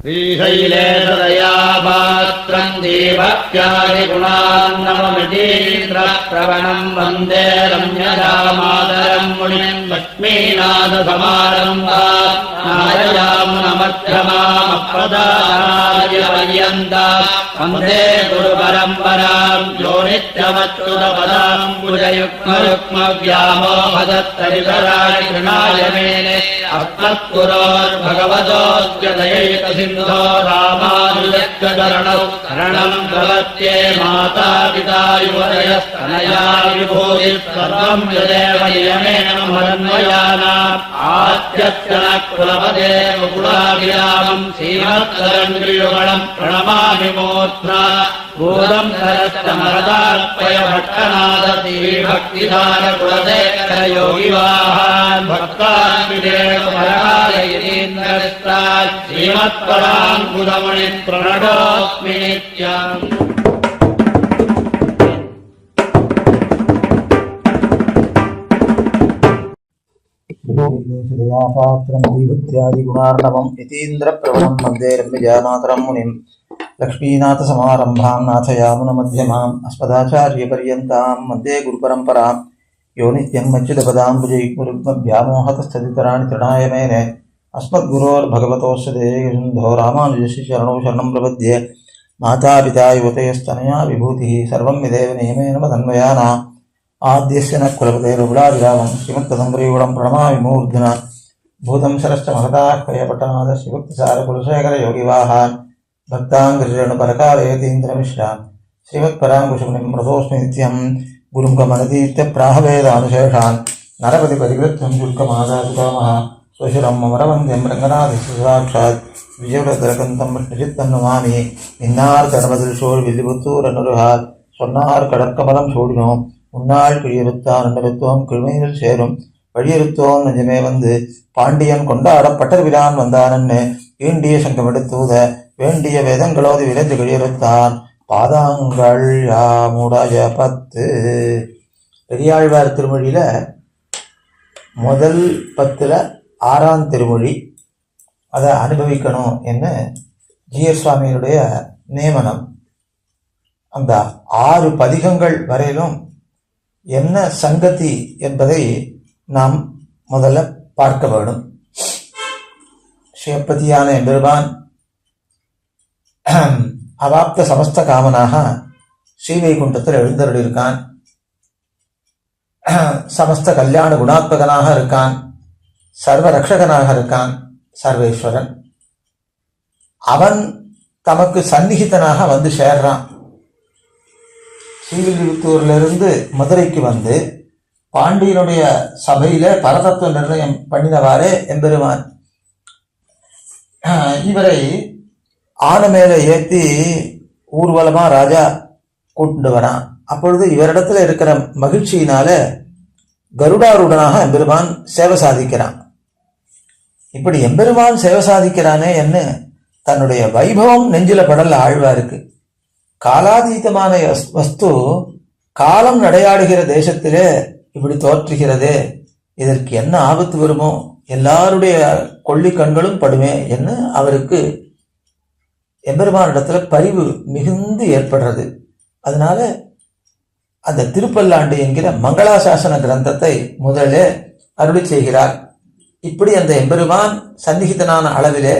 श्रीशैलेशदयापात्रम् देवत्यादिगुणान्नममितीन्द्रप्रवणम् वन्दे रम्यजामातरम् मुनिम् लक्ष्मीनाथसमारम्भाम् नारयामुनमध्यमामप्रदानार्यपर्यन्ताम् वन्दे गुरुपरम्पराम् यो नित्यमच्युतपदाम् भुजयुग्मयुग्मव्यामोहदत्तरितराणि कृणाय मेने अस्मत्पुरोर्भगवतोऽस्य दयैकसिन्धो रामानुजस्य शरणम् प्रपद्ये माता पिता युवतयस्तनया विभूतिः सर्वम् यदेव नियमेन मदन्वयानाम् आद्यस्य न कुलपते कुलाभिरामम् श्रीमत्तरङ्गियुगणम् प्रणमामि मूर्ध्ना भूतम् सरश्च मरदार्पय भट्टनाथ श्रीभक्तिधारकुलशेखरयोगिवाहान् भक्तान्विदेवपरायतीन्द्रस्तात् श्रीमत्पराङ्कुलमुनिम् प्रणतोऽस्मि नित्यम्। दयापात्रम् दीभक्त्यादिगुणार्णवम् यतीन्द्रप्रवणम् वन्दे रम्यजामातरम् मुनिम् लक्ष्मीनाथसमारम्भाम् नाथयामुनमध्यमाम् अस्मदाचार्यपर्यन्ताम् वन्दे गुरुपरम्पराम् यो नित्यम् अच्युतपदाम्बुजयुग्मरुग्मव्यामोहतस्तदितराणि तृणाय मेने अस्मद्गुरोर्भगवतोऽस्य देयसिन्धो रामानुजस्य शरणौ शरणं प्रपद्ये मातापिता युवतयस्तनया विभूतिः सर्वं विदेव नियमेन मदन्वयानाम् आद्यस्य न कुलपतेर्वकुलाभिरामम् श्रीमत्तदम्बरीगुणम् प्रणमामि मूर्ध्ना भूतं सरश्च महताह्वयपट्टनाथ श्रीभक्तिसारकुलशेखरयोगिवाहान् भक्ताङ्गरेणुपरकालयतीन्द्रमिश्रान् श्रीमत्पराङ्कुशमुनिम् व्रतोऽस्मि नित्यम् गुरुं कमनतीत्य प्राहवेदानुशेषान् नरपतिपरिकृत्यम् शुल्कमादातुकामः स्वशुरम् ममरवन्द्यम् रङ्गनाथस्य साक्षात् विजयवरदरकन्तम् विष्णुचित्तम् नमामि इन्नार्कणमதில் சோழ் வில்லிபுத்தூரனுருகால் சொன்னார் கடற்கமலம் சூடினோம் உன்னாள் கிழியறுத்தான் அண்டருத்தோம் கிழமையில் சேரும் வழியறுத்தோம் நெஞ்சமே வந்து பாண்டியன் கொண்டாடப்பட்டர்பிரான் வந்தானன்னு ஈண்டிய சங்கமெடுத்தூத வேண்டிய வேதங்களோது விரைந்து கிழியறுத்தான் பாதாங்கள் யாமுடைய 10. பெரியாழ்வார் திருமொழியில முதல் 10ல் 6ஆம் திருமொழி அதை அனுபவிக்கணும் என்ன ஜிஎஸ் சுவாமியினுடைய நியமனம். அந்த 6 பதிகங்கள் வரையிலும் என்ன சங்கதி என்பதை நாம் முதல்ல பார்க்க வேண்டும். சிவபதியான எம்பெருமான் அவாப்த சமஸ்த காமனாக ஸ்ரீவைகுண்டத்தில் எழுந்தருளிருக்கான். சமஸ்த கல்யாண குணாத்மகனாக இருக்கான். சர்வ ரக்ஷகனாக இருக்கான். சர்வேஸ்வரன் அவன் தமக்கு சந்நிகிதனாக வந்து சேர்றான். ஸ்ரீவில்லிபுத்தூரிலிருந்து மதுரைக்கு வந்து பாண்டியனுடைய சபையில பரதத்துவ நிர்ணயம் பண்ணினவாறே எம்பெருமான் இவரை ஆனை மேல ஏற்றி ஊர்வலமா ராஜா கூட்டு வரான். அப்பொழுது இவரிடத்துல இருக்கிற மகிழ்ச்சியினால கருடாருடனாக எம்பெருமான் சேவை சாதிக்கிறான். இப்படி எம்பெருமான் சேவை சாதிக்கிறானே என்ன தன்னுடைய வைபவம் நெஞ்சில படல ஆழ்வாருக்கு. காலாதீதமான வஸ்து காலம் நடையாடுகிற தேசத்திலே இப்படி தோற்றுகிறதே, இதற்கு என்ன ஆபத்து வருமோ, எல்லாருடைய கொள்ளி கண்களும் படுமே என்ன அவருக்கு எம்பெருமானிடத்துல பரிவு மிகுந்து ஏற்படுறது. அதனால அந்த திருப்பல்லாண்டு என்கிற மங்களாசாசன கிரந்தத்தை முதலே அருளி செய்கிறார். இப்படி அந்த எம்பெருமான் சந்நிகிதனான அளவிலே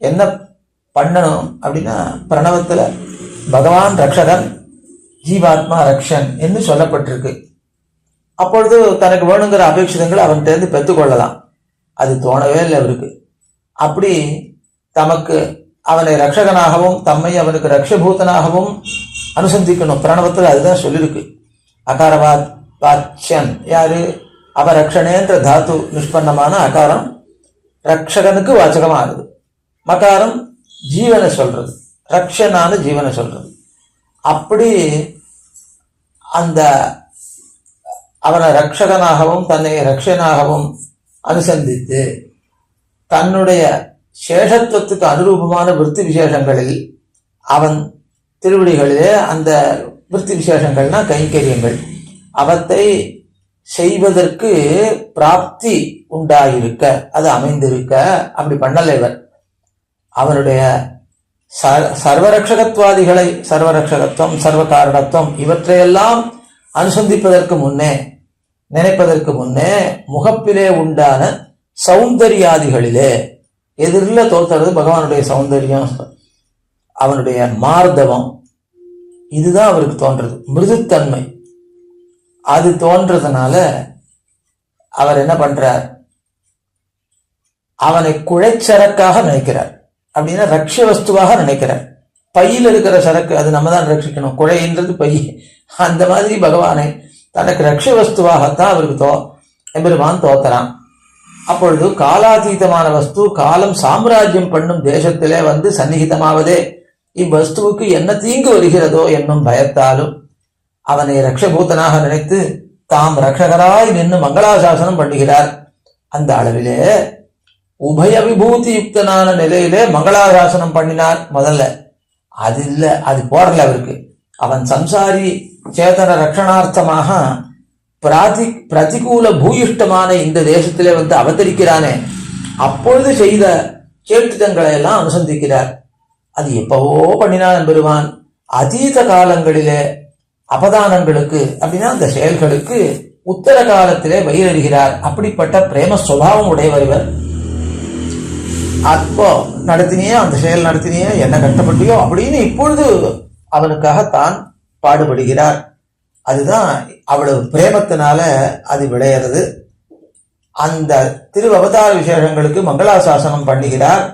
என்ன பண்ணணும் அப்படின்னா, பிரணவத்துல பகவான் ரக்ஷகன், ஜீவாத்மா ரக்ஷன் என்று சொல்லப்பட்டிருக்கு. அப்பொழுது தனக்கு வேணுங்கிற அபேட்சிதங்களை அவன்கிட்ட பெற்றுக்கொள்ளலாம். அது தோணவே இல்லை அவருக்கு. அப்படி தமக்கு அவனை ரக்ஷகனாகவும் தம்மை அவனுக்கு ரக்ஷபூதனாகவும் அனுசந்திக்கணும். பிரணவத்தில் அதுதான் சொல்லியிருக்கு. அகாரவாத் வாட்சன் யாரு? அவரக்ஷணேன்ற தாத்து நிஷ்பன்னமான அகாரம் ரக்ஷகனுக்கு வாச்சகமாகுது. மகாரம் ஜீவனை சொல்றது, ரக்ஷனான ஜீவனை சொல்றது. அப்படி அந்த அவனை ரக்ஷகனாகவும் தன்னை ரக்ஷனாகவும் அனுசந்தித்து தன்னுடைய சேஷத்துவத்துக்கு அனுரூபமான விருத்தி விசேஷங்களில் அவன் திருவடிகளிலே அந்த விருத்தி விசேஷங்கள்னா கைங்கரியங்கள் அவத்தை செய்வதற்கு பிராப்தி உண்டாயிருக்க, அது அமைந்திருக்க அப்படி பண்ணல இவர். அவனுடைய சர்வரக்ஷகத்வாதிகளை, சர்வரக்ஷகத்துவம், சர்வ காரணத்துவம் இவற்றையெல்லாம் அனுசந்திப்பதற்கு முன்னே, நினைப்பதற்கு முன்னே முகப்பிலே உண்டான சௌந்தர்யாதிகளிலே எதிரில் தோற்றுறது பகவானுடைய சௌந்தர்யம், அவனுடைய மார்தவம், இதுதான் அவருக்கு தோன்றது. மிருதுத்தன்மை அது தோன்றதுனால அவர் என்ன பண்றார், அவனை குழைச்சரக்காக நினைக்கிறார். அப்படின்னா ரக்ஷ வஸ்துவாக நினைக்கிறார். பையில் இருக்கிற சரக்கு அது நம்ம தான் ரட்சிக்கணும், குழைன்றது பை. அந்த மாதிரி பகவானை தனக்கு ரக்ஷ வஸ்துவாகத்தான் அவருக்கு எம்பெருமான் தோத்தரான். அப்பொழுது காலாதீதமான வஸ்து காலம் சாம்ராஜ்யம் பண்ணும் தேசத்திலே வந்து சந்நிகிதமாவதே இவ்வஸ்துவுக்கு என்ன தீங்கு வருகிறதோ என்னும் பயத்தாலும் அவனை ரக்ஷபூதனாக நினைத்து தாம் ரக்ஷகராய் நின்று மங்களாசாசனம் பண்ணுகிறார். அந்த அளவிலே உபய விபூதி யுக்தனான நிலையிலே மங்களாசாசனம் பண்ணினார். முதல்ல அது இல்ல, அது போடல அவருக்கு. அவன் சம்சாரி சேதன ரட்சணார்த்தமாக பிரதிகூல பூயிஷ்டமான இந்த தேசத்திலே வந்து அவதரிக்கிறானே, அப்பொழுது செய்த சேட்டிதங்களை எல்லாம் அனுசந்திக்கிறார். அது எப்பவோ பண்ணினான் பெறுவான். அதீத காலங்களிலே அபதானங்களுக்கு அப்படின்னா அந்த செயல்களுக்கு உத்தர காலத்திலே வயிறறிகிறார். அப்படிப்பட்ட பிரேம சுபாவம் உடையவர் இவர். அப்போ நடத்தினியே, அந்த செயல் நடத்தினியே, என்ன கஷ்டப்பட்டியோ அப்படின்னு இப்பொழுது அவனுக்காக தான் பாடுபடுகிறார். அதுதான் அவ்வளவு பிரேமத்தினால அது விளையிறது. அந்த அவதார விசேஷங்களுக்கு மங்களாசாசனம் பண்ணுகிறார்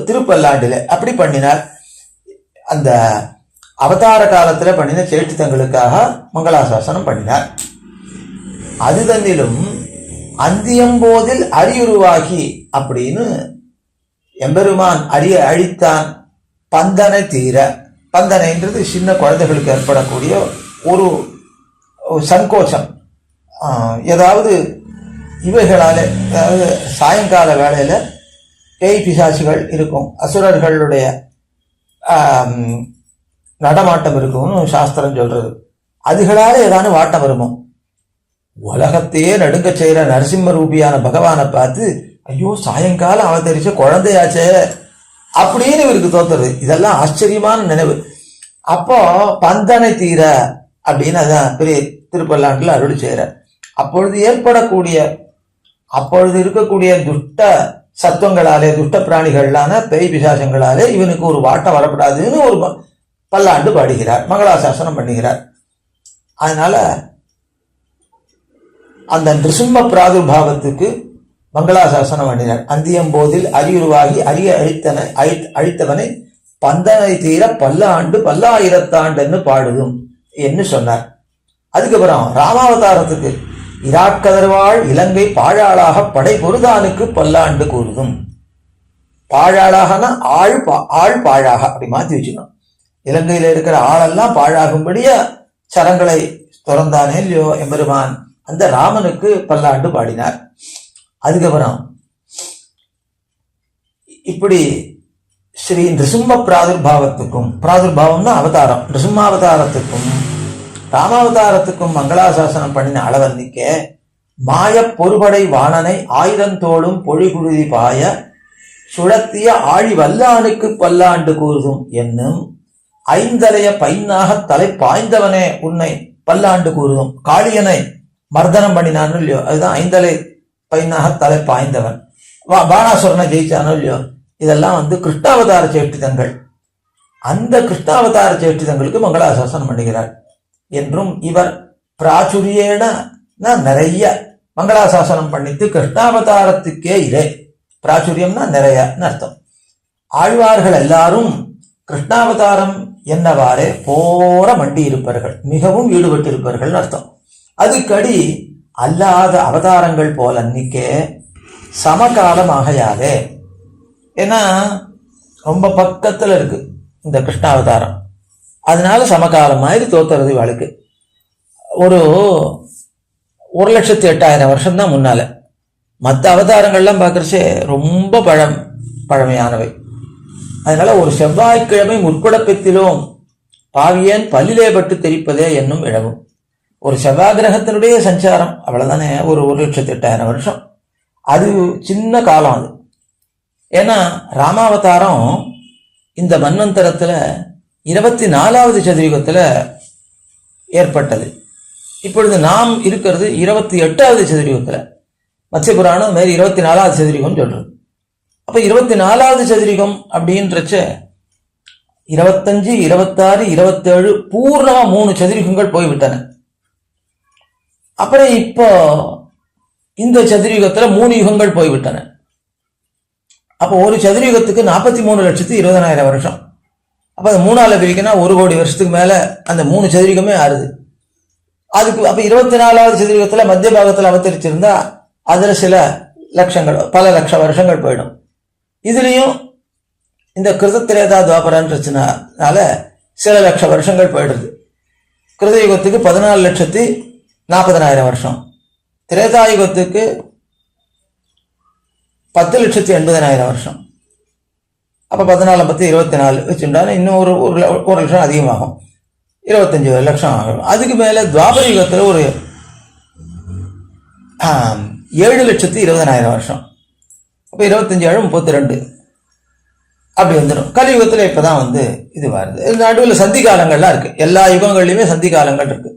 திருப்பல்லாண்டில. அப்படி பண்ணினார். அந்த அவதார காலத்துல பண்ணின சேட்டித்தங்களுக்காக மங்களாசாசனம் பண்ணினார். அது தன்னிலும் அந்தியம்போதில் அரியுருவாகி அப்படின்னு எம்பெருமான் அழித்தான். பந்தனை தீர, பந்தனைன்றது சின்ன குழந்தைகளுக்கு ஏற்படக்கூடிய ஒரு சங்கோச்சம். ஏதாவது இவைகளால, அதாவது சாயங்கால வேளையில பேய் பிசாசுகள் இருக்கும், அசுரர்களுடைய நடமாட்டம் இருக்கும்னு சாஸ்திரம் சொல்றது. அதுகளால ஏதான வாட்டம் வருமோ. உலகத்தையே நடுங்க செய்கிற நரசிம்ம ரூபியான பகவானை பார்த்து ஐயோ சாயங்காலம் அவதரிச்ச குழந்தையாச்சே அப்படின்னு இவருக்கு தோத்துறது. இதெல்லாம் ஆச்சரியமான நினைவு. அப்போ பந்தனை தீர அப்படின்னு அதான் பெரிய திருப்பல்லாண்டில் அருள் செய்யற. அப்பொழுது அப்பொழுது இருக்கக்கூடிய துஷ்ட சத்துவங்களாலே, துஷ்ட பிராணிகளான பேய் பிசாசங்களாலே இவனுக்கு ஒரு வாட்டம் வரப்படாதுன்னு ஒரு பல்லாண்டு பாடுகிறார், மங்களாசாசனம் பண்ணுகிறார். அதனால அந்த நிருசிம்ம பிராதுர்பாவத்துக்கு மங்களாசாசனம் பண்ணினார். அந்தியம்போதில் அரியுருவாகி அழித்தவனை பந்தனை தீர பல்லாண்டு பல்லாயிரத்தாண்டுன்னு பாடுதும் என்று சொன்னார். அதுக்கப்புறம் ராமாவதாரத்துக்கு இராக்கதர்வாள் இலங்கை பாழாளாக படை பொருதானுக்கு பல்லாண்டு கூறுதும். பாழாளாகனா ஆள் பாழாக அப்படி மாற்றி வச்சுக்கணும். இலங்கையில இருக்கிற ஆளெல்லாம் பாழாகும்படியா சரங்களை துறந்தானே இல்லையோ எம்பெருமான், அந்த ராமனுக்கு பல்லாண்டு பாடினார். அதுக்கப்புறம் இப்படி ஸ்ரீ நிருசிம்ம பிராதுர்பாவத்துக்கும், பிராதுர்பாவம்னா அவதாரம், நிருசிம்மாவதாரத்துக்கும் ராமாவதாரத்துக்கும் மங்களாசாசனம் பண்ணின அளவன்னிக்க மாய பொறுபடை வாணனை ஆயிரந்தோளும் பொழிகுருதி பாய சுழத்திய ஆழி வல்லானுக்கு பல்லாண்டு கூறுதும் என்னும் ஐந்தலைய பைனாக தலை பாய்ந்தவனே உன்னை பல்லாண்டு கூறுதும். காளியனை மர்தனம் பண்ணினானோ இல்லையோ, அதுதான் ஐந்தலை பைனாக தலை பாய்ந்தவன். பாணாசுரனை ஜெயிச்சானோ இல்லையோ, இதெல்லாம் வந்து கிருஷ்ணாவதார சேஷ்டிதங்கள். அந்த கிருஷ்ணாவதார சேஷ்டிதங்களுக்கு மங்களாசாசனம் பண்ணுகிறார் என்றும் இவர் பிராச்சுரியேன நிறைய மங்களாசாசனம் பண்ணிட்டு கிருஷ்ணாவதாரத்துக்கே இதே பிராச்சுரியம்னா நிறையன்னு அர்த்தம். ஆழ்வார்கள் எல்லாரும் கிருஷ்ணாவதாரம் என்னவாறே போற மண்டி இருப்பார்கள், மிகவும் ஈடுபட்டிருப்பார்கள் அர்த்தம். அதுக்கடி அல்லாத அவதாரங்கள் போல அன்னிக்கே சமகாலம் ஆகையாதே. ஏன்னா ரொம்ப பக்கத்துல இருக்கு இந்த கிருஷ்ணாவதாரம், அதனால சமகாலம் மாதிரி தோத்துறது இவளுக்கு. ஒரு 1,08,000 வருஷம்தான் முன்னால. மற்ற அவதாரங்கள்லாம் பார்க்கறச்சே ரொம்ப பழமையானவை. அதனால ஒரு செவ்வாய்க்கிழமை முற்படப்பெத்திலும் பாவியன் பல்லிலே பட்டு தெரிப்பதே என்னும் இழவும். ஒரு செவ்வாய் கிரகத்தினுடைய சஞ்சாரம் அவ்வளவுதானே, ஒரு 1,08,000 வருஷம். அது சின்ன காலம். அது ஏன்னா ராமாவதாரம் இந்த மன்வந்தரத்துல 24வது சதுரயுகத்துல ஏற்பட்டது. இப்பொழுது நாம் இருக்கிறது 28வது சதுரயுகத்துல. மத்ஸ்ய புராணம் மேலே 24வது சதுரயுகம் சொல்றது. அப்ப 24வது சதுரயுகம் அப்படின்றச்ச 25, 26, 27 பூர்ணமா 3 சதுரயுகங்கள் போய்விட்டன. அப்புறம் இப்போ இந்த சதுரயுகத்துல 3 யுகங்கள் போய்விட்டன. அப்போ ஒரு சதுரயுகத்துக்கு 43,20,000 வருஷம். அப்ப அது 3ஆல பிரிக்கனா 1 கோடி வருஷத்துக்கு மேல அந்த 3 சதுரயுகமே ஆறுது. அதுக்கு அப்ப 24வது சதுரயுகத்துல மத்திய பாகத்துல அவதரிச்சிருந்தா அதுல சில லட்சங்கள், பல லட்ச வருஷங்கள் போயிடும். இதுலயும் இந்த கிருதத்திரேதா துவாபரன்றதுனால சில லட்ச வருஷங்கள் போயிடுது. கிருதயுகத்துக்கு 14,40,000 வருஷம், திரேதாயுகத்துக்கு 10,80,000 வருஷம். அப்ப 14 10 24 வச்சுட்டாலும் இன்னும் ஒரு லட்சம் அதிகமாகும், 25 லட்சம் ஆகும். அதுக்கு மேல துவாபர யுகத்துல ஒரு 7,20,000 வருஷம். அப்ப 25 32 அப்படி வந்துடும். கலியுகத்துல இப்பதான் இது வருது. நடுவில் சந்தி காலங்கள்லாம் இருக்கு. எல்லா யுகங்கள்லயுமே சந்தி காலங்கள் இருக்கு.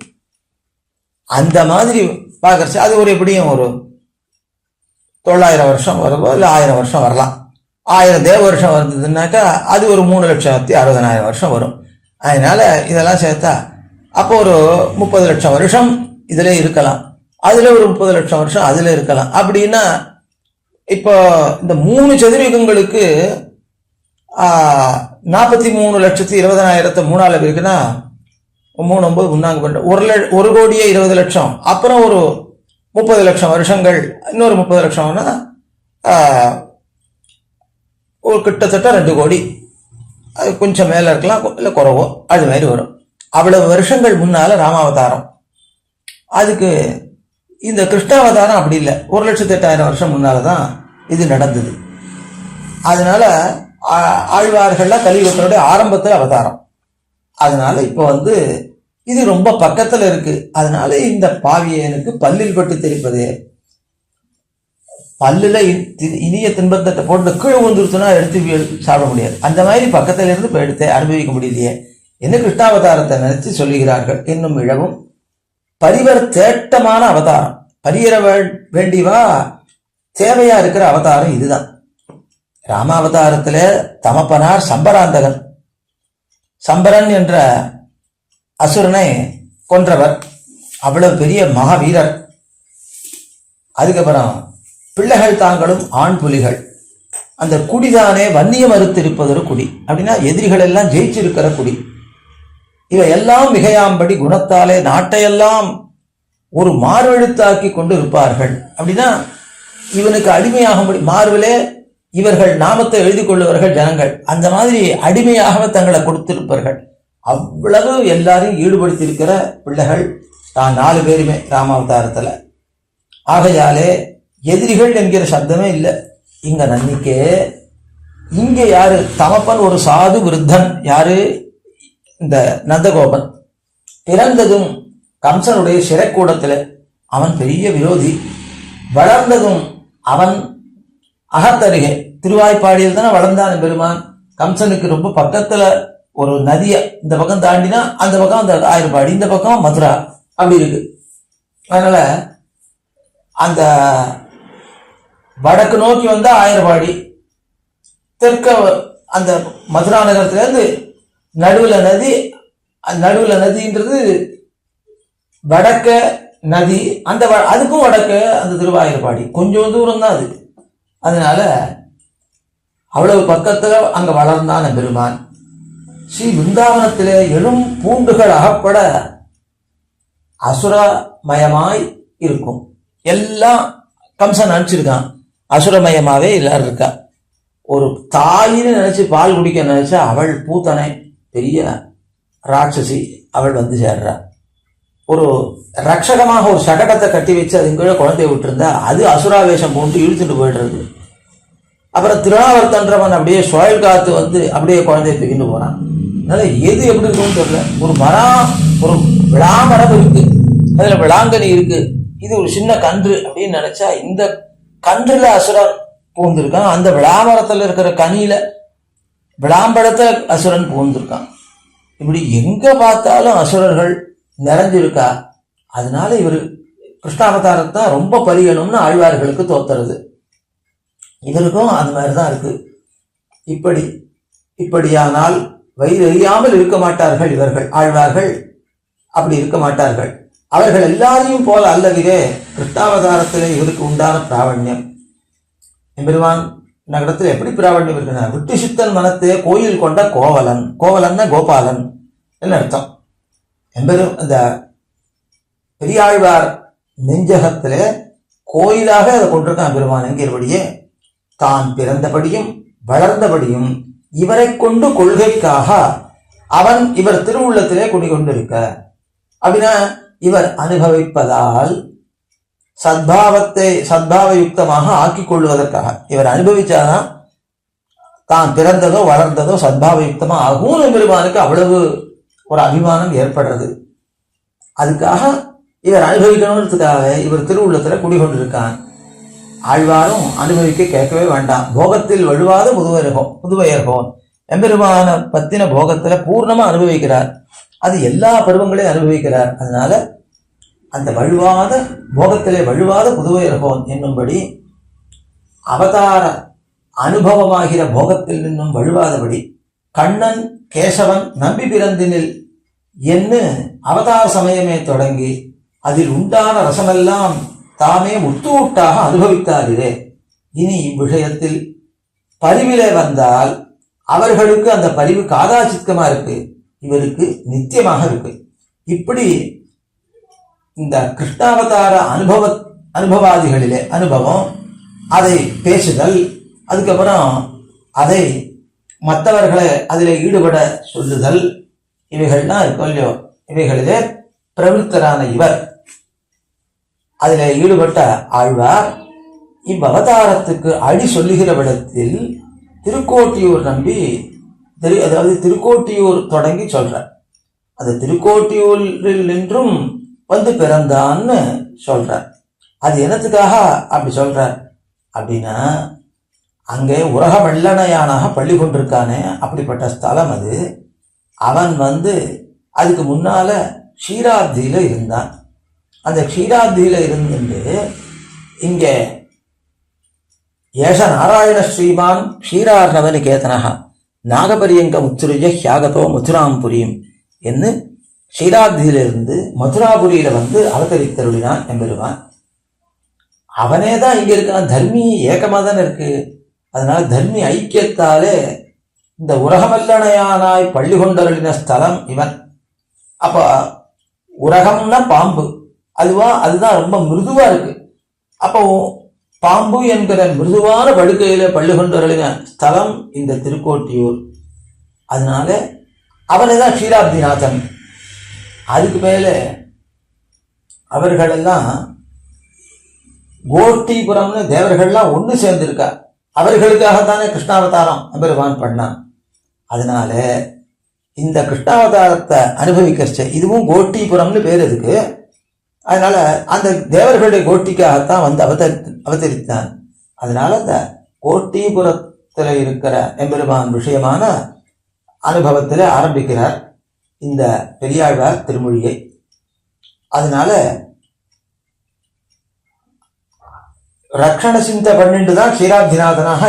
அந்த மாதிரி பார்க்கறச்சு அது எப்படியும் ஒரு 900 வருஷம் வரும்போது இல்லை 1000 வருஷம் வரலாம். 1000 தேவ வருஷம் வந்ததுன்னாக்கா அது ஒரு 3,60,000 வருஷம் வரும். அதனால இதெல்லாம் சேர்த்தா அப்போ ஒரு 30 லட்சம் வருஷம் இதுல இருக்கலாம், அதுல ஒரு 30 லட்சம் வருஷம் அதுல இருக்கலாம். அப்படின்னா இப்போ இந்த 3 சதுரயுகங்களுக்கு 43,20,000 3ஆல இருக்குன்னா 3 9 1 1,20,00,000, அப்புறம் ஒரு 30 லட்சம் வருஷங்கள், இன்னொரு 30 லட்சம்னா ஒரு கிட்டத்தட்ட 2 கோடி. அது கொஞ்சம் மேல இருக்கலாம், இல்லை குறவோ, அது மாதிரி வரும். அவ்வளவு வருஷங்கள் முன்னால ராமாவதாரம். அதுக்கு இந்த கிருஷ்ணாவதாரம் அப்படி இல்லை, 1,08,000 வருஷம் முன்னாலதான் இது நடந்தது. அதனால ஆழ்வார்கள்லாம் கலியுகத்தினுடைய ஆரம்பத்தில் அவதாரம். அதனால இப்போ இது ரொம்ப பக்கத்துல இருக்கு. அதனால இந்த பாவியனுக்கு பல்லில் பட்டு தெரிப்பது, பல்லுல இனிய தின்பத்தை போட்டு கீழே வந்துருச்சுன்னா எடுத்து சாப்பிட முடியாது. அந்த மாதிரி பக்கத்துல இருந்து இப்போ எடுத்து அனுபவிக்க முடியலையே என்ன கிருஷ்ணாவதாரத்தை நினைச்சு சொல்லுகிறார்கள். இன்னும் இழவும் பரிவர் தேட்டமான அவதாரம், பரியற வேண்டிவா தேவையா இருக்கிற அவதாரம் இதுதான். ராமாவதாரத்துல தமப்பனார் சம்பராந்தகன், சம்பரன் என்ற அசுரனை கொன்றவர், அவ்வளவு பெரிய மகாவீரர். அதுக்கப்புறம் பிள்ளைகள் தாங்களும் ஆண் புலிகள். அந்த குடிதானே வன்னிய மறுத்திருப்பதொரு குடி, அப்படின்னா எதிரிகள் எல்லாம் ஜெயிச்சிருக்கிற குடி. இவை எல்லாம் மிகையாம்படி குணத்தாலே நாட்டையெல்லாம் ஒரு மார்வெழுத்தாக்கி கொண்டு இருப்பார்கள். அப்படின்னா இவனுக்கு அடிமையாகும்படி மார்விலே இவர்கள் நாமத்தை எழுதி கொள்ளுவார்கள் ஜனங்கள். அந்த மாதிரி அடிமையாக தங்களை கொடுத்திருப்பார்கள். அவ்வளவு எல்லாரையும் ஈடுபடுத்தியிருக்கிற பிள்ளைகள் தான் 4 பேருமே ராமாவதாரத்துல. ஆகையாலே எதிரிகள் என்கிற சப்தமே இல்லை இங்க நன்னிக்கே. இங்க யாரு தமப்பன் ஒரு சாது விருத்தன், யாரு இந்த நந்தகோபன். பிறந்ததும் கம்சனுடைய சிறைக்கூடத்துல அவன் பெரிய விரோதி. வளர்ந்ததும் அவன் அகத்தருகே திருவாய்ப்பாடியில் தானே வளர்ந்தான் பெருமான். கம்சனுக்கு ரொம்ப பக்கத்துல ஒரு நதிய இந்த பக்கம் தாண்டினா அந்த பக்கம் அந்த ஆயிரப்பாடி, இந்த பக்கம் மதுரா அப்படி இருக்கு. அதனால அந்த வடக்கு நோக்கி வந்தா ஆயிரப்பாடி, தெற்க அந்த மதுரா நகரத்துல இருந்து நடுவுல நதி. நடுவுல நதின்றது வடக்க நதி, அந்த அதுக்கும் வடக்க அந்த திருவாயிரப்பாடி கொஞ்சம் தூரம் தான் அது. அதனால அவ்வளவு பக்கத்துல அங்க வளர்ந்தான் பெருமான். ஸ்ரீ பிருந்தாவனத்திலே எழும் பூண்டுகள் அகப்பட அசுரமயமாய் இருக்கும். எல்லாம் கம்சன் நினைச்சிருக்கான், அசுரமயமாவே எல்லாரும் இருக்கா. ஒரு தாயின்னு நினைச்சு பால் குடிக்க நினைச்சா அவள் பூத்தனை பெரிய ராட்சசி, அவள் சேர்றா. ஒரு ரட்சகமாக ஒரு சகடத்தை கட்டி வச்சு அது கீழே குழந்தைய விட்டுருந்தா அது அசுராவேஷம் போட்டு இழுத்துட்டு போயிடுறது. அப்புறம் திருநாவர்த்தன்றவன் அப்படியே சுழல் காத்து அப்படியே குழந்தைய தூக்கிட்டு போறான். அதனால எது எப்படி இருக்குன்னு தெரியல. ஒரு மரம், ஒரு விளாமரம் இருக்கு, அதுல விளாங்கனி இருக்கு, இது ஒரு சின்ன கன்று அப்படின்னு நினைச்சா இந்த கன்றுல அசுரன் பூந்திருக்கான். அந்த விளாமரத்துல இருக்கிற கனியில விளாம்பழத்துல அசுரன் பூந்திருக்கான். இப்படி எங்க பார்த்தாலும் அசுரர்கள் நிறைஞ்சிருக்கா. அதனால இவர் கிருஷ்ணாவதாரத்தான் ரொம்ப பரியணும்னு ஆழ்வார்களுக்கு தோத்துறது. இவருக்கும் அந்த மாதிரிதான் இருக்கு. இப்படியானால் வயிறு எறியாமல் இருக்க மாட்டார்கள் இவர்கள் ஆழ்வார்கள். அப்படி இருக்க மாட்டார்கள். அவர்கள் எல்லாரையும் போல அல்லவிலே கிருஷ்ணாவதாரத்திலே இவருக்கு உண்டான பிராவண்யம். எம்பெருமான் நகரத்தில் எப்படி பிராவண்யம் இருக்கிறார்? விட்டுசித்தன் மனத்தே கோயில் கொண்ட கோவலன். கோவலன்னா கோபாலன் என்ன அர்த்தம்? இந்த பெரியாழ்வார் நெஞ்சகத்திலே கோயிலாக அதை கொண்டிருக்கான் பெருமான். என்கிறபடியே தான் பிறந்தபடியும் வளர்ந்தபடியும் இவரை கொண்டு கொள்கைக்காக அவன் இவர் திருவுள்ளத்திலே குடிகொண்டிருக்க. அப்படின்னா இவர் அனுபவிப்பதால் சத்பாவயுக்தமாக ஆக்கிக் கொள்வதற்காக இவர் அனுபவிச்சாதான் தான் பிறந்ததோ வளர்ந்ததோ சத்பாவயுக்தமா ஆகும். பெருமானுக்கு அவ்வளவு ஒரு அபிமானம் ஏற்படுறது. அதுக்காக இவர் அனுபவிக்கணுன்றதுக்காக இவர் திருவுள்ளத்துல குடிகொண்டிருக்கான். ஆழ்வாரும் அனுபவிக்க கேட்கவே வேண்டாம். போகத்தில் வழுவாத புதுவையர்கோன் எம்பெருமான பத்தின போகத்துல பூர்ணமா அனுபவிக்கிறார். அது எல்லா பருவங்களையும் அனுபவிக்கிறார். அதனால அந்த வழுவாத போகத்திலே வழுவாத புதுவையர்கோன் என்னும்படி அவதார அனுபவமாகிற போகத்தில் நின்னும் வழுவாதபடி கண்ணன் கேசவன் நம்பி பிறந்தினில் என்று அவதார சமயமே தொடங்கி அதில் உண்டான ரசமெல்லாம் தாமே முத்தூட்டாக அனுபவித்தார்களே. இனி இவ்விஷயத்தில் பரிவிலே வந்தால் அவர்களுக்கு அந்த பரிவு காதாச்சித்கமா இருக்கு, இவருக்கு நித்தியமாக இருக்கு. இப்படி இந்த கிருஷ்ணாவதார அனுபவாதிகளிலே அனுபவம், அதை பேசுதல், அதுக்கப்புறம் அதை மற்றவர்களை அதில் ஈடுபட சொல்லுதல், இவைகள்லாம் இருக்கும் இல்லையோ. இவைகளிலே பிரவருத்தரான இவர் அதில் ஈடுபட்ட ஆழ்வார் இவ்வவதாரத்துக்கு அடி சொல்லுகிற விடத்தில் திருக்கோட்டியூர் நம்பி அதாவது திருக்கோட்டியூர் தொடங்கி சொல்றார். அந்த திருக்கோட்டியூரில் நின்றும் வந்து பிறந்தான்னு சொல்றார். அது என்னத்துக்காக அப்படி சொல்றார் அப்படின்னா, அங்கே உலக வெள்ளனையானாக பள்ளி கொண்டிருக்கானே, அப்படிப்பட்ட ஸ்தலம் அது. அவன் அதுக்கு முன்னால க்ஷீராப்தியில இருந்தான். அந்த க்ஷீராப்தியில இருந்துட்டு இங்கே ஏஷ நாராயண ஸ்ரீமான் க்ஷீரார்ணவனிகேதனஹா நாகபரியங்க முத்துருஜ ஹியாகதோ மதுராம்புரியும் என்று க்ஷீராப்தியிலிருந்து மதுராபுரியில அவதரித்தருளினான் எம்பெருமான். அவனே தான் இங்க இருக்கான். தர்மி ஏகமாக தானே இருக்கு. அதனால தர்மி ஐக்கியத்தாலே இந்த உரகமல்லணையானாய் பள்ளி கொண்டருளின ஸ்தலம் இவன். அப்ப உரகம்னா பாம்பு, அதுதான் ரொம்ப மிருதுவா இருக்கு. அப்போ பாம்பு என்கிற மிருதுவான படுக்கையில பள்ளி கொண்டருளின ஸ்தலம் இந்த திருக்கோட்டியூர். அதனால அவனைதான் க்ஷீராப்திநாதன். அதுக்கு மேல அவர்களெல்லாம் கோஷ்டிபுரம்னு தேவர்கள்லாம் ஒன்று சேர்ந்திருக்கா. அவர்களுக்காகத்தானே கிருஷ்ணாவதாரம் பெருமான் பண்ணான். அதனால இந்த கிருஷ்ணாவதாரத்தை அனுபவிக்கிறச்ச இதுவும் கோஷ்டிபுரம்னு பேர் இருக்கு. அதனால அந்த தேவர்களுடைய கோஷ்டிக்காகத்தான் அவதரித்தான். அதனால இந்த கோஷ்டிபுரத்தில் இருக்கிற எம்பெருமான் விஷயமான அனுபவத்தில் ஆரம்பிக்கிறார் இந்த பெரியாழ்வார் திருமொழியை. அதனால ரக்ஷண சிந்தை பண்ணிட்டு தான் க்ஷீராப்திநாதனாக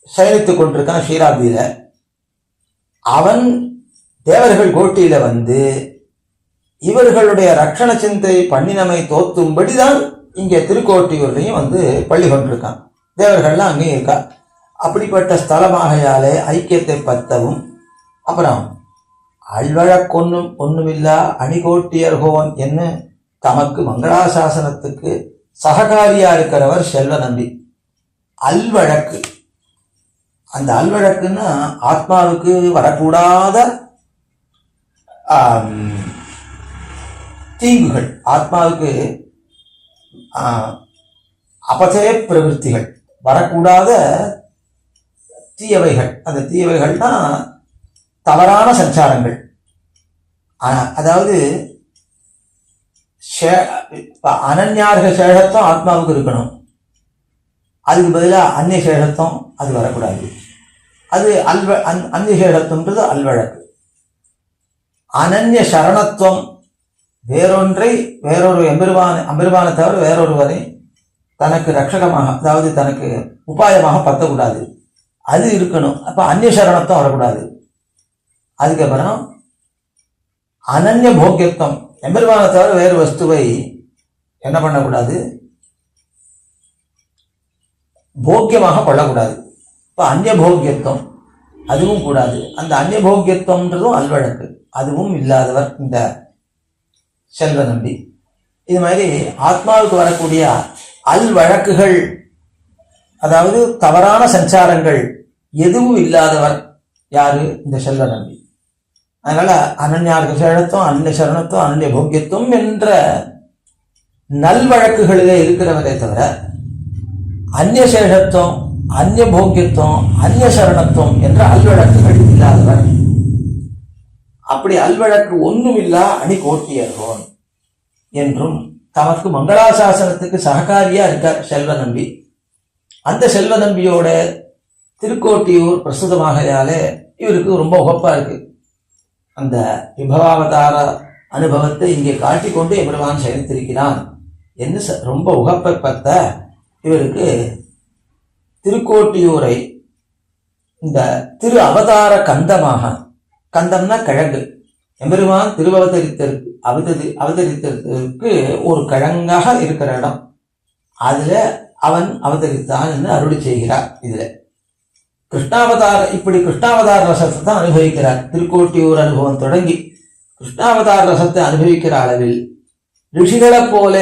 சயனித்துக் கொண்டிருக்கான் க்ஷீராப்தியில. அவன் தேவர்கள் கோட்டியில இவர்களுடைய ரக்ஷண சிந்தை பண்ணினமை தோத்தும்படிதான் இங்கே திருக்கோட்டியூர்லையும் பள்ளி கொண்டிருக்கான். தேவர்கள்லாம் அங்கேயும் இருக்கா. அப்படிப்பட்ட ஸ்தலமாகையாலே ஐக்கியத்தை பத்தவும், அப்புறம் அல்வழக்கொன்னும் ஒண்ணுமில்லா அணிகோட்டியர்கோன் என்று தமக்கு மங்களாசாசனத்துக்கு சககாரியா இருக்கிறவர் செல்வ நம்பி. அல்வழக்கு, அந்த அல்வழக்குன்னா ஆத்மாவுக்கு வரக்கூடாத தீங்குகள், ஆத்மாவுக்கு அபதய பிரவருத்திகள், வரக்கூடாத தீயவைகள். அந்த தீயவைகள்னா தவறான சஞ்சாரங்கள். அதாவது அனன்யார்க சேஷத்துவம் ஆத்மாவுக்கு இருக்கணும். அதுக்கு பதிலாக அந்நியசேஷத்துவம் அது வரக்கூடாது. அது அந்நியசேஷத்துவம்ன்றது அல்வழக்கு. அனன்ய சரணத்துவம், வேறொரு எம்பெருமானை தவிர வேறொருவரை தனக்கு ரட்சகமாக, அதாவது தனக்கு உபாயமாக பத்தக்கூடாது, அது இருக்கணும். அப்ப அந்நிய சரணத்துவம் வரக்கூடாது. அதுக்கப்புறம் அனன்ய போக்கியத்துவம், எம்பெருமானை தவிர வேறு வஸ்துவை என்ன பண்ணக்கூடாது, போக்கியமாக கொள்ளக்கூடாது. இப்ப அந்நிய போக்கியத்துவம் அதுவும் கூடாது. அந்த அந்நிய போக்கியத்துவம்ன்றதும் அல்வழக்கு, அதுவும் இல்லாதவர் இந்த செல்வ நம்பி. இது மாதிரி ஆத்மாவுக்கு வரக்கூடிய அல்வழக்குகள், அதாவது தவறான சஞ்சாரங்கள் எதுவும் இல்லாதவர் யாரு, இந்த செல்வ நம்பி. அதனால அனன்யார்க்க சேழத்துவம், அந்நிய சரணத்துவம், அந்நிய போக்கியத்துவம் என்ற நல்வழக்குகளிலே இருக்கிறவரே தவிர அந்நிய சேஷத்துவம், அந்நிய போக்கியத்துவம், அந்நிய சரணத்துவம் என்ற அல்வழக்குகள் இல்லாதவர். அப்படி அல்வழக்கு ஒன்றும் இல்லா அணி கோட்டியர்கோன் என்றும் தமக்கு மங்களாசாசனத்துக்கு சககாரியா இருக்கார் செல்வ நம்பி. அந்த செல்வ நம்பியோட திருக்கோட்டியூர் பிரசுதமாகையாலே இவருக்கு ரொம்ப உகப்பா இருக்கு. அந்த விபவாவதார அனுபவத்தை இங்கே காட்டிக்கொண்டு எம்பெருமான் செயல்திருக்கிறான் என்று ரொம்ப உகப்பை பத்த இவருக்கு திருக்கோட்டியூரை இந்த திரு அவதார கந்தமாக, கந்தம்னா கிழங்கு, எம்பெருமான் அவதரித்ததற்கு ஒரு கிழங்காக இருக்கிற இடம், அதுல அவன் அவதரித்தான் என்று அருளி செய்கிறார். இதுல இப்படி கிருஷ்ணாவதார ரசத்தை தான் அனுபவிக்கிறார். திருக்கோட்டியூர் அனுபவம் தொடங்கி கிருஷ்ணாவதார ரசத்தை அனுபவிக்கிற அளவில் ரிஷிகளை போல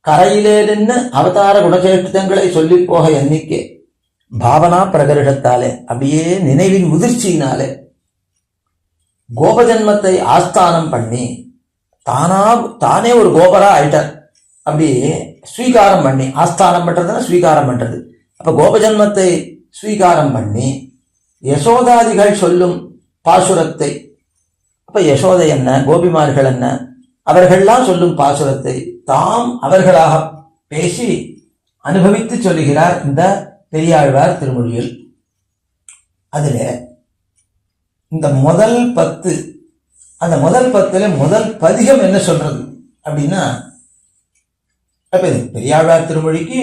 கரையிலே நின்று அவதார குணச்சேஷ்டங்களை சொல்லி போக எண்ணிக்கை பாவனா பிரகரிடத்தாலே, அப்படியே நினைவின் முதிர்ச்சியினாலே கோபஜன்மத்தை ஆஸ்தானம் பண்ணி தானே ஒரு கோபரா ஆயிட்டார். அப்படி ஸ்வீகாரம் பண்ணி, ஆஸ்தானம் பண்றதுன்னா ஸ்வீகாரம் பண்றது. அப்ப கோபஜன்மத்தை ஸ்வீகாரம் பண்ணி யசோதாதிகள் சொல்லும் பாசுரத்தை, அப்ப யசோதை என்ன, கோபிமார்கள் என்ன, அவர்கள்லாம் சொல்லும் பாசுரத்தை தாம் அவர்களாக பேசி அனுபவித்து சொல்லுகிறார் இந்த பெரியாழ்வார் திருமொழியில். அதுல இந்த முதல் 10, அந்த முதல் 10ல முதல் பதிகம் என்ன சொல்றது அப்படின்னா, பெரியாழ்வார் திருமொழிக்கு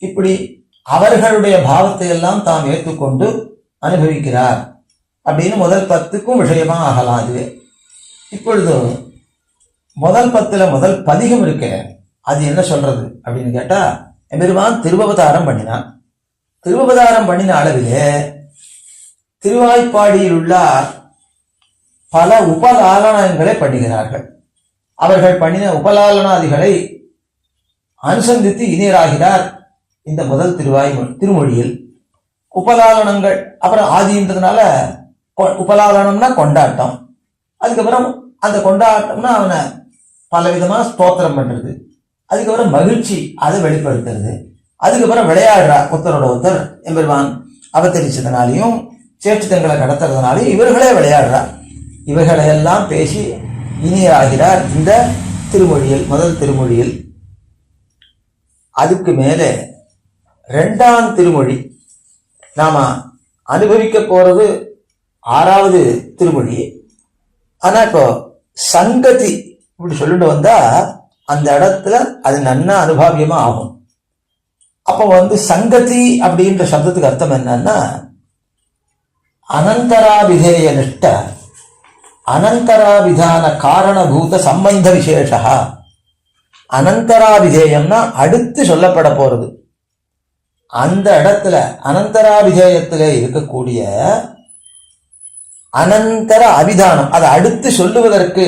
இப்படி அவர்களுடைய பாவத்தை எல்லாம் தாம் ஏற்றுக்கொண்டு அனுபவிக்கிறார் அப்படின்னு முதல் 10க்கும் விஷயமா ஆகலாம். அதுவே இப்பொழுது முதல் 10ல முதல் பதிகம் இருக்க, அது என்ன சொல்றது அப்படின்னு கேட்டா, எம்பெருமான் திருவவதாரம் பண்ணினான். திருவவதாரம் பண்ணின அளவிலே திருவாய்ப்பாடியில் உள்ள பல உபலாலனங்களை பண்ணுகிறார்கள். அவர்கள் பண்ணின உபலாலனாதிகளை அனுசந்தித்து இனியராகிறார் இந்த முதல் திருமொழியில். உபலாலனங்கள் அப்புறம் ஆதின்றதுனால உபலாலனம்னா கொண்டாட்டம், அதுக்கப்புறம் அந்த கொண்டாட்டம்னா அவனை பலவிதமா ஸ்தோத்திரம் பண்றது, அதுக்கப்புறம் மகிழ்ச்சி அதை வெளிப்படுத்துறது, அதுக்கப்புறம் விளையாடுறா ஒருத்தரோட ஒருத்தர் எம்பெருமான் அவதரிச்சதுனாலையும் சேற்றுத்தங்களை கடத்துறதுனாலையும் இவர்களே விளையாடுறா. இவைகளையெல்லாம் பேசி இனியராகிறார் இந்த திருமொழியில், முதல் திருமொழியில். அதுக்கு மேலே 2ஆம் திருமொழி நாம அனுபவிக்க போறது 6வது திருமொழி. ஆனா இப்போ சங்கதி இப்படி சொல்லிட்டு வந்தா அந்த இடத்துல அது நன்னா அனுபவியமா ஆகும். அப்ப சங்கதி அப்படின்ற சப்தத்துக்கு அர்த்தம் என்னன்னா, அனந்தராபிதேய நிஷ்ட அனந்தராபிதான காரணபூத சம்பந்த விசேஷா. அனந்தராபிதேயம்னா அடுத்து சொல்லப்பட போறது. அந்த இடத்துல அனந்தராபிதேயத்துல இருக்கக்கூடிய அனந்தர அபிதானம், அதை அடுத்து சொல்லுவதற்கு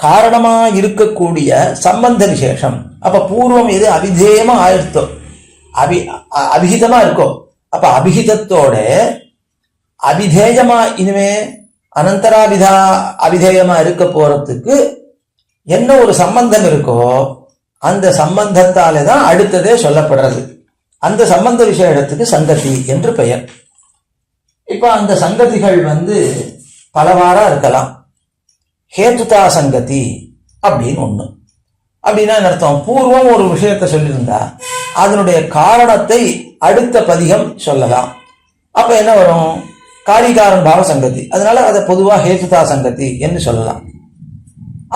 காரணமா இருக்கக்கூடிய சம்பந்த விசேஷம். அப்ப பூர்வம் எது அபிதேயமா ஆயிடுத்தோ, அபிஹிதமா இருக்கோ, அப்ப அபிஹிதத்தோட அபிதேயமா இனிமே அபிதேயமா இருக்க போறதுக்கு என்ன ஒரு சம்பந்தம் இருக்கோ அந்த சம்பந்தத்தாலே தான் அடுத்ததே சொல்லப்படுறது. அந்த சம்பந்த விசேஷத்துக்கு சங்கதி என்று பெயர். இப்ப அந்த சங்கதிகள் பலவாறா இருக்கலாம். ஹேத்துதா சங்கதி அப்படின்னு ஒண்ணு. அப்படின்னா அர்த்தம், பூர்வம் ஒரு விஷயத்த சொல்லியிருந்தா அதனுடைய காரணத்தை அடுத்த பதிகம் சொல்லலாம். அப்ப என்ன வரும்? காரிகாரன் பாவ சங்கதி. அதனால அதை பொதுவா ஹேதுதா சங்கதி என்று சொல்லலாம்.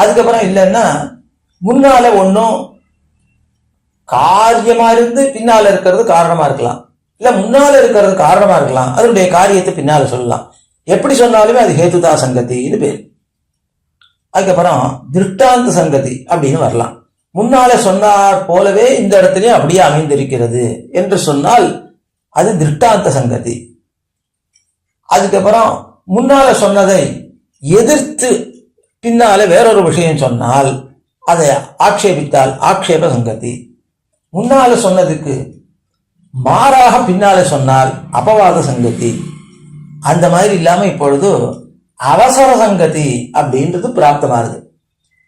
அதுக்கப்புறம் இல்லைன்னா முன்னால ஒன்னும் காரியமா இருந்து பின்னால இருக்கிறது காரணமா இருக்கலாம், இல்ல முன்னால இருக்கிறது காரணமா இருக்கலாம், அதனுடைய காரியத்தை பின்னால சொல்லலாம். எப்படி சொன்னாலுமே அது ஹேதுதா சங்கத்தின்னு பேர். அதுக்கப்புறம் திருஷ்டாந்த சங்கதி அப்படின்னு வரலாம். முன்னால சொன்னார் போலவே இந்த இடத்துலயும் அப்படியே அமைந்திருக்கிறது என்று சொன்னால் அது திருஷ்டாந்த சங்கதி. அதுக்கப்புறம் முன்னால சொன்னதை எதிர்த்து பின்னால வேறொரு விஷயம் சொன்னால் அதை ஆக்ஷேபித்தால் ஆக்ஷேப சங்கதி. முன்னால சொன்னதுக்கு மாறாக பின்னால சொன்னால் அபவாத சங்கதி. அந்த மாதிரி இல்லாம இப்பொழுது அவசர சங்கதி அப்படின்றது பிராப்தமாகுது.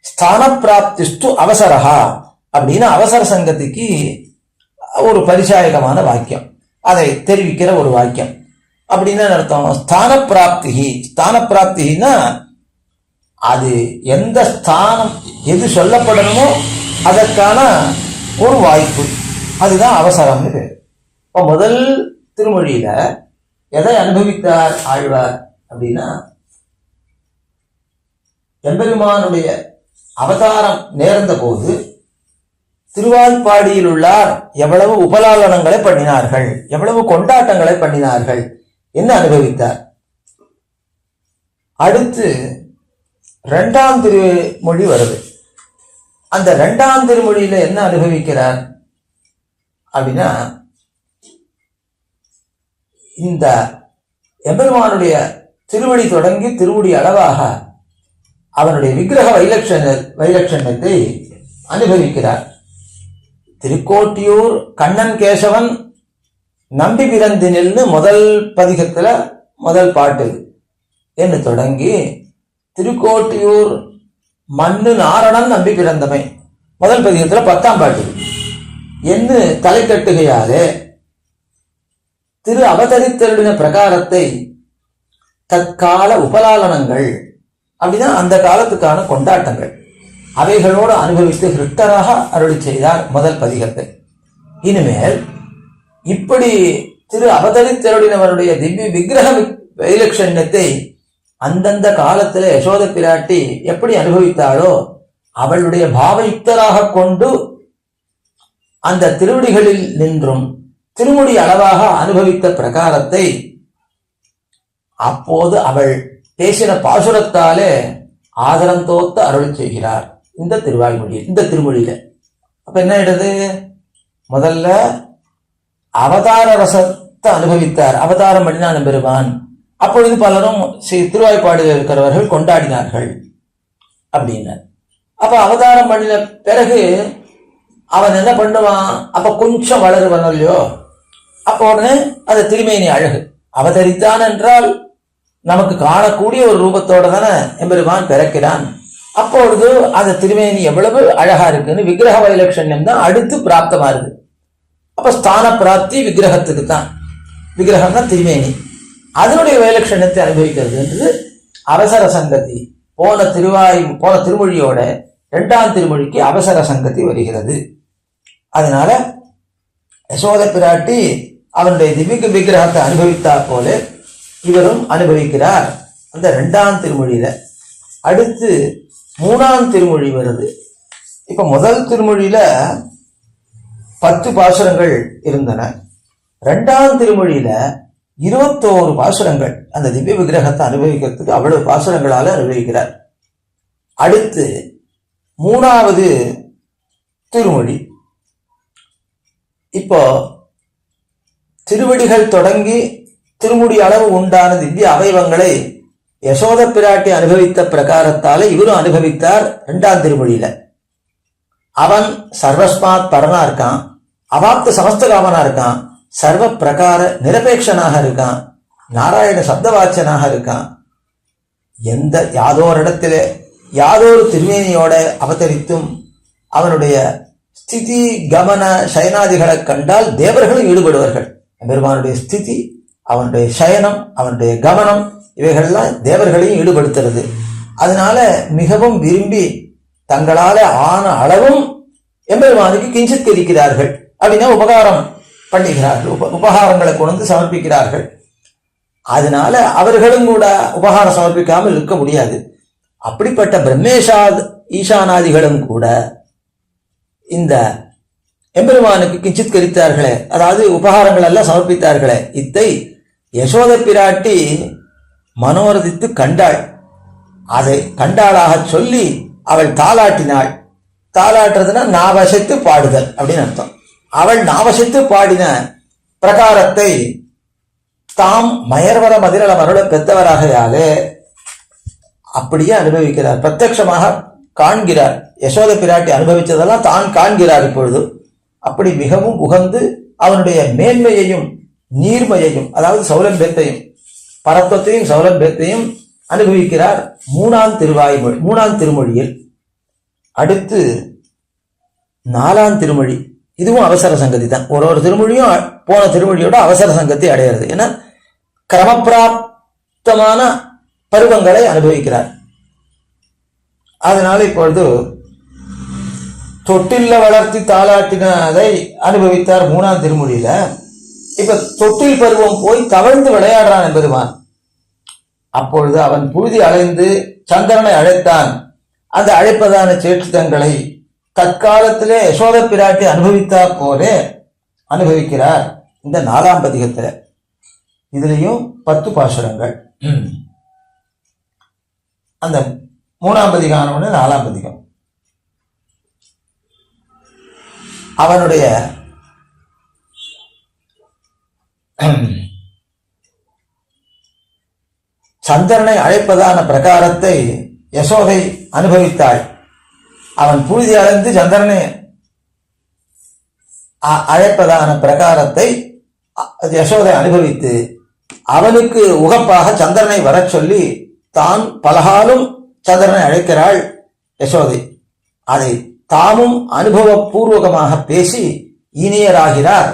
ஸ்தான பிராப்திஷ்டு அவசரஹா அப்படின்னு அவசர சங்கதிக்கு ஒரு பரிசாயகமான வாக்கியம், அதை தெரிவிக்கிற ஒரு வாக்கியம். அப்படின்னு அர்த்தம் ஸ்தான பிராப்தி. ஸ்தான பிராப்தினா அது எந்த ஸ்தானம் எது சொல்லப்படணுமோ அதற்கான ஒரு வாய்ப்பு, அதுதான் அவசரம்னு பேர். இப்போ முதல் திருமொழியில எதை அனுபவித்தார் ஆழ்வார் அப்படின்னா, எம்பெருமானுடைய அவதாரம் நேர்ந்த போது திருவாய்ப்பாடியில் உள்ளார் எவ்வளவு உபலாலனங்களை பண்ணினார்கள், எவ்வளவு கொண்டாட்டங்களை பண்ணினார்கள் என்ன அனுபவித்தார். அடுத்து இரண்டாம் திருமொழி வருது. அந்த இரண்டாம் திருமொழியில என்ன அனுபவிக்கிறார் அப்படின்னா, இந்த எம்பெருமானுடைய திருவடி தொடங்கி திருவடி அளவாக அவனுடைய விக்கிரக வைலட்சண்யத்தை அனுபவிக்கிறார். திருக்கோட்டியூர் கண்ணன் கேசவன் நம்பி பிறந்தினில்னு முதல் பதிகத்துல முதல் பாட்டு என்று தொடங்கி திருக்கோட்டியூர் மண்ணு நாரணன் நம்பி பிறந்தமை முதல் பதிகத்துல 10ஆம் பாட்டு என்று தலை கட்டுகையாலே திரு அவதரித்தருடைய பிரகாரத்தை தற்கால உபலாலனங்கள் அப்படின்னா அந்த காலத்துக்கான கொண்டாட்டங்கள் அவைகளோடு அனுபவித்து ஹிருஷ்டராக அருளி செய்தார் முதல் பதிகத்தை. இனிமேல் இப்படி திரு அவதரித்தருடையவருடைய திவ்ய விக்கிரக வைலட்சண்யத்தை அந்தந்த காலத்துல யசோத பிராட்டி எப்படி அனுபவித்தாளோ அவளுடைய பாவயுக்தராக கொண்டு அந்த திருவடிகளில் நின்றும் திருமுடி அளவாக அனுபவித்த பிரகாரத்தை அப்போது அவள் பேசின பாசுரத்தாலே ஆதரந்தோத்த அருள் செய்கிறார் இந்த திருவாய்மொழியில், இந்த திருமொழியில. அப்ப என்ன ஆயிடுது? முதல்ல அவதார ரசத்தை அனுபவித்தார், அவதாரம் பண்ணினான் பெருமான். அப்பொழுது பலரும் திருவாய்ப்பாடியில் இருக்கிறவர்கள் கொண்டாடினார்கள் அப்படின்னு. அப்ப அவதாரம் பண்ணின பிறகு அவன் என்ன பண்ணுவான்? அப்ப கொஞ்சம் வளருவன் இல்லையோ, அப்ப உடனே அது திருமேனி அழகு. அவதரித்தான் என்றால் நமக்கு காணக்கூடிய ஒரு ரூபத்தோட தானே எம்பெருமான் பிறக்கிறான். அப்பொழுது அந்த திருமேனி எவ்வளவு அழகா இருக்குன்னு விக்கிரக வைலட்சண்யம் தான் அடுத்து பிராப்தமா இருக்கு. அப்ப ஸ்தான பிராப்தி விக்கிரகத்துக்கு தான். விக்கிரகம் தான் திருமேனி, அதனுடைய வைலட்சண்யத்தை அனுபவிக்கிறதுன்றது அவசர சங்கதி. போன திருமொழியோட இரண்டாம் திருமொழிக்கு அவசர சங்கதி வருகிறது. அதனால யசோத பிராட்டி அவனுடைய திவ்ய விக்கிரகத்தை அனுபவித்தா போல இவரும் அனுபவிக்கிறார் அந்த இரண்டாம் திருமொழியில. அடுத்து மூணாம் திருமொழி வருது. இப்ப முதல் திருமொழியில 10 பாசுரங்கள் இருந்தன. இரண்டாம் திருமொழியில 21 பாசுரங்கள் அந்த திவ்ய விக்கிரகத்தை அனுபவிக்கிறதுக்கு அவ்வளவு பாசுரங்களால அனுபவிக்கிறார். அடுத்து மூணாவது திருமொழி. இப்போ திருவடிகள் தொடங்கி திருமுடி அளவு உண்டான திவ்ய அவயவங்களை யசோத பிராட்டி அனுபவித்த பிரகாரத்தாலே இவரும் அனுபவித்தார் இரண்டாம் திருமொழியில. அவன் சர்வஸ்மாத் பரனா இருக்கான், அவாப்த சமஸ்தகாமனா இருக்கான், சர்வ பிரகார நிரபேட்சனாக இருக்கான், நாராயண சப்தவாச்சனாக இருக்கான். யாதோர் இடத்திலே யாதொரு திருமேனியோட அவதரித்தும் அவனுடைய ஸ்திதி கமன சயனாதிகளை கண்டால் தேவர்களும் ஈடுபடுவார்கள். பெருமானுடைய ஸ்திதி, அவனுடைய சயனம், அவனுடைய கமனம் இவைகள்லாம் தேவர்களையும் ஈடுபடுத்துறது. அதனால மிகவும் விரும்பி தங்களால ஆன அளவும் எம்பெருமானுக்கு கிஞ்சித் இருக்கிறார்கள். அப்படின்னா உபகாரம் பண்ணுகிறார்கள், உபகாரங்களை கொண்டு சமர்ப்பிக்கிறார்கள். அதனால அவர்களும் கூட உபகாரம் சமர்ப்பிக்காமல் இருக்க முடியாது. அப்படிப்பட்ட பிரம்மேஷாத் ஈசானாதிகளும் கூட இந்த எம்பெருமானுக்கு கிஞ்சித் கரித்தார்களே, அதாவது உபகாரங்கள் எல்லாம் சமர்ப்பித்தார்களே, இத்தை யசோத பிராட்டி மனோரதித்து கண்டாள். அதை கண்டாளாக சொல்லி அவள் தாலாட்டினாள். தாலாட்டுறதுன்னா நாவசைத்து பாடுதல் அப்படின்னு அர்த்தம். அவள் நாவசைத்து பாடின பிரகாரத்தை தாம் மயர்வர மதிரள மருள பெற்றவராகையாலே அப்படியே அனுபவிக்கிறார், பிரத்யட்சமாக காண்கிறார். யசோத பிராட்டி அனுபவிச்சதெல்லாம் தான் காண்கிறார் இப்பொழுது. அப்படி மிகவும் உகந்து அவனுடைய மேன்மையையும் நீர்மையையும், அதாவது சௌலபியத்தையும் பரத்வத்தையும் சௌலபியத்தையும் அனுபவிக்கிறார் மூணாம் திருமொழியில். அடுத்து 4ஆம் திருமொழி. இதுவும் அவசர சங்கதி தான். ஒரு திருமொழியும் போன திருமொழியோட அவசர சங்கத்தை அடையிறது. ஏன்னா கிரமப்பிராப்தமான பருவங்களை அனுபவிக்கிறார். அதனால இப்பொழுது தொட்டில்ல வளர்த்தி தாளாட்டினதை அனுபவித்தார் 3ஆம் திருமொழியில. இப்ப தொட்டில் பருவம் போய் தவழ்ந்து விளையாடுறான் என்பதுமான். அப்பொழுது அவன் புழுதி அலைந்து சந்திரனை அழைத்தான். அந்த அழைப்பதான சேற்றுதங்களை தற்காலத்திலே யசோத பிராட்டி அனுபவித்தா போலே அனுபவிக்கிறார் இந்த 4ஆம் பதிகத்துல. இதுலயும் 10 பாசுரங்கள். அந்த 3ஆம் பதிகானவனு 4ஆம் பதிகம். அவனுடைய சந்திரனை அழைப்பதான பிரகாரத்தை யசோதை அனுபவித்தாள். அவன் புழுதி அடைந்து சந்திரனை அழைப்பதான பிரகாரத்தை யசோதை அனுபவித்து அவனுக்கு உகப்பாக சந்திரனை வர சொல்லி தான் பலகாலும் சந்திரனை அழைக்கிறாள் யசோதை. அதை தாமும் அனுபவபூர்வகமாக பேசி இனியராகிறார்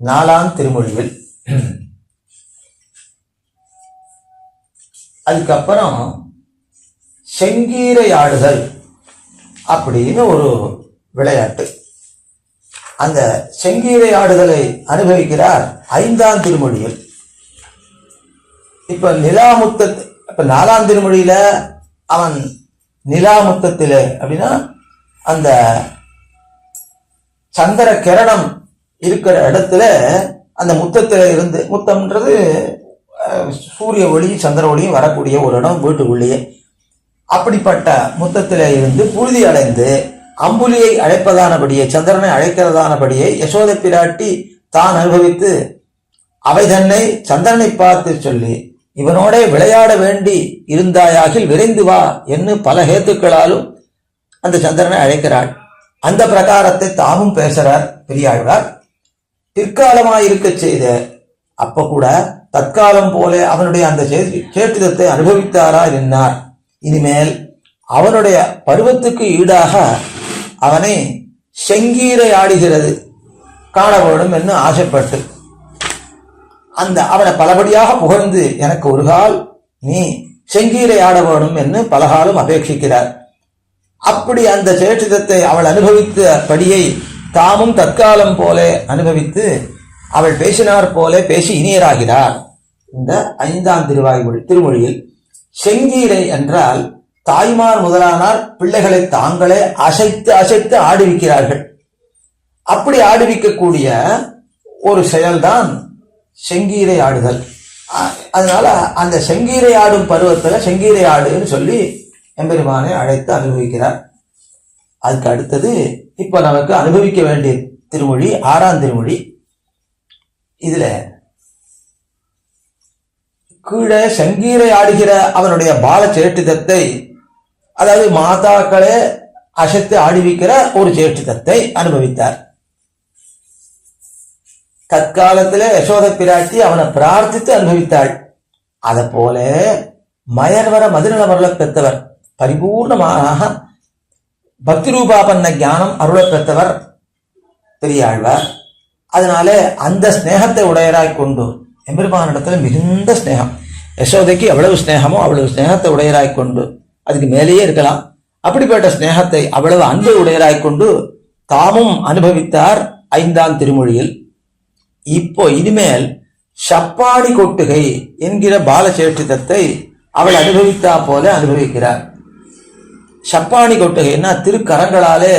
4ஆம் திருமொழியில். அதுக்கப்புறம் செங்கீரையாடுதல் அப்படின்னு ஒரு விளையாட்டு. அந்த செங்கீரையாடுதலை அனுபவிக்கிறார் 5ஆம் திருமொழியில். இப்ப 4ஆம் திருமொழியில அவன் நிலாமுத்தத்திலே அப்படின்னா அந்த சந்திர கிரணம் இருக்கிற இடத்துல அந்த முத்தத்தில இருந்து, முத்தம்ன்றது சூரிய ஒளி சந்திர ஒளியும் வரக்கூடிய ஒரு இடம் வீட்டுக்குள்ளேயே, அப்படிப்பட்ட முத்தத்தில இருந்து புழுதி அடைந்து அம்புலியை அழைப்பதானபடியே சந்திரனை அழைக்கிறதானபடியே யசோத பிராட்டி தான் அனுபவித்து அவை தன்னை சந்திரனை பார்த்து சொல்லி இவனோட விளையாட வேண்டி இருந்தாயாகில் விரைந்து வா என்று பல ஹேத்துக்களாலும் அந்த சந்திரனை அழைக்கிறாள். அந்த பிரகாரத்தை தாமும் பேசுறார் பெரியாழ்வார். பிற்காலமாயிருக்க செய்த அப்ப கூட தற்காலம் போல அவனுடைய அந்த சேட்டிதத்தை அனுபவித்தாரா என்னார். இனிமேல் அவனுடைய பருவத்துக்கு ஈடாக அவனை செங்கீரை ஆடுகிறது காண வேண்டும் என்று ஆசைப்பட்டு அவனை பலபடியாக புகழ்ந்து எனக்கு ஒரு கால் நீ செங்கீரை ஆட வேண்டும் என்று பலகாலம் அபேட்சிக்கிறார். அப்படி அந்த சேற்றிதத்தை அவள் அனுபவித்தபடியை தாமும் தற்காலம் போல அனுபவித்து அவள் பேசினார் போல பேசி இனியராகிறார். இந்த 5ஆம் திருமொழியில் செங்கீரை என்றால் தாய்மார் முதலானார் பிள்ளைகளை தாங்களே அசைத்து அசைத்து ஆடுவிக்கிறார்கள். அப்படி ஆடுவிக்கக்கூடிய ஒரு செயல்தான் செங்கீரை ஆடுதல். அதனால அந்த செங்கீரை ஆடும் பருவத்துல செங்கீரை ஆடுன்னு சொல்லி எம்பெருமானை அழைத்து அனுபவிக்கிறார். அதுக்கு அடுத்தது இப்ப நமக்கு அனுபவிக்க வேண்டிய திருமொழி 6ஆம் திருமொழி. இதுல கீழே செங்கீரை ஆடுகிற அவனுடைய பால சேட்டிதத்தை, அதாவது மாதாக்களே அசைத்து ஆடுவிக்கிற ஒரு சேட்டிதத்தை அனுபவித்தார். தற்காலத்திலே யசோத பிராட்டி அவனை பிரார்த்தித்து அனுபவித்தாள். அதை போல மயர்வர மதுநல மருள பெற்றவர், பரிபூர்ணமாக பக்தி ரூபாபன்ன ஞானம் அருள பெற்றவர் பெரியாழ்வார். அதனால அந்த ஸ்நேகத்தை உடையராய் கொண்டு எம்பெருமானிடத்துல மிகுந்த ஸ்நேகம், யசோதைக்கு எவ்வளவு ஸ்நேகமோ அவ்வளவு ஸ்நேகத்தை உடையராய் கொண்டு, அதுக்கு மேலேயே இருக்கலாம், அப்படிப்பட்ட ஸ்நேகத்தை அவ்வளவு அன்பை உடையராய் கொண்டு தாமும் அனுபவித்தார் 5ஆம் திருமொழியில். இப்போ இனிமேல் சப்பாடி கொட்டுகை என்கிற பாலசேஷ்டிதத்தை அவள் அனுபவித்தா போல அனுபவிக்கிறார். சப்பாணி கொட்டுகைன்னா திருக்கரங்களாலே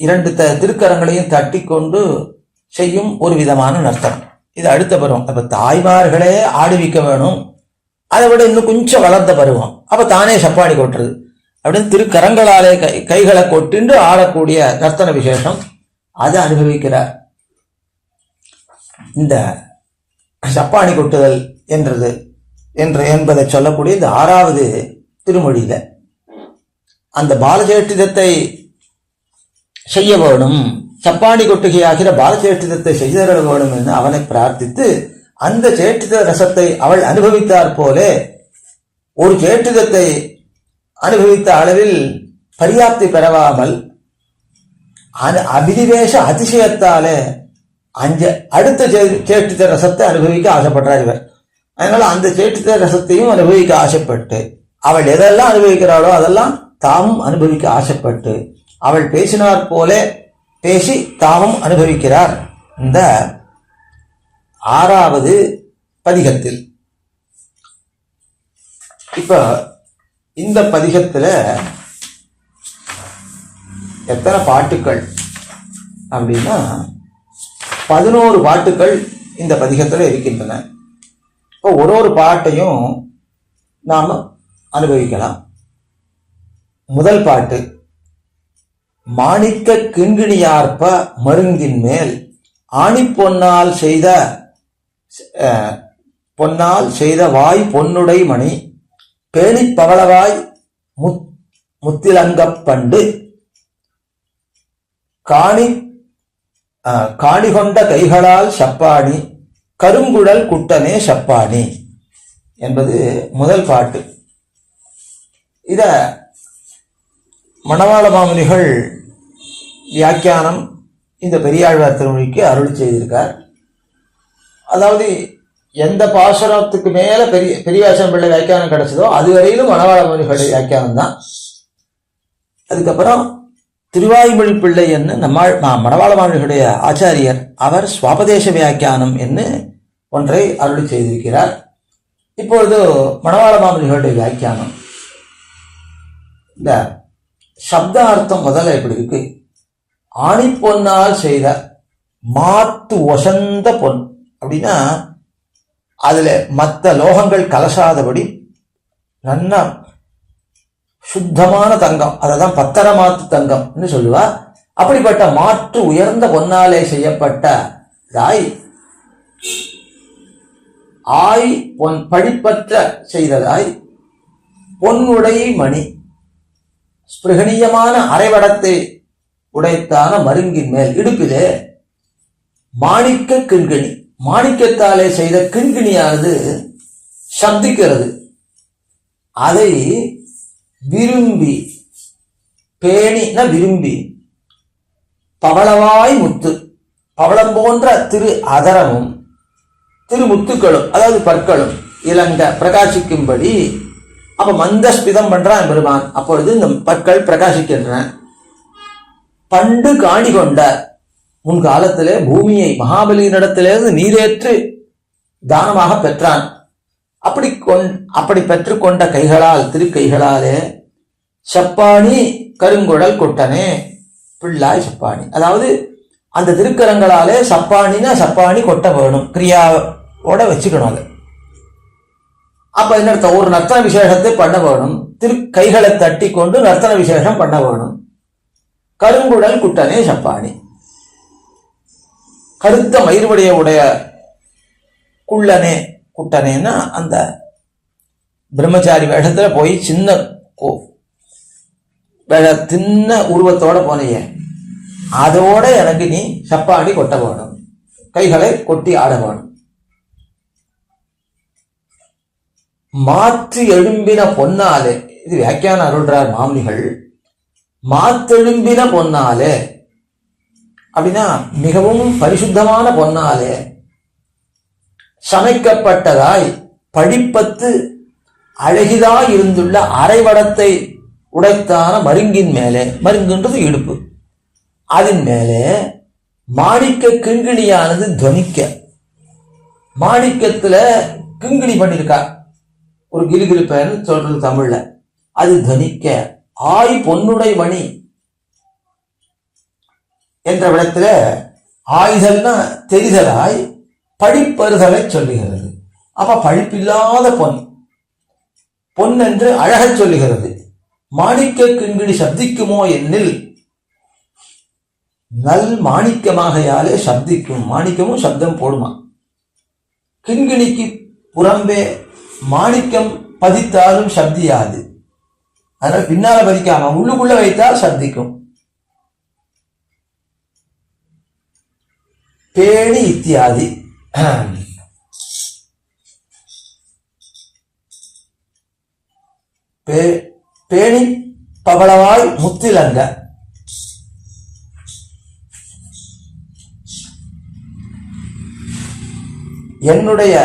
2 திருக்கரங்களையும் தட்டி கொண்டு செய்யும் ஒரு விதமான நர்த்தனம். இது அடுத்த பருவம். அப்ப தாய்மார்களே ஆடுவிக்க வேணும், அதை விட இன்னும் கொஞ்சம் வளர்ந்த பருவம். அப்ப தானே சப்பாணி கொட்டுறது அப்படின்னு திருக்கரங்களாலே கைகளை கொட்டின்று ஆடக்கூடிய நர்த்தன விசேஷம் அதை அனுபவிக்கிறார். இந்த சப்பாணி கொட்டுதல் என்பதை சொல்லக்கூடிய இந்த 6வது திருமொழியில அந்த பாலசேஷ்டிதத்தை செய்ய வேணும், சப்பாணி கொட்டுகையாகிற பாலசேஷ்டிதத்தை செய்தர வேணும் என்று அவனை பிரார்த்தித்து அந்த சேஷ்டித ரசத்தை அவள் அனுபவித்தார் போல ஒரு சேஷ்டிதத்தை அனுபவித்த அளவில் பரியாப்தி பெறவாமல் அபினிவேஷ அதிசயத்தாலே அடுத்த சேஷ்டித ரசத்தை அனுபவிக்க ஆசைப்படுறார் இவர். அதனால அந்த சேஷ்டித ரசத்தையும் அனுபவிக்க ஆசைப்பட்டு அவள் எதெல்லாம் அனுபவிக்கிறாளோ அதெல்லாம் தாமும் அனுபவிக்க ஆசைப்பட்டு அவள் பேசினார் போல பேசி தாமும் அனுபவிக்கிறார். இந்த 6வது பதிகத்தில் இப்ப இந்த பதிகத்துல எத்தனை பாட்டுக்கள் அப்படின்னா 11 பாட்டுக்கள் இந்த பதிகத்துல இருக்கின்றன. இப்போ ஒரு பாட்டையும் நாம அனுபவிக்கலாம். முதல் பாட்டு மாணிக்க கிண்கிணியார்ப்ப மருங்கின் மேல் ஆணிப்பொன்னால் செய்த வாய் பொன்னுடை மணி பேணி பவளவாய் முத்திலங்கப்பண்டு காணி கொண்ட கைகளால் சப்பாணி கருங்குழல் குட்டனே சப்பாணி என்பது முதல் பாட்டு. இத மணவாள மாமுனிகள் வியாக்கியானம் இந்த பெரியாழ்வார் திருமொழிக்கு அருள் செய்திருக்கார். அதாவது எந்த பாசுரத்துக்கு மேல பெரியவாசன் பிள்ளை வியாக்கியானம் கிடைச்சதோ அதுவரையிலும் மணவாள மாமுனிகளுடைய வியாக்கியானம் தான். அதுக்கப்புறம் திருவாய்மொழி பிள்ளை என்று மணவாள மாமுனிகளுடைய ஆச்சாரியர் அவர் சுவாபதேச வியாக்கியானம் என்று ஒன்றை அருள் செய்திருக்கிறார். இப்பொழுது மணவாள மாமுனிகளுடைய வியாக்கியானம். இந்த சப்தார்த்தம் முதல்ல எப்படி இருக்கு? ஆணிப்பொன்னால் செய்த மாத்து ஒசந்த பொன் அப்படின்னா அதுல மற்ற லோகங்கள் கலசாதபடி நல்ல சுத்தமான தங்கம், அததான் பத்தரமாத்து தங்கம்னு சொல்லுவா. அப்படிப்பட்ட மாற்று உயர்ந்த பொன்னாலே செய்யப்பட்ட பொன் படிப்பற்ற செய்ததாய் பொன்னுடை மணி ஸ்பிருகணீயமான அரைவடத்தை உடைத்தான மருங்கின் மேல் இடுப்பிலே மாணிக்க கிண்கிணி, மாணிக்கத்தாலே செய்த கிண்கிணியானது சப்திக்கிறது. அதை விரும்பி விரும்பி பவளவாய் முத்து, பவளம் போன்ற திரு அதரமும் திருமுத்துக்களும் அதாவது பற்களும் இளங்க பிரகாசிக்கும்படி. அப்ப மந்தஸ்பிதம் பண்றான் பெருமான். அப்பொழுது இந்த பற்கள் பிரகாசிக்கின்றன. பண்டு காணி கொண்ட முன்காலத்திலே பூமியை மகாபலியினிடத்திலிருந்து நீரேற்று தானமாக பெற்றான். அப்படி பெற்றுக்கொண்ட கைகளால் திருக்கைகளாலே சப்பாணி கருங்குழல் கொட்டனே பிள்ளாய் சப்பாணி. அதாவது அந்த திருக்கரங்களாலே சப்பாணி கொட்ட வேணும், கிரியாவோட வச்சுக்கணும். அது அப்ப என்ன ஒரு நர்த்தன விசேஷத்தை பண்ண வேணும், கைகளை தட்டி கொண்டு நர்த்தன விசேஷம் பண்ண வேணும். கருங்குழல் குட்டனே சப்பாணி, கருத்த மயிர்வடைய குள்ளனே குட்டனேன்னா அந்த பிரம்மச்சாரி வேஷத்துல போய் சின்ன உருவத்தோட போனையே, அதோட எனக்கு நீ சப்பாணி கொட்ட வேணும், கைகளை கொட்டி ஆட வேணும். மாற்று எழும்பின பொன்னாலே, இது வியாக்கியான அருள்றார் மாமுனிகள். மாத்தெழும்பின பொன்னாலே அப்படின்னா மிகவும் பரிசுத்தமான பொன்னாலே சமைக்கப்பட்டதாய் படிப்பத்து அழகிதாய் இருந்துள்ள அரைவடத்தை உடைத்தான மருங்கின் மேலே, மருங்குன்றது இடுப்பு, அதன் மேலே மாணிக்க கிண்கிணியானது துவனிக்க, மாணிக்கத்துல கிங்கிணி பண்ணிருக்கா, ஒரு கிலுகிலுப்பேன்னு சொல்றது தமிழ்ல, அது துவனிக்க ஆய் பொன்னுடை மணி என்ற விடத்துல ஆய்தல்னா தெரிதலாய் படிப்பறுதலை சொல்லுகிறது. அப்ப படிப்பில்லாத பொன், பொன் என்று அழக சொல்லுகிறது. மாணிக்க கிண்கிணி சப்திக்குமோ என்னில், நல் மாணிக்கமாகையாலே சப்திக்கும். மாணிக்கமும் சப்தம் போடுமா. கிண்கிணிக்கு புறம்பே மாணிக்கம் பதித்தாலும் சப்தியாது. அதனால பின்னால பதிக்காம உள்ளுக்குள்ள வைத்தால் சப்திக்கும். பேணி இத்தியாதி. பேணி பவளவாய் முத்திலங்க. என்னுடைய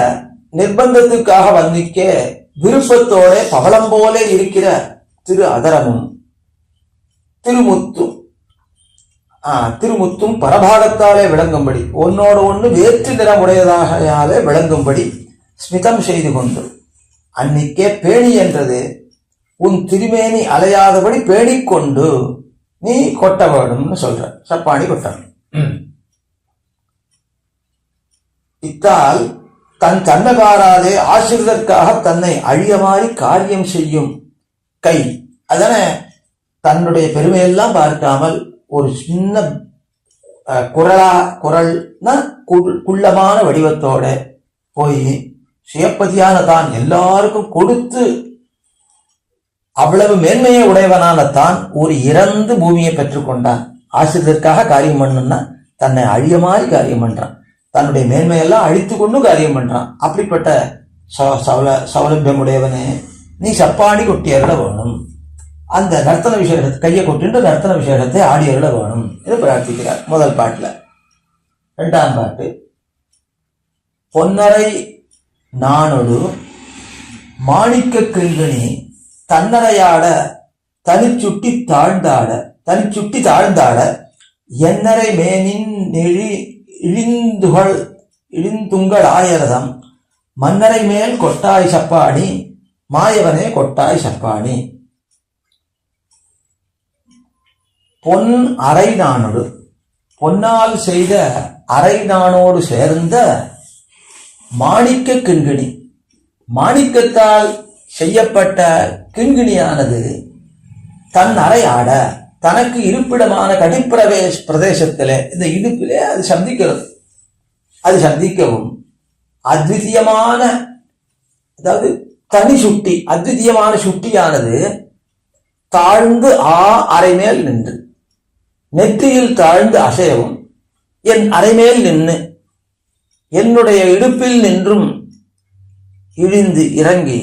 நிர்பந்தத்துக்காக வந்திக்க விருப்பத்தோட பவளம் போல இருக்கிற திரு அதரமும் திருமுத்தும் பரபாகத்தாலே விளங்கும்படி, ஒன்னோடு ஒன்று வேற்று நிறமுடையதாகையாலே விளங்கும்படி ஸ்மிதம் செய்து கொண்டு அன்னிக்கே பேணி என்றது உன் திருமேனி அலையாதபடி பேணிக்கொண்டு நீ கொட்ட வேணும்னு சொல்ற. சப்பாணி கொட்டணும். இத்தால் தன் தன்னகாராதே ஆசிரியதற்காக தன்னை அழியமாறி காரியம் செய்யும் கை. அதன தன்னுடைய பெருமையெல்லாம் பார்க்காமல் ஒரு சின்ன குரல்னா குள்ளமான வடிவத்தோட போய் சுயப்பதியான தான் எல்லாருக்கும் கொடுத்து அவ்வளவு மேன்மையை உடையவனான தான் ஒரு இறந்து பூமியை பெற்றுக்கொண்டான். ஆசிரியதற்காக காரியம் பண்ணணும்னா தன்னை அழிய மாதிரி காரியம் பண்றான். தன்னுடைய மேன்மையெல்லாம் அழித்து கொண்டு காரியம் பண்றான். அப்படிப்பட்ட சௌலபியம் உடையவனே நீ சப்பாடி கொட்டி அருள வேணும். அந்த நர்த்தன விசேஷத்தை கையை கொட்டிட்டு நர்த்தன விசேஷத்தை ஆடி அருள வேணும் என்று பிரார்த்திக்கிறார் முதல் பாட்டுல. இரண்டாம் பாட்டு, பொன்னரை நானொடு மாணிக்க கிண்கிணி தன்னரையாட தனிச்சுட்டி தாழ்ந்தாட என்னரை மேனின் இழிந்துங்கள் ஆயரதம் மன்னரை மேல் கொட்டாய் சப்பாணி மாயவனே கொட்டாய் சப்பாணி. பொன் அரை நானோடு, பொன்னால் செய்த அரை நானோடு சேர்ந்த மாணிக்க கிண்கிணி, மாணிக்கத்தால் செய்யப்பட்ட கிண்கிணியானது தன் அறை ஆட தனக்கு இருப்பிடமான பிரதேசத்திலே, இந்த இடுப்பிலே அது சந்திக்கிறது. அது சந்திக்கவும் அத்விதீயமான, அதாவது தனி சுட்டி, அத்விதீயமான சுட்டியானது தாழ்ந்து அரைமேல் நின்று நெற்றியில் தாழ்ந்து அசையவும் என் அரைமேல் நின்று என்னுடைய இடுப்பில் நின்றும் இழிந்து இறங்கி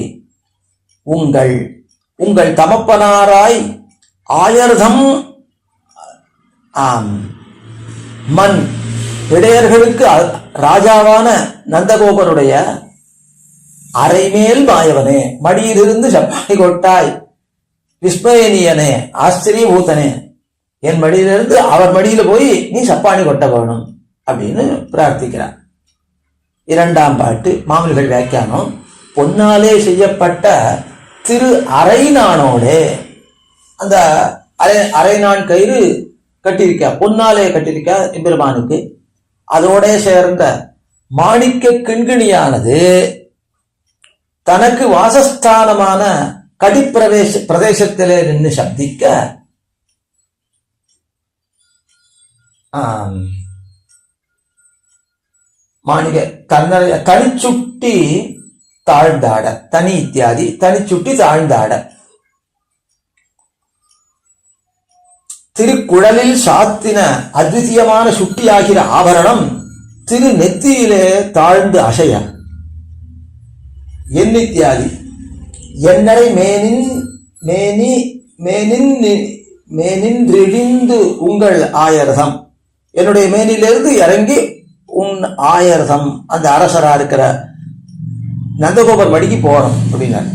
உங்கள் தமப்பனாராய் ஆயர்தம் மண் இடையர்களுக்கு ராஜாவான நந்தகோபருடைய அரைமேல் மாயவனே, மடியிலிருந்து சப்பாணி கொட்டாய் விஸ்மயனியனே, ஆச்சரியபூதனே, என் மடியிலிருந்து அவர் மடியில போய் நீ சப்பாணி கொட்ட வேணும் அப்படின்னு பிரார்த்திக்கிறார். இரண்டாம் பாட்டு மாமல்கள் வியாக்கியானம். பொன்னாலே செய்யப்பட்ட திரு அரைநானோடே, அந்த அரைநான் கயிறு கட்டியிருக்கா, பொன்னாலே கட்டியிருக்கா எம்பெருமானுக்கு, அதோட சேர்ந்த மாணிக்க கிண்கிணியானது தனக்கு வாசஸ்தானமான பிரதேசத்திலே நின்று சப்திக்க மாணிக்க தனிச்சுட்டி தாழ்ந்தாட, தனி இத்தியாதி தனிச்சுட்டி தாழ்ந்தாட, திருக்குழலில் சாத்தின அத்விதீயமான சுட்டியாகிற ஆபரணம் திரு நெத்தியிலே தாழ்ந்து அசைய எண்ணித்தியாதி என்னரை மேனின்றிழிந்து உங்கள் ஆயர்தம், என்னுடைய மேனிலிருந்து இறங்கி உன் ஆயர்தம், அந்த அரசரா இருக்கிற நந்தகோபர் மடிக்கு போறோம் அப்படின்னார்.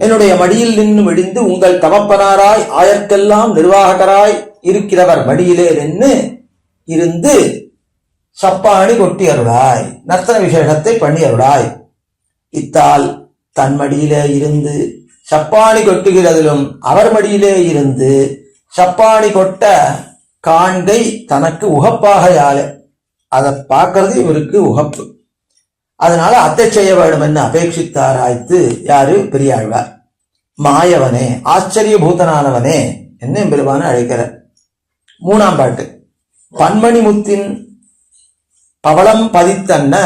என்னுடைய மடியில் நின்று விடிந்து உங்கள் தமப்பனாராய் ஆயர்க்கெல்லாம் நிர்வாகராய் இருக்கிறவர் மடியிலே நின்று இருந்து சப்பாணி கொட்டி அருளாய், நர்த்தன விசேஷத்தை பண்ணி அருளாய். இத்தால் தன் மடியிலே இருந்து சப்பாணி கொட்டுகிறதிலும் அவர் மடியிலே இருந்து சப்பாணி கொட்ட காண்கை தனக்கு உகப்பாக யாழ். அதை பார்க்கறது இவருக்கு உகப்பு. அதனால அத்தை செய்ய வேண்டும் என்று அபேட்சித்தாராய்த்து யாரு? பெரியாழ்வார். மாயவனே, ஆச்சரியபூதனானவனே என்ன பெருமான அழைக்கிறார். 3ஆம் பாட்டு. பன்மணி முத்தின் பவளம் பதித்தன்ன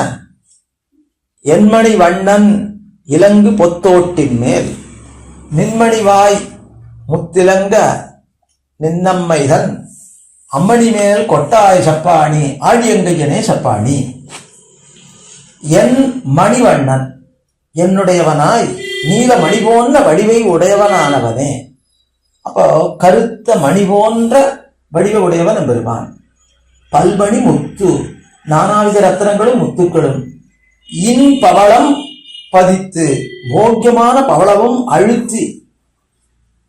என்மணி வண்ணன் இலங்கு பொத்தோட்டின் மேல் நின்மணிவாய் முத்திலங்க நின்னம்மைதன் அம்மணி மேல் கொட்டாய் சப்பாணி ஆழியங்கையனே சப்பாணி. என் மணிவண்ணன், என்னுடையவனாய் நீல மணி போன்ற வடிவை உடையவனானவனே. அப்போ கருத்த மணி போன்ற வடிவை உடையவன் பெருமான். பல்மணி முத்து, நானாவித ரத்னங்களும் முத்துக்களும். இன் பவளம் பதித்து, போக்கியமான பவளமும் அழுத்தி.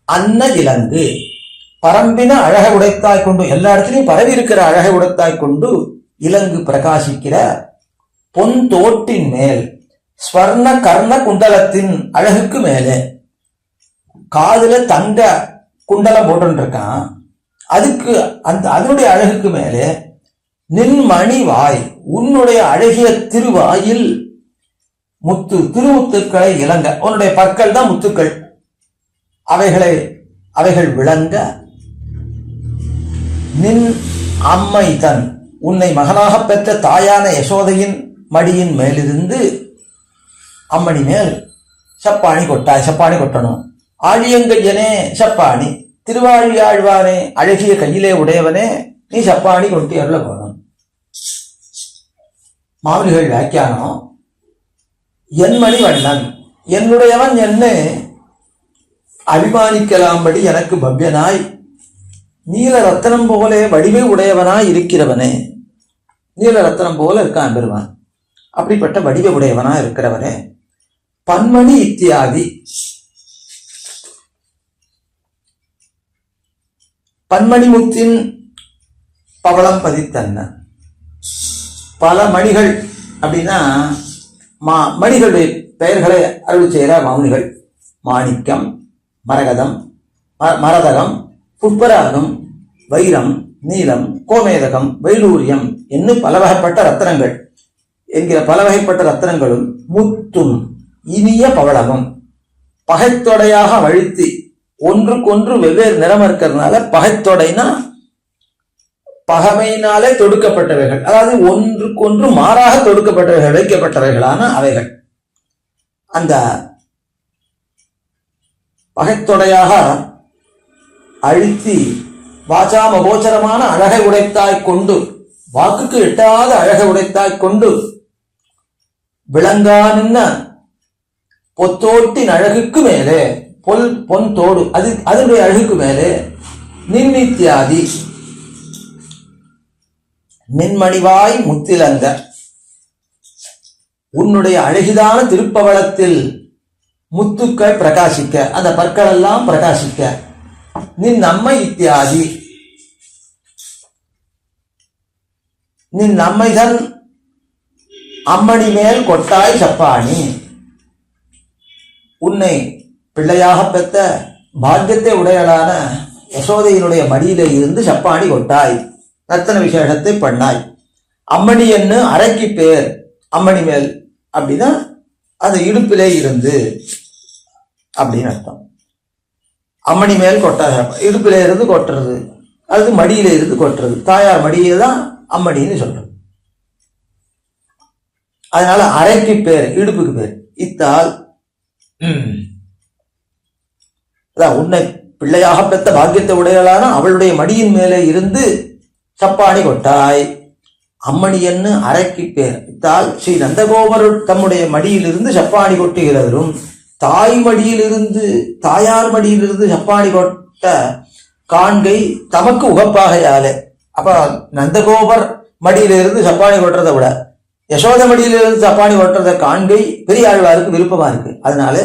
அன்ன இலங்கு, பரம்பின அழகை உடைத்தாய் கொண்டு, எல்லா இடத்துலையும் பரவி இருக்கிற அழகை உடைத்தாய் கொண்டு இலங்கு பிரகாசிக்கிற பொன் தோட்டின் மேல் ஸ்வர்ண கர்ண குண்டலத்தின் அழகுக்கு மேலே. காதுல தங்க குண்டலம் போட்டுருக்கான், அதுக்கு அதனுடைய அழகுக்கு மேலே நின் மணிவாய், உன்னுடைய அழகிய திருவாயில் முத்து, திருமுத்துக்களை இலங்க. உன்னுடைய பற்கள் தான் முத்துக்கள், அவைகள் விளங்க. நின் அம்மை தன், உன்னை மகனாக பெற்ற தாயான யசோதையின் மடியின் மேலிருந்து அம்மணி மேல் சப்பாணி கொட்டாய், சப்பாணி கொட்டணும். ஆழியங்கையனே சப்பாணி, திருவாழியாழ்வானே, அழகிய கையிலே உடையவனே, நீ சப்பாணி கொட்டி அருள போகணும். மாமனிகள் வியாக்கியானம். என்மணி வண்ணன், என்னுடையவன் என்ன அபிமானிக்கலாம்படி எனக்கு பவ்யனாய் நீல ரத்தனம் போலே வடிவை உடையவனாய் இருக்கிறவனே. நீல ரத்தனம் போல இருக்கான் பெருமான், அப்படிப்பட்ட வடிவை உடையவனா இருக்கிறவனே. பன்மணி இத்தியாதி, பன்மணி முத்தின் பவளம் பதித்தன்ன. பல மணிகள் அப்படின்னா மணிகளுடைய பெயர்களை அருள் செய்கிற மாமுனிகள். மாணிக்கம், மரகதம், மரதகம், புஷ்பராகம், வைரம், நீலம், கோமேதகம், வைடூரியம் என்னும் பல வகைப்பட்ட ரத்தனங்கள் என்கிற பல வகைப்பட்ட ரத்தனங்களும் முத்தும் இனிய பவளமும் பகைத்தொடையாக வழுத்தி ஒன்றுக்கொன்று வெவ்வேறு நிறம் இருக்கிறதுனால பகைத்தொடைனா பகமையினாலே தொடுக்கப்பட்டவைகள், அதாவது ஒன்றுக்கொன்று மாறாக தொடுக்கப்பட்டவைகள், வைக்கப்பட்டவைகளான அவைகள். அந்த பகைத்தொடையாக அழுத்தி வாசாம கோச்சரமான அழகை உடைத்தாய் கொண்டு, வாக்குக்கு எட்டாத அழகை உடைத்தாய் கொண்டு விளங்கா நின்ன பொத்தோட்டின் அழகுக்கு மேலே, பொன் தோடு அதனுடைய அழகுக்கு மேலே நின்னித்தியாதி நின்மணிவாய் முத்திலங்க, உன்னுடைய அழகிதான திருப்பவளத்தில் முத்துக்கள் பிரகாசிக்க, அந்த பற்கள் எல்லாம் பிரகாசிக்க. நின் நம்மை இத்தியாதி, நின் நம்மைதன் அம்மணி மேல் கொட்டாய் சப்பாணி, உன்னை பிள்ளையாக பெற்ற பாக்கியத்தை உடையலான யசோதையினுடைய மடியிலே இருந்து சப்பாணி கொட்டாய், நர்த்தன விசேஷத்தை பண்ணாய். அம்மணி என்று அரைக்கு பேர், அம்மணி மேல் அப்படின்னா அந்த இடுப்பிலே இருந்து அப்படின்னு அர்த்தம். அம்மணி மேல் கொட்டாய், இடுப்பிலே இருந்து கொட்டுறது, அது மடியில இருந்து கொட்டுறது, தாயார் மடியில தான் அம்மணின்னு சொல்றது. அதனால அரைக்கு பேர், இடுப்புக்கு பேர். இத்தால் உன்னை பிள்ளையாக பெற்ற பாக்கியத்தை உடையலான அவளுடைய மடியின் மேலே இருந்து சப்பாணி கொட்டாய். அம்மணி என்று அரைக்கு பேர். இத்தால் ஸ்ரீ நந்தகோபர் தம்முடைய மடியிலிருந்து சப்பாணி கொட்டுகிறதும், தாய் மடியிலிருந்து தாயார் மடியிலிருந்து சப்பாணி கொட்ட காண்கை தமக்கு உகப்பாக யாலே. அப்ப நந்தகோபர் மடியிலிருந்து சப்பாணி கொட்டுறதை விட யசோத மடியிலிருந்து சப்பாணி கொட்டுறத காண்கை பெரியாழ்வாருக்கு விருப்பமா இருக்கு. அதனால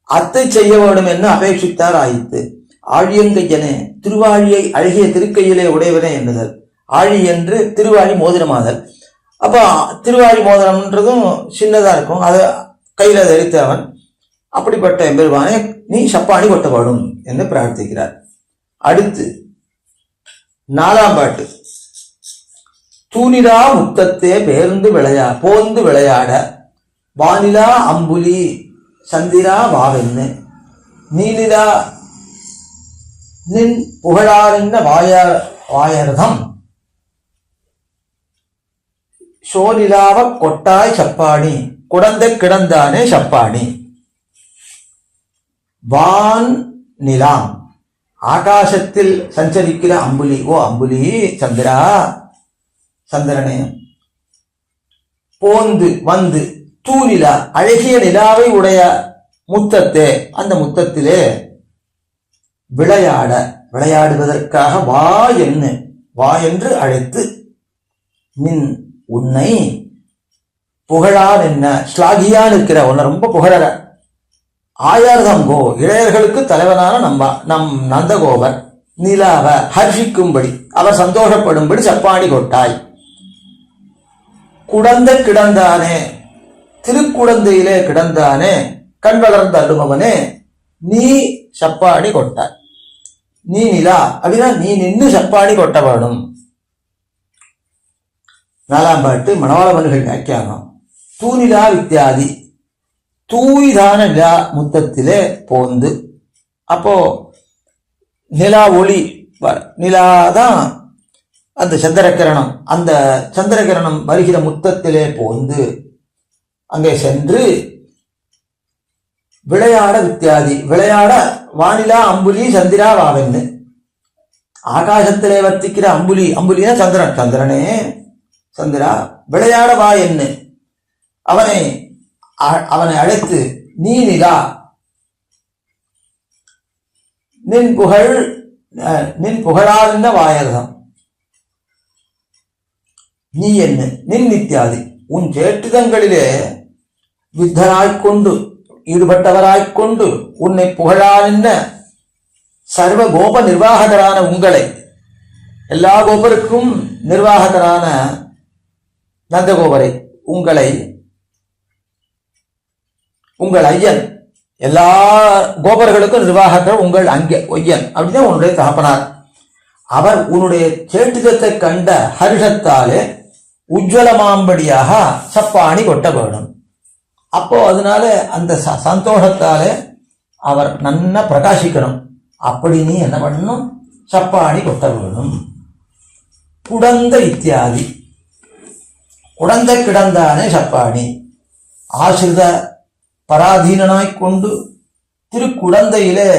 அத்தை செய்ய வேண்டும் என்று அபேட்சித்தார் ஆயித்து. ஆழியங்கையனே, திருவாழியை அழகிய திருக்கையிலே உடையவனே என்றுதல். ஆழி என்று திருவாழி மோதிரமாதல். அப்ப திருவாழி மோதிரம்ன்றதும் சின்னதா இருக்கும், அதை கையில தரித்தவன். அப்படிப்பட்ட எம்பெருமானே நீ சப்பாணி கொட்டப்படும் என்று பிரார்த்திக்கிறார். அடுத்து 4ஆம் பாட்டு. தூணிலா முத்தத்தே போந்து விளையாட வானிலா அம்புலி சந்திரா வாவென்னு நீலிலா நின் புகழாரென்ன வாயர்தம் சோனிலாவ கொட்டாய் சப்பாணி குடந்தை கிடந்தானே சப்பாணி. வான் நிலாம், ஆகாசத்தில் சஞ்சரிக்கிற அம்புலி. ஓ அம்புலி, சந்திரா, சந்திரனே. போந்து வந்து, தூணிலா, அழகிய நிலாவை உடைய முத்தத்தே, அந்த முத்தத்திலே விளையாடுவதற்காக வா என்று அழைத்து நின் உன்னை புகழான் என்ன ஸ்லாகியான் இருக்கிற உன்னை ரொம்ப புகழற. ஆயார்தங்கோ, இளையர்களுக்கு தலைவனான நம் நந்தகோபர் நிலாவ ஹர்ஷிக்கும்படி, அவர் சந்தோஷப்படும்படி சப்பாணி கொட்டாய். குடந்தை கிடந்தானே, திருக்குடந்தையிலே கிடந்தானே, கண் வளர்ந்த அழுமவனே, நீ சப்பாணி கொட்டாய். நீ நிலா அப்படின்னா நீ நின்று சப்பாணி கொட்ட வேணும். 4ஆம் பாட்டு மணவாளவன்கள் வியாக்கியானம். தூணிலா வித்தியாதி, தூய்தான நிலா முத்தத்திலே போந்து. அப்போ நிலா ஒளி, நிலாதான் அந்த சந்திரகிரணம், அந்த சந்திரகிரணம் வருகிற முத்தத்திலே போந்து அங்கே சென்று விளையாட வித்தியாதி, விளையாட வானிலா அம்புலி சந்திரா வாவென்னு. ஆகாசத்திலே வர்த்திக்கிற அம்புலி, அம்புலினா சந்திரன், சந்திரனே சந்திரா விளையாட வா என்ன, அவனை அழைத்து நீ நிலா நின் புகழார்ந்த வாயர்தம் நீ என்ன நின் நித்தியாதி, உன் சேட்டுதங்களிலே வித்தராய்கொண்டு ஈடுபட்டவராய்கொண்டு உன்னை புகழான சர்வ கோப நிர்வாககரான உங்களை, எல்லா கோபருக்கும் நிர்வாககரான நந்தகோபரை, உங்கள் ஐயன், எல்லா கோபர்களுக்கும் நிர்வாகர்கள் உங்கள் ஒய்யன் அப்படின்னா உன்னுடைய தகப்பனார். அவர் உன்னுடைய சேட்டுதத்தை கண்ட ஹர்ஷத்தாலே உஜ்வலமாம்படியாக சப்பாணி கொட்ட வேணும். அப்போ அதனால அந்த சந்தோஷத்தாலே அவர் நன்னா பிரகாசிக்கணும். அப்படி நீ என்ன பண்ணணும், சப்பாணி கொட்ட வேணும். குடந்த இத்தியாதி, குடந்தை கிடந்தானே சப்பாணி. ஆசிரித பராதீனாய்கொண்டு திருக்குடந்தையிலே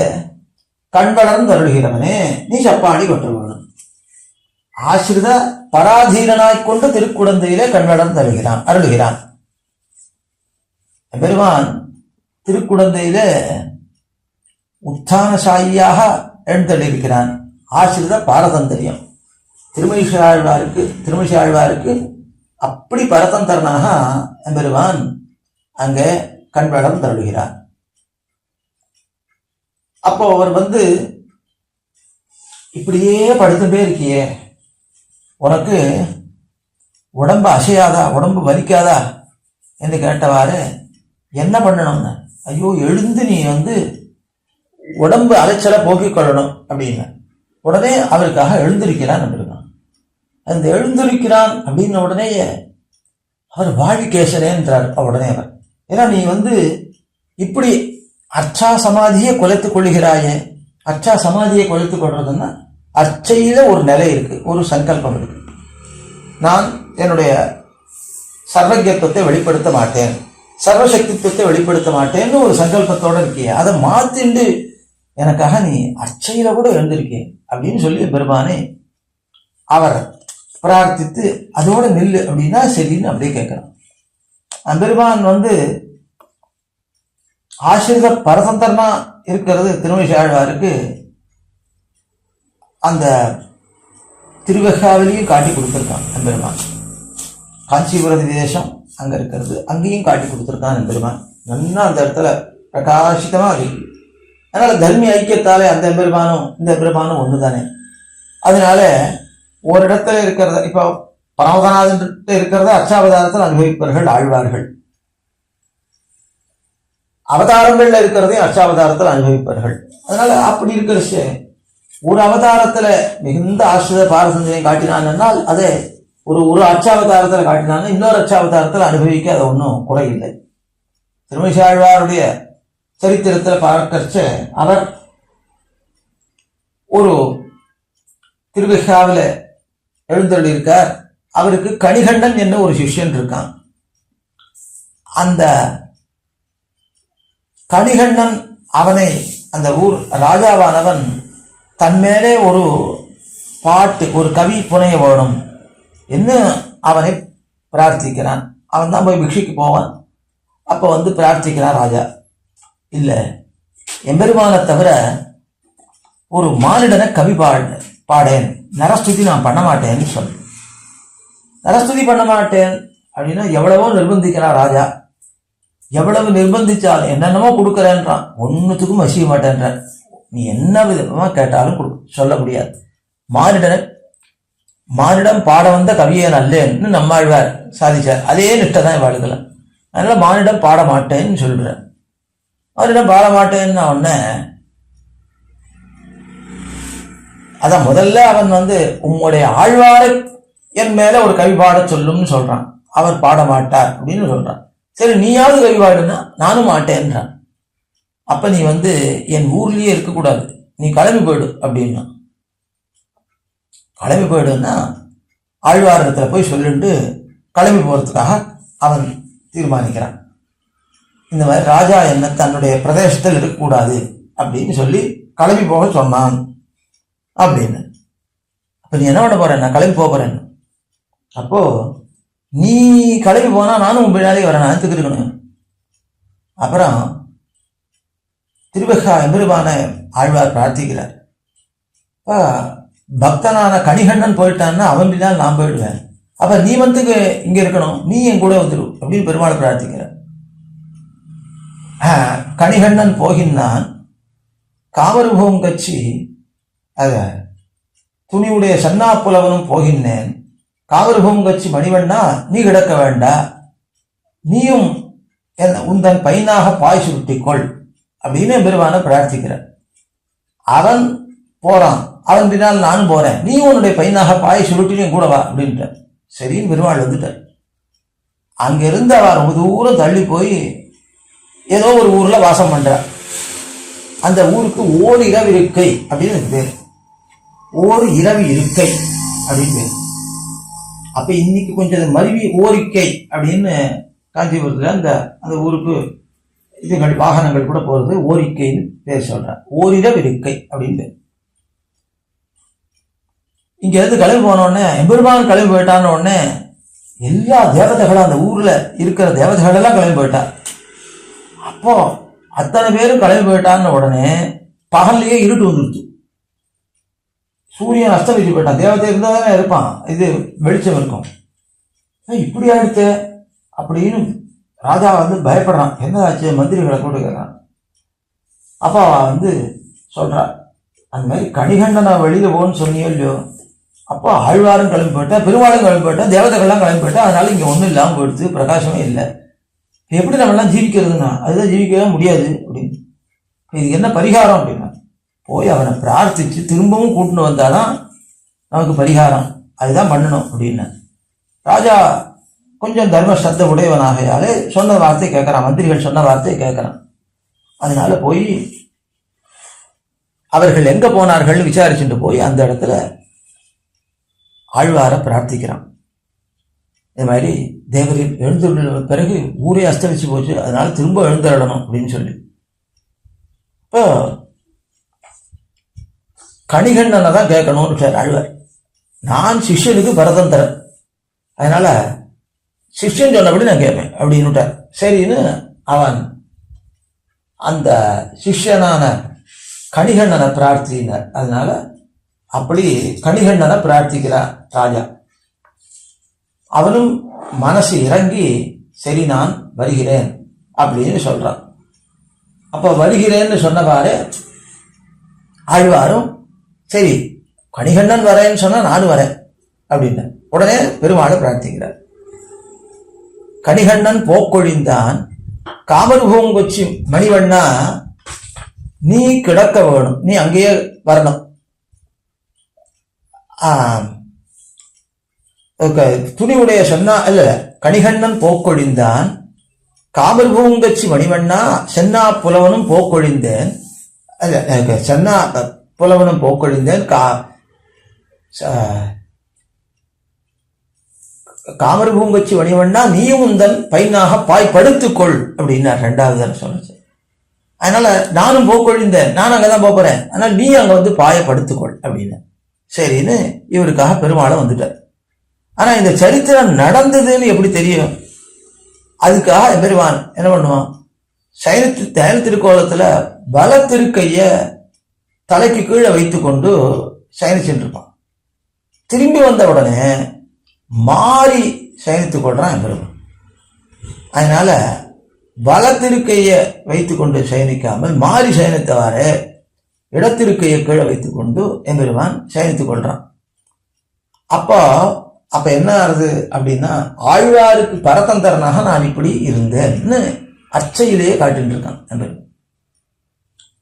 கண்வளர்ந்து அருள்கிறவனே நீ சப்பாணி கொட்ட வேணும். ஆசிரித பராதீனாய்கொண்டு திருக்குடந்தையிலே கண்வளர்ந்து அருள்கிறான். பெருமான் திருக்குடந்தையிலே உத்தானசாயியாக எழுந்தள்ளிருக்கிறான். ஆசிரித பாரதந்திரியம் திருமழிசையாழ்வாருக்கு அப்படி பரதந்திரனாக பெருமான் அங்கே கண்வளம் தருகிறார். அப்போ அவர் இப்படியே படுத்துட்டே இருக்கியே, உனக்கு உடம்பு அசையாதா, உடம்பு வலிக்காதா என்று கேட்டவாறு என்ன பண்ணணும்னு, ஐயோ எழுந்து நீ உடம்பு அலைச்சலை போக்கிக் கொள்ளணும் அப்படின்னு உடனே அவருக்காக எழுந்திருக்கிறான் அப்படின்னா, அந்த எழுந்திருக்கிறான் அப்படின்ன உடனே அவர் வாழிகேசனேன்றார். உடனே அவர், ஏன்னா நீ இப்படி அர்ச்சா சமாதியை குலைத்துக் கொள்ளுகிறாயே, அர்ச்சா சமாதியை குலைத்துக் கொள்றதுன்னா அர்ச்சையில ஒரு நிலை இருக்கு, ஒரு சங்கல்பம் இருக்கு. நான் என்னுடைய சர்வஜத்துவத்தை வெளிப்படுத்த மாட்டேன், சர்வசக்தித்துவத்தை வெளிப்படுத்த மாட்டேன்னு ஒரு சங்கல்பத்தோட இருக்கிய, அதை மாத்திண்டு எனக்காக நீ அர்ச்சையில கூட எழுந்திருக்கேன் அப்படின்னு சொல்லி பெருமானே அவர் பிரார்த்தித்து அதோட நில்லு அப்படின்னா சரின்னு அப்படியே கேட்கிறான். பெருமான் ஆசிரித பரதந்திரனா இருக்கிறது திருமழிசையாழ்வாருக்கு அந்த திருவெகாவிலையும் காட்டி கொடுத்திருக்கான். பெருமான் காஞ்சிபுரம் தேசம் அங்க இருக்கிறது, அங்கேயும் காட்டி கொடுத்திருக்கான். பெருமான் நல்லா அந்த இடத்துல பிரகாசிதமா இருக்கு. அதனால தர்மி ஐக்கியத்தாலே அந்த பெருமானும் இந்த பெருமானும் ஒண்ணுதானே. அதனால ஒரு இடத்துல இருக்கிறத இப்போ பரமதநாதன் இருக்கிறத அச்சாவதாரத்தில் அனுபவிப்பவர்கள் ஆழ்வார்கள், அவதாரங்கள்ல இருக்கிறதையும் அச்சாவதாரத்தில் அனுபவிப்பார்கள். அதனால அப்படி இருக்கிற ஒரு அவதாரத்துல மிகுந்த ஆசிரித பாரசஞ்சயம் காட்டினான், அதை ஒரு அச்சாவதாரத்தில் காட்டினான், இன்னொரு அச்சாவதாரத்தில் அனுபவிக்க அதை ஒன்றும் குறையில்லை. திருமணிசாழ்வாருடைய சரித்திரத்தில் பார்க்கறச்ச அவர் ஒரு திருவிழாவில் எழுந்தருளி இருக்கார். அவருக்கு கணிகண்டன் என்ன ஒரு சிஷ்யன் இருக்கான். அந்த கணிகண்டன் அவனை அந்த ஊர் ராஜாவானவன் தன்மேலே ஒரு பாட்டு ஒரு கவி புனைய வேணும் என்று அவனை பிரார்த்திக்கிறான். அவன் தான் போய் பிக்ஷைக்கு போவான். அப்போ வந்து பிரார்த்திக்கிறான் ராஜா, இல்லை எம்பெருமானை தவிர ஒரு மானிடனை கவி பாடேன், நரஸ்துதி நான் பண்ண மாட்டேன்னு சொல்லு. நரஸ்துதி பண்ண மாட்டேன் அப்படின்னா எவ்வளவோ நிர்பந்திக்கிறான் ராஜா. எவ்வளவு நிர்பந்திச்சாலும் என்னென்னமோ கொடுக்குறேன்றான், ஒன்றுத்துக்கும் வசிக்க மாட்டேன்றான். நீ என்ன விதமா கேட்டாலும் சொல்ல முடியாது. மானிடம் பாட வந்த கவியை நல்லேன்னு நம்மாழ்வார் சாதிச்சார். அதே நிஷ்டை தான் வாழ்க்கல. அதனால மானிடம் பாட மாட்டேன்னு சொல்றேன். மானிடம் பாட மாட்டேன்னு உடனே அதான் முதல்ல அவன் வந்து உம்முடைய ஆழ்வாரை என் மேல ஒரு கவி பாட சொல்லும்னு சொல்றான். அவர் பாட மாட்டார் அப்படின்னு சொல்றான். சரி நீயாவது கவி பாடுன்னா நானும் மாட்டேன்றான். அப்ப நீ வந்து என் ஊர்லயே இருக்கக்கூடாது, நீ கிளம்பி போயிடு அப்படின்னா. கிளம்பி போயிடுன்னா ஆழ்வாரத்துல போய் சொல்லிட்டு கிளம்பி போறதுக்காக அவன் தீர்மானிக்கிறான். இந்த மாதிரி ராஜா என்ன தன்னுடைய பிரதேசத்தில் இருக்கக்கூடாது அப்படின்னு சொல்லி கிளம்பி போக சொன்னான் அப்படின்னு. அப்ப நீ என்ன பண்ண போற? நான் கிளம்பி போறேன். அப்போ நீ கிளம்பி போனா நானும் உன் பின்னாலே வரேன், நான் இருக்கணும். அப்புறம் திருவகா எம்பெருமான ஆழ்வார் பிரார்த்திக்கிறார். பக்தனான கணிகண்ணன் போயிட்டான்னா அவன் பின்னால் நான் போயிடுவேன். அப்ப நீ வந்து இங்க இருக்கணும், நீ என் கூட வந்துடு அப்படின்னு பெருமாள் பிரார்த்திக்கிறார். கணிகண்ணன் போகின்றான். காமருபவம் கட்சி அத துணிவுடைய சன்னாப்புலவனும் போகின்றேன். காமருபவம் கட்சி மணிவண்ணா நீ கிடக்க வேண்டா, நீயும் உந்தன் பையனாக பாய் சுருட்டிக்கொள் அப்படின்னு பெருமான பிரார்த்திக்கிறார். அவன் போறான், அவன் பின்னால் நானும் போறேன், நீ உன்னுடைய பையனாக பாய் சுருட்டி கூட வா அப்படின்ட்ட. சரின்னு பெருமாள் வந்துட்டார். அங்கிருந்து அவர் ரொம்ப தூரம் தள்ளி போய் ஏதோ ஒரு ஊர்ல வாசம் பண்றார். அந்த ஊருக்கு ஓர் இரவு இருக்கை அப்படின்னு பேர். ஓர் இரவு இருக்கை அப்படின்னு பேர். அப்ப இன்னைக்கு கொஞ்சம் மருவி ஓரிக்கை அப்படின்னு காஞ்சிபுரத்துல அந்த ஊருக்கு இதுகள் வாகனங்கள் கூட போறது, ஓரிக்கைன்னு பேர் சொல்றார். ஓரிரவு இருக்கை அப்படின்னு பேர். இங்க இருந்து கிளம்பி போன உடனே எம்பெருமான் கிளம்பி போயிட்டான உடனே எல்லா தேவதைகளும் அந்த ஊர்ல இருக்கிற தேவதைகள் எல்லாம் கிளம்பி போயிட்டா. அப்போ அத்தனை பேரும் கிளம்பி போயிட்டான்னு உடனே பகல்லையே இருட்டு வந்துருச்சு. சூரியன் அஸ்தமிச்சு போயிட்டான். தேவதை இருந்தா தானே இருப்பான், இது வெளிச்சம் இருக்கும். இப்படி ஆயிடுச்சு அப்படின்னு ராஜா வந்து பயப்படுறான். என்ன ஆச்சு? மந்திரிகளை கூட கேட்கறான். அப்ப வந்து சொல்றா, அந்த மாதிரி கணிகண்டனை வெளியில போன்னு சொன்னியோ இல்லையோ, அப்போ ஆழ்வாரும் கிளம்பி போயிட்டா, பெருமாளும் கிளம்பி போயிட்டா, தேவதைகள்லாம் கிளம்பி போயிட்டா. அதனால இங்க ஒன்றும் இல்லாமல் போயிடுச்சு, பிரகாசமே இல்லை. எப்படி நம்மளாம் ஜீவிக்கிறதுனா? அதுதான் ஜீவிக்கவே முடியாது அப்படின்னு. இதுக்கு என்ன பரிகாரம் அப்படின்னா, போய் அவனை பிரார்த்திச்சு திரும்பவும் கூட்டின்னு வந்தாதான் நமக்கு பரிகாரம், அதுதான் பண்ணணும் அப்படின்னு. ராஜா கொஞ்சம் தர்ம ஸ்ரத்த உடையவனாகையாலே சொன்ன வார்த்தை கேட்கறான், மந்திரிகள் சொன்ன வார்த்தையை கேட்கறான். அதனால போய் அவர்கள் எங்க போனார்கள் விசாரிச்சுட்டு போய் அந்த இடத்துல ஆழ்வார பிரார்த்திக்கிறான். இது மாதிரி தேவரில் எழுந்துள்ள பிறகு ஊரே அஸ்தமிச்சு போச்சு, அதனால திரும்ப எழுந்தரணும் அப்படின்னு சொல்லி. இப்போ கணிகண்ணனை தான் கேட்கணும்னு ஆழ்வார். நான் சிஷ்யனுக்கு பரதம் தரேன், அதனால சிஷ்யன் சொன்னபடி நான் கேட்பேன் அப்படின்னுட்டார். சரின்னு அவன் அந்த சிஷ்யனான கணிகண்ணனை பிரார்த்தினார். அதனால அப்படி கணிகண்ணனை பிரார்த்திக்கிறார் ராஜா. அவனும் மனசு இறங்கி சரி நான் வருகிறேன் அப்படின்னு சொல்றான். அப்ப வருகிறேன்னு சொன்னவாறு ஆழ்வாரும் சரி கணிகண்ணன் வரேன்னு சொன்னா நானும் வரேன் அப்படின்னு உடனே பெருமாளை பிரார்த்திக்கிறார். கணிகண்ணன் போக்கொழிந்தான் காமர்பூங்கொச்சி மணிவண்ணா நீ கிடக்க வேணும், நீ அங்கேயே வரணும். துணிவுடைய சொன்னா இல்ல, கணிகண்ணன் போக்கொழிந்தான் காமர்பூங்கச்சி மணிவண்ணா சென்னா புலவனும் போக்கொழிந்தேன், அல்ல சென்னா புலவனும் போக்கொழிந்தேன் காமர்பூங்கச்சி மணிவண்ணா நீயும் உந்தன் பையனாக பாய் படுத்துக்கொள் அப்படின்னா ரெண்டாவது சொன்ன. அதனால நானும் போக்கொழிந்தேன், நானும் அங்கதான் போறேன், ஆனால் நீ அங்க வந்து பாய படுத்துக்கொள் அப்படின்னு சரின்னு இவருக்காக பெருமாளை வந்துட்டார். ஆனா இந்த சரித்திரம் நடந்ததுன்னு எப்படி தெரியும்? அதுக்காக பெருமான் என்ன பண்ணுவான், சைன திருக்கோலத்துல பல திருக்கைய தலைக்கு கீழே வைத்து கொண்டு சயனிச்சுட்டு இருப்பான். திரும்பி வந்த உடனே மாறி சயனித்துக் கொள்றான் பெருமான். அதனால வலத்திருக்கைய வைத்துக் கொண்டு சயனிக்காமல் மாறி சயனித்தவாறு இடத்திருக்கையை கீழே வைத்துக் கொண்டு எம்பெருமான் சயனித்துக் கொள்றான். அப்ப என்ன ஆறுது அப்படின்னா, ஆழ்வாருக்கு பரதந்திரனாக நான் இப்படி இருந்தேன்னு அச்சையிலேயே காட்டிட்டு இருக்கான் எம்பெருமான்.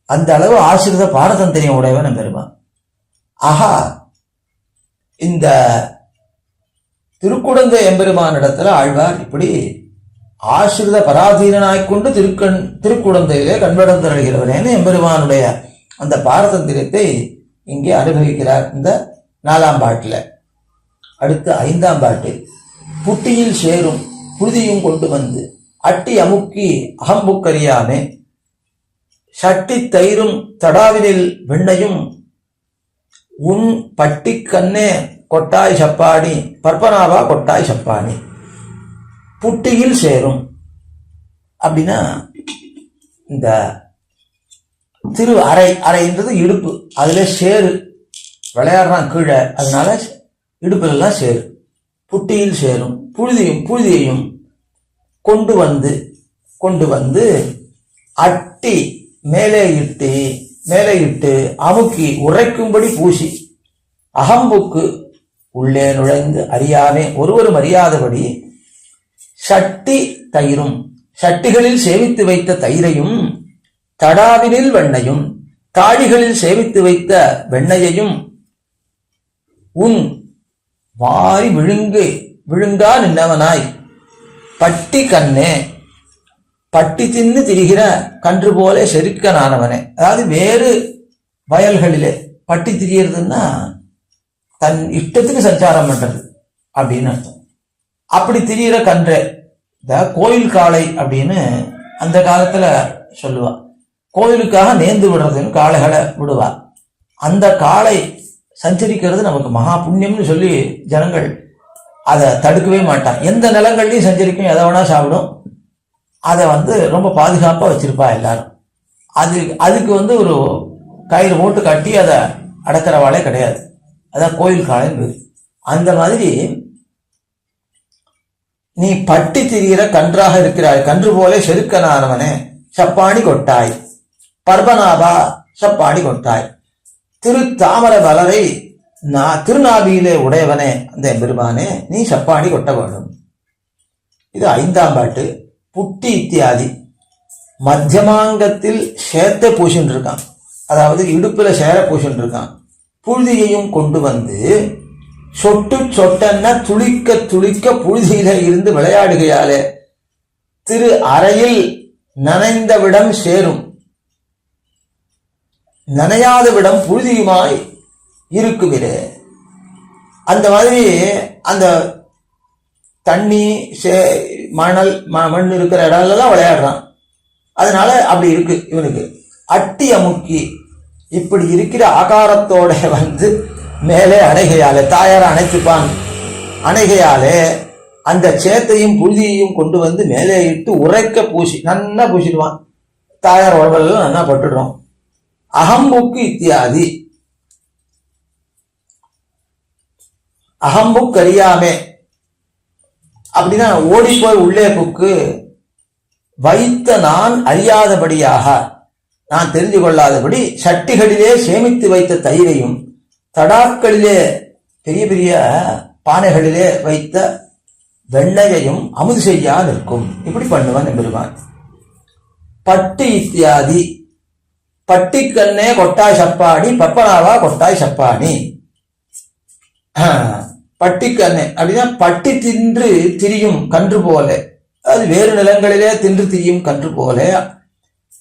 அந்த அளவு ஆசிரித பாரதந்திரியம் உடையவன் எம்பெருமான். ஆஹா, இந்த திருக்குடந்தை எம்பெருமான் இடத்துல ஆழ்வார் இப்படி ஆசிரித பராதீனாய்கொண்டு திருக்குடந்தையிலே கண்படந்தருகிறவனேன்னு எம்பெருமானுடைய அந்த பாரதந்திரத்தை இங்கே அனுபவிக்கிறார் இந்த 4ஆம் பாட்டுல. அடுத்து 5ஆம் பாட்டு. புட்டியில் சேரும் புழுதியும் கொண்டு வந்து அட்டி அமுக்கி அகம்புக்கறியாமே சட்டி தயிரும் தடாவினில் வெண்ணையும் உன் பட்டி கண்ணே கொட்டாய் சப்பாணி பற்பனாவா கொட்டாய் சப்பாணி. புட்டியில் சேரும் அப்படின்னா இந்த திரு அறைன்றது இடுப்பு, அதுல சேரு விளையாடுறான் கீழே, அதனால இடுப்புல எல்லாம் சேரு. புட்டியில் சேரும் புழுதியையும் கொண்டு வந்து அட்டி மேலே இட்டு அமுக்கி உரைக்கும்படி பூசி அகம்புக்கு உள்ளே நுழைந்து அறியாமே ஒருவரும் அறியாதபடி சட்டி தயிரும் சட்டிகளில் சேமித்து வைத்த தயிரையும் தடாவினில் வெண்ணையும் தாழிகளில் சேமித்து வைத்த வெண்ணையையும் உன் வாரி விழுங்கா நின்றவனாய் பட்டி கண்ணே பட்டி தின்னு திரிகிற கன்று போல செருக்கனானவனே. அதாவது வேறு வயல்களிலே பட்டி திரியறதுன்னா தன் இஷ்டத்துக்கு சஞ்சாரம் பண்றது அப்படின்னு அர்த்தம். அப்படி திரியிற கன்று இந்த கோயில் காளை அப்படின்னு அந்த காலத்துல சொல்லுவா. கோயிலுக்காக நேர்ந்து விடுறதுன்னு காளைகளை விடுவா. அந்த காளை சஞ்சரிக்கிறது நமக்கு மகா புண்ணியம்னு சொல்லி ஜனங்கள் அதை தடுக்கவே மாட்டான். எந்த நிலங்கள்லையும் சஞ்சரிக்கும், எதை வேணா சாப்பிடும். அதை ரொம்ப பாதுகாப்பா வச்சிருப்பா எல்லாரும். அதுக்கு ஒரு கயிறு போட்டு கட்டி அதை அடக்கிறவாளே கிடையாது. அதான் கோயில் காளைன்னு. அந்த மாதிரி நீ பட்டி திரிகிற கன்றாக இருக்கிறாய், கன்று போல செருக்கனானவனே சப்பாணி கொட்டாய் பர்பனாபா சப்பாணி கொட்டாய். திரு தாமர மலரை திருநாபியிலே உடையவனே அந்த பெருமானே நீ சப்பாணி கொட்ட வேண்டும். இது 5ஆம் பாட்டு. புட்டி இத்தியாதி மத்தியமாங்கத்தில் சேத்த பூசின்னு இருக்கான், அதாவது இடுப்புல சேர பூசின்னு இருக்கான். புழுதியையும் கொண்டு வந்து சொட்டு சொட்டன்ன துளிக்க துளிக்க புழுதியில இருந்து விளையாடுகையாலே திரு அறையில் நனைந்தவிடம் சேரும் நனையாதவிடம் புழுதியுமாய் இருக்குவிடு. அந்த மாதிரி அந்த தண்ணி மணல் மண் இருக்கிற இடம்லாம் விளையாடுறான். அதனால அப்படி இருக்கு இவனுக்கு. அட்டி அமுக்கி இப்படி இருக்கிற ஆகாரத்தோட மேலே அணைகையாலே தாயார அணைத்துப்பான். அணைகையாலே அந்த சேத்தையும் புழுதியையும் கொண்டு வந்து மேலே இட்டு உரைக்க பூசி நன்னா பூசிடுவான். தாயார் உடம்பெல்லாம் நன்னா பட்டுடுறோம். அகம்புக்கு இத்தியாதி அகம்புக் அறியாமே அப்படின்னா ஓடி போய் உள்ளே புக்கு வைத்த நான் அறியாதபடியாக நான் தெரிந்து கொள்ளாதபடி சட்டிகளிலே சேமித்து வைத்த தயிரையும் தடாக்களிலே பெரிய பெரிய பானைகளிலே வைத்த வெண்ணையையும் அமுது செய்யா நிற்கும். இப்படி பண்ணுவான் எம்பெருமான். பட்டு இத்தியாதி, பட்டிக்கண்ணே கொட்டாய் சப்பாணி, பப்பனாவா கொட்டாய் சப்பாணி. பட்டிக்கண்ணே அப்படின்னா பட்டி தின்று திரியும் கன்று போல, அது வேறு நிலங்களிலே தின்று திரியும் கன்று போல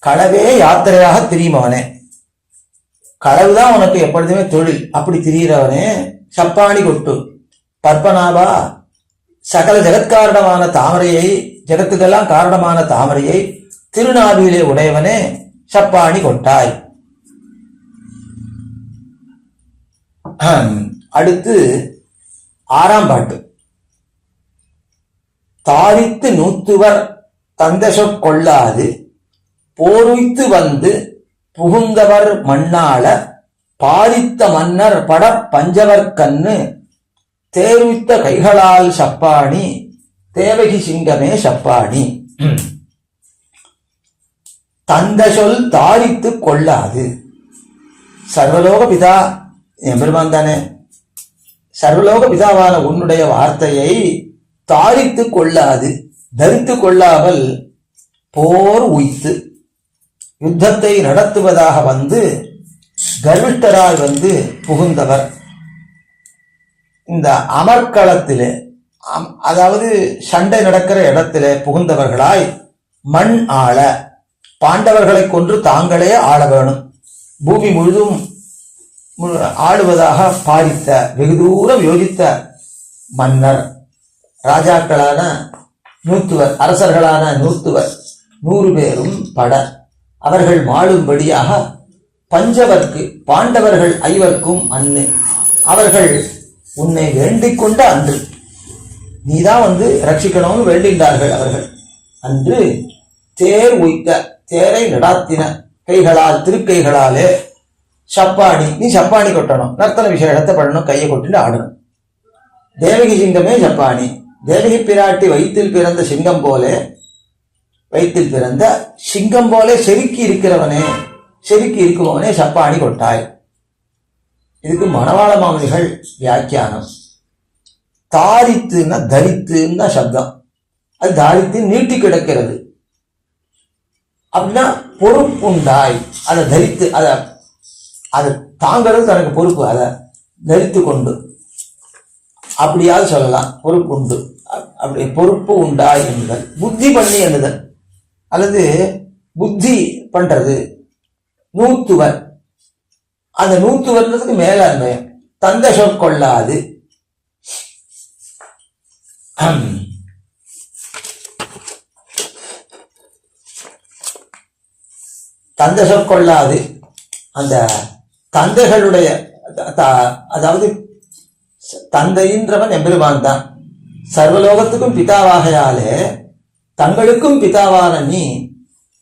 களவே யாத்திரையாக திரியும் அவனே. களவுதான் உனக்கு எப்பொழுதுமே தொழில். அப்படி திரிகிறவனே சப்பாணி கொட்டு. பற்பனாவா சகல ஜெகத்காரணமான தாமரையை, ஜெகத்துக்கெல்லாம் காரணமான தாமரையை திருநாவிலே உடையவனே சப்பாணி கொட்டாய். அடுத்து 6ஆம் பாட்டு. தாரித்து நூத்துவர் தந்தசொற் கொள்ளாது போருய்த்து வந்து புகுந்தவர் மண்ணாள பாரித்த மன்னர் பட பஞ்சவர் கண்ணு தேருய்த்த கைகளால் சப்பாணி தேவகி சிங்கமே சப்பாணி. தந்த சொல் தாரித்து கொள்ளாது. சர்வலோக பிதா எம்பெருமான் தானே. சர்வலோக பிதாவான உன்னுடைய வார்த்தையை தாரித்து கொள்ளாது, தரித்து கொள்ளாமல் போர் உய்த்து யுத்தத்தை நடத்துவதாக வந்து கர்விஷ்டரால் வந்து புகுந்தவர். இந்த அமர்க்களத்திலே, அதாவது சண்டை நடக்கிற இடத்திலே புகுந்தவர்களாய் மண் ஆள, பாண்டவர்களை கொன்று தாங்களே ஆள வேணும், பூமி முழுதும் ஆளுவதாக பாரித்த, வெகு தூரம் யோசித்த மன்னர், ராஜாக்களான நூத்துவர், அரசர்களான நூத்துவர் 100 பேரும் பட அவர்கள் மாளும்படியாக பஞ்சவர்க்கு, பாண்டவர்கள் 5வர்க்கும் அன்னு, அவர்கள் உன்னை வேண்டிக் கொண்ட அன்று, நீதான் வந்து ரட்சிக்கணும்னு வேண்டுகின்றார்கள் அவர்கள். அன்று தேர் உய்த்த, தேரை நடாத்தின கைகளால், திருக்கைகளாலே சப்பாணி, நீ சப்பாணி கொட்டணும், நர்த்தன விசேஷத்தை பண்ணணும், கையை கொட்டிட்டு ஆடணும். தேவகி சிங்கமே சப்பாணி. தேவகி பிராட்டி வயிற்றில் பிறந்த சிங்கம் போல, வயிற்றில் பிறந்த சிங்கம் போல செருக்கி இருக்கிறவனே, செருக்கி இருக்குபவனே சப்பாணி கொட்டாய். இதுக்கு மணவாள மாமனிகள் வியாக்கியானம். தாரித்துன்னா தரித்துன்னா சப்தம், அது தாரித்து நீட்டி கிடக்கிறது. அப்படின்னா பொறுப்புண்டாய், அதை தரித்து, அதை தாங்கிறது தனக்கு பொறுப்பு, அதை தரித்து கொண்டு அப்படியாவது சொல்லலாம். பொறுப்பு உண்டு, அப்படி பொறுப்பு உண்டாய் என்தல், புத்தி பண்ணி எண்ணுதல், அல்லது புத்தி பண்றது. நூத்துவர், அந்த நூத்துவர்ன்றதுக்கு மேலாண்மை. தந்த சொற்கொள்ளாது, தந்த சொற்கொள்ளாது, அந்த தந்தைகளுடைய, அதாவது தந்தைன்றவன் எம்பெருமான் தான், சர்வலோகத்துக்கும் பிதாவாகையாலே தங்களுக்கும் பிதாவான நீ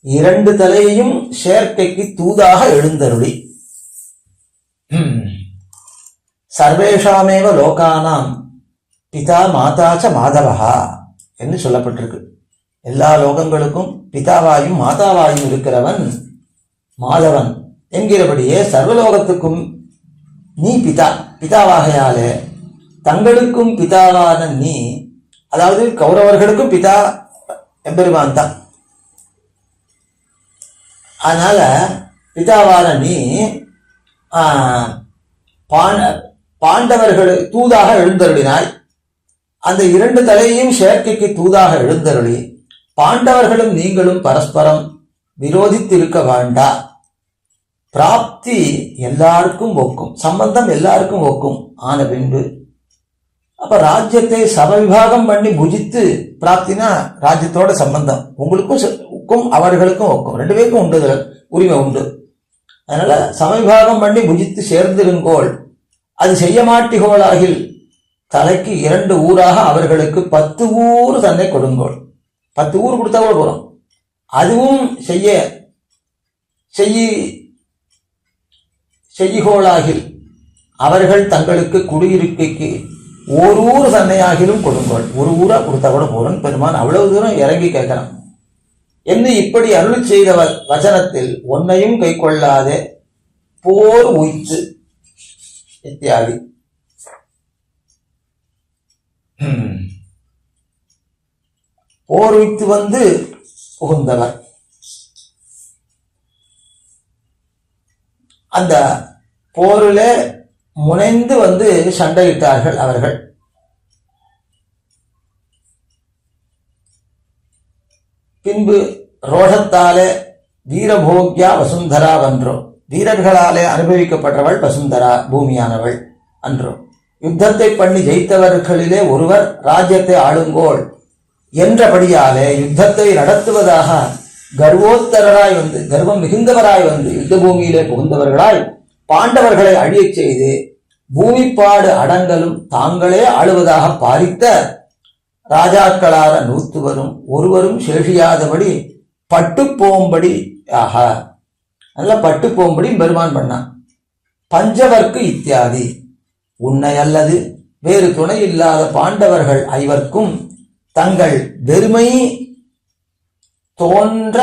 2 தலையையும் சேர்க்கைக்கு தூதாக எழுந்தருளி. சர்வேஷாமேவ லோகானாம் பிதா மாதாச்ச மாதவஹா என்று சொல்லப்பட்டிருக்கு. எல்லா லோகங்களுக்கும் பிதாவாயும் மாதாவாயும் இருக்கிறவன் மாதவன் என்கிறபடியே சர்வலோகத்துக்கும் நீ பிதா, பிதாவாகையாலே தங்களுக்கும் பிதாவான நீ, அதாவது கௌரவர்களுக்கும் பிதா எம்பெருமான் தான். அதனால பிதாவான நீ பாண்டவர்கள் தூதாக எழுந்தருளினாய். அந்த 2 தலையையும் சேர்க்கைக்கு தூதாக எழுந்தருளி, பாண்டவர்களும் நீங்களும் பரஸ்பரம் விரோதித்திருக்க வேண்டா, பிராப்தி எல்லாருக்கும் ஒக்கும், சம்பந்தம் எல்லாருக்கும் ஒக்கும் ஆன பின்பு, அப்ப ராஜ்யத்தை சமவிபாகம் பண்ணி புஜித்து, பிராப்தினா ராஜ்யத்தோட சம்பந்தம், உங்களுக்கும் அவர்களுக்கும் ஒக்கும், 2 பேருக்கும் உண்டு, உரிமை உண்டு. அதனால சமவிபாகம் பண்ணி புஜித்து சேர்ந்திருங்கோள், அது செய்ய மாட்டிகோளாகில் தலைக்கு 2 ஊராக அவர்களுக்கு 10 ஊர் தன்னை கொடுங்கோள். 10 ஊர் கொடுத்தா கூட போறோம். அதுவும் செய்யிகோளாகில் அவர்கள் தங்களுக்கு குடியிருக்கைக்கு 1 ஊர் தன்னையாகிலும் கொடுங்கோள். 1 ஊரா கொடுத்தா கூட போறோம். பெருமான் அவ்வளவு தூரம் இறங்கி கேட்கிறான். என்று இப்படி அருள் செய்த வசனத்தில் ஒன்னையும் கை கொள்ளாதே போர் உய்த்து இத்தியாதி. போர் உய்த்து வந்து புகுந்தவர். அந்த போரில முனைந்து வந்து சண்டையிட்டார்கள் அவர்கள். பின்பு ரோஷத்தாலே வீரபோக்யா வசுந்தரா வென்றோ, வீரர்களாலே அனுபவிக்கப்பட்டவள் வசுந்தரா பூமியானவள் அன்றோ. யுத்தத்தை பண்ணி ஜெயித்தவர்களிலே ஒருவர் ராஜ்யத்தை ஆளுங்கோள் என்றபடியாலே யுத்தத்தை நடத்துவதாக கர்வோத்தராய் வந்து, கர்வம் மிகுந்தவராய் வந்து யுத்த பூமியிலே புகுந்தவர்களாய் பாண்டவர்களை அழியச் செய்து பூமிப்பாடு அடங்கலும் தாங்களே ஆளுவதாக பாரித்த ராஜாக்களார 100 ஒருவரும் சேஷியாதபடி பட்டு போகும்படி ஆக, நல்லா பட்டு போகும்படி பெருமான் பண்ணான். பஞ்சவர்க்கு இத்தியாதி. உன்னை அல்லது வேறு துணை இல்லாத பாண்டவர்கள் ஐவர்க்கும் தங்கள் பெருமை தோன்ற